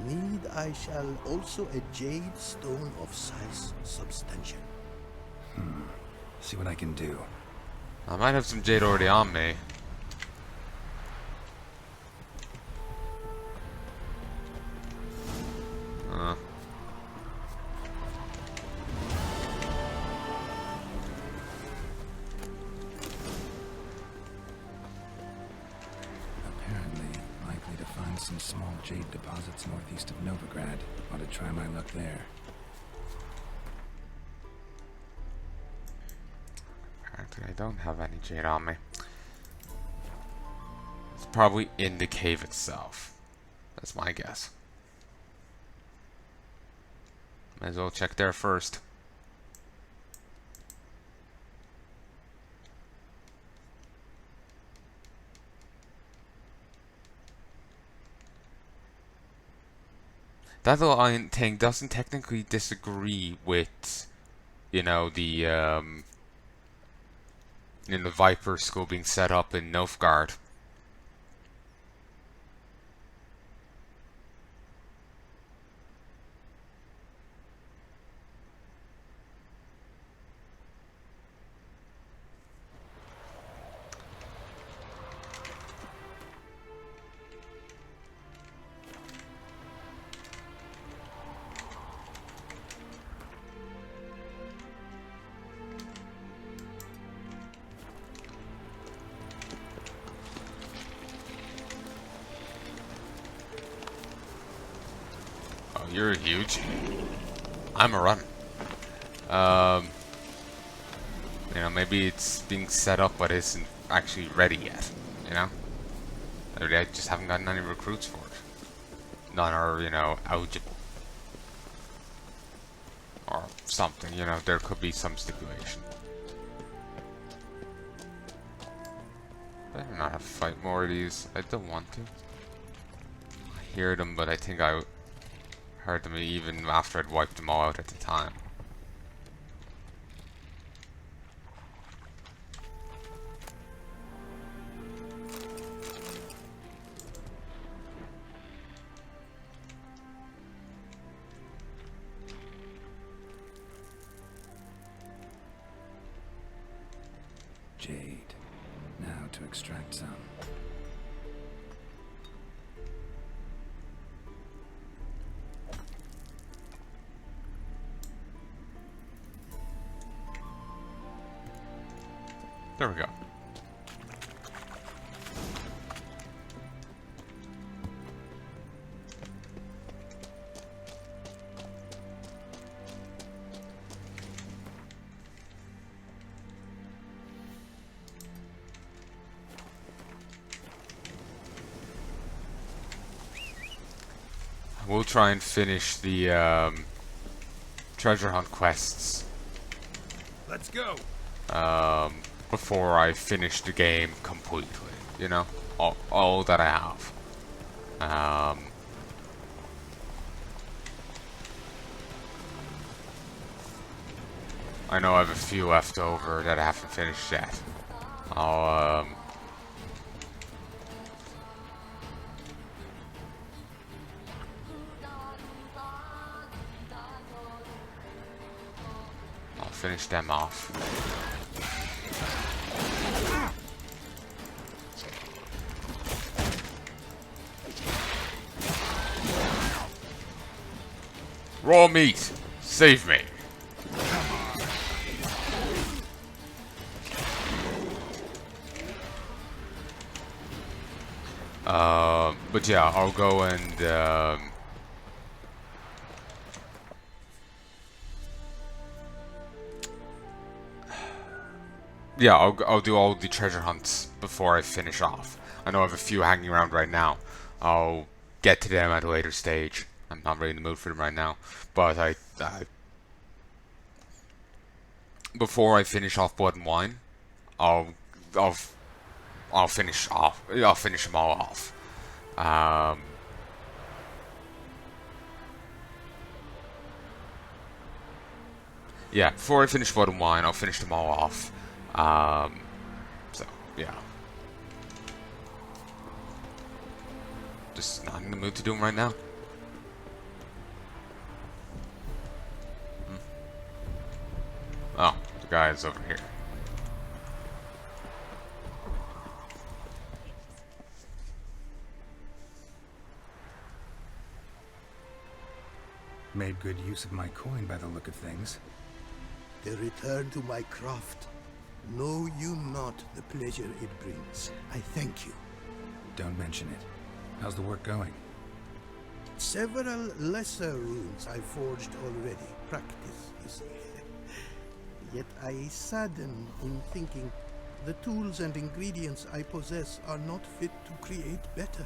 Need I shall also a jade stone of size substantial. See what I can do. I might have some jade already on me. Apparently, likely to find some small jade deposits northeast of Novigrad. Ought to try my luck there. Apparently I don't have any jade on me. It's probably in the cave itself. That's my guess. Might as well check there first. That little iron thing doesn't technically disagree with, you know, the Viper school being set up in Nilfgaard. you're huge. I'm a run. You know, maybe it's being set up, but isn't actually ready yet. You know, maybe I just haven't gotten any recruits for it. None are, you know, eligible or something. You know, there could be some stipulation. Better not have to fight more of these. I don't want to. I hear them, but I think I heard them even after I'd wiped them all out at the time. Jade. Now to extract some. There we go. We'll try and finish the treasure hunt quests. Let's go. Before I finish the game completely, you know, all that I have. I know I have a few left over that I haven't finished yet. I'll finish them off. Raw meat! Save me! But yeah, I'll go and yeah, I'll do all the treasure hunts before I finish off. I know I have a few hanging around right now. I'll get to them at a later stage. I'm not really in the mood for them right now, but I before I finish off Blood and Wine, I'll finish them all off. Yeah, before I finish Blood and Wine, I'll finish them all off. So yeah, just not in the mood to do them right now. Oh, the guy is over here. Made good use of my coin by the look of things. The return to my craft. Know you not the pleasure it brings. I thank you. Don't mention it. How's the work going? Several lesser runes I forged already. Practice, you see. Yet I sadden in thinking the tools and ingredients I possess are not fit to create better.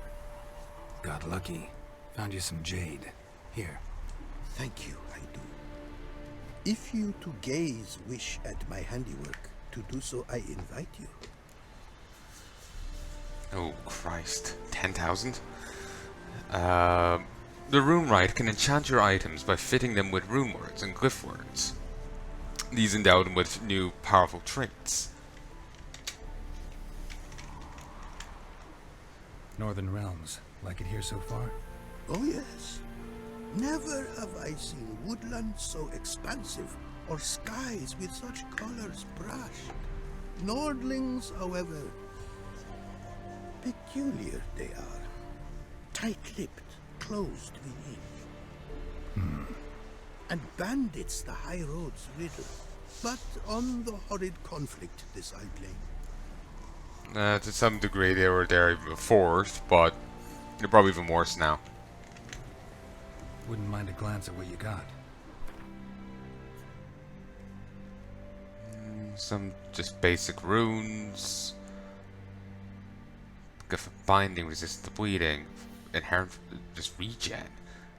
Got lucky. Found you some jade. Here. Thank you, I do. If you to gaze wish at my handiwork, to do so I invite you. Oh Christ, 10,000? The rune rite can enchant your items by fitting them with rune words and glyph words. These endow them with new powerful traits. Northern Realms. Like it here so far? Oh yes. Never have I seen woodlands so expansive, or skies with such colors brushed. Nordlings, however, peculiar they are. Tight-lipped, closed within. And bandits the high roads riddle. But on the horrid conflict this I blame. To some degree they were there before, but they're probably even worse now. Wouldn't mind a glance at what you got. Some just basic runes. Go for binding, resist the bleeding, inherent, just regen.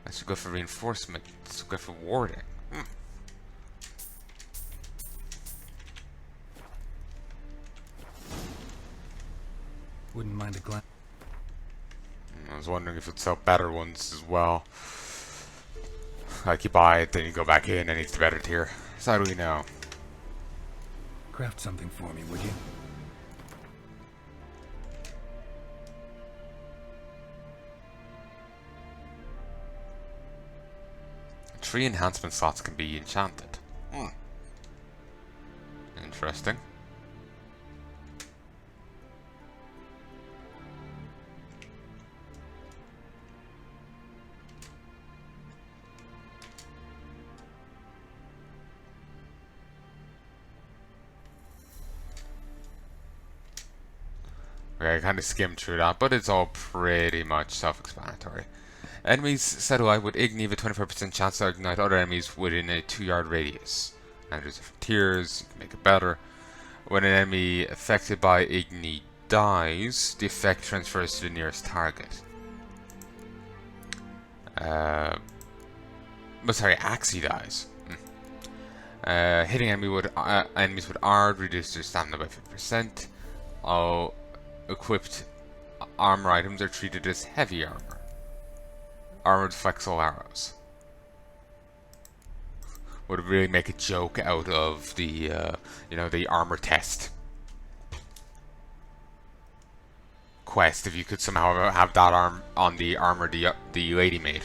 I should go for reinforcement. Let's go for warding. Wouldn't mind a glance. I was wondering if it'd sell better ones as well. Like you buy it, then you go back in, and it's the better tier. So how do we know? Craft something for me, would you? Tree enhancement slots can be enchanted. Interesting. Okay, I kind of skimmed through that, but it's all pretty much self-explanatory. Enemies set alight with Igni have a 25% chance to ignite other enemies within a 2-yard radius. And there's different tiers, you can make it better. When an enemy affected by Igni dies, the effect transfers to the nearest target. Axie dies. Hitting enemies with Ard reduces their stamina by 50%. All equipped armor items are treated as heavy armor. Armored flexile arrows. Would really make a joke out of the, the armor test quest if you could somehow have that arm on the armor the lady made.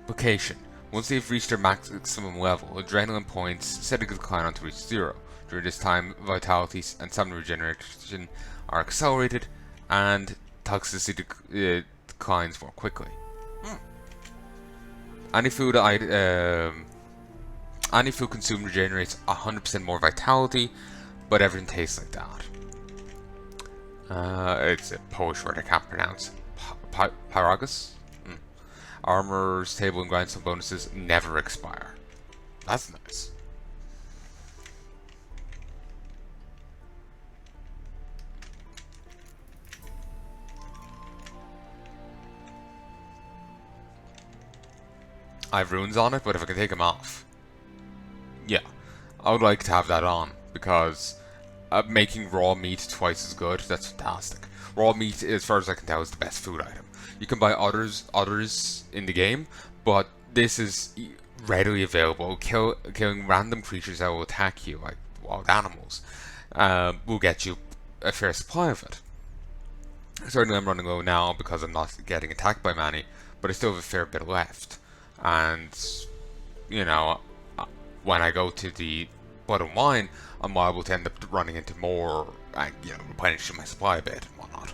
Location. Once they've reached their maximum level, adrenaline points set to decline until reach 0. During this time, vitality and stamina regeneration are accelerated, and toxicity declines more quickly. Any food consumed regenerates 100% more vitality, but everything tastes like that. It's a Polish word I can't pronounce. Pyragus? Armor's table and grindstone bonuses never expire. That's nice. I have runes on it, but if I can take them off, yeah, I would like to have that on, because making raw meat twice as good, that's fantastic. Raw meat, as far as I can tell, is the best food item. You can buy others in the game, but this is readily available. Killing random creatures that will attack you, like wild animals, will get you a fair supply of it. Certainly I'm running low now because I'm not getting attacked by many, but I still have a fair bit left. And, when I go to the bottom line, I'm liable to end up running into more and, replenishing my supply a bit and whatnot.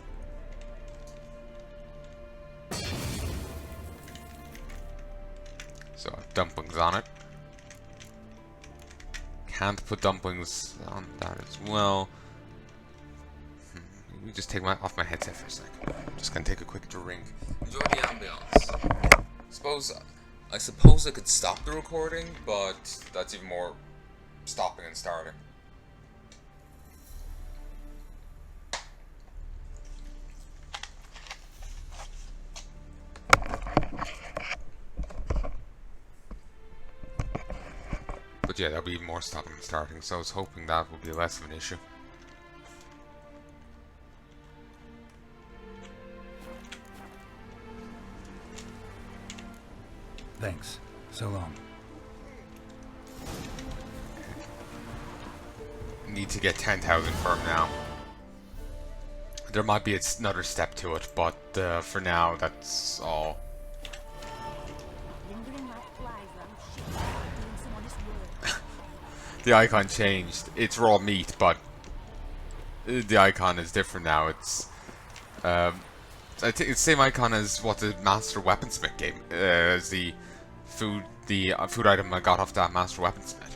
So, dumplings on it. Can't put dumplings on that as well. Let me just take off my headset for a second. I'm just gonna take a quick drink. Enjoy the ambiance. I suppose I could stop the recording, but that's even more stopping and starting. But yeah, there'll be more stopping and starting, so I was hoping that would be less of an issue. Thanks. So long. Need to get 10,000 firm now. There might be another step to it, but for now, that's all. The icon changed. It's raw meat, but the icon is different now. It's I think it's the same icon as what the Master Weaponsmith gave as the food item I got off that Master Weaponsmith.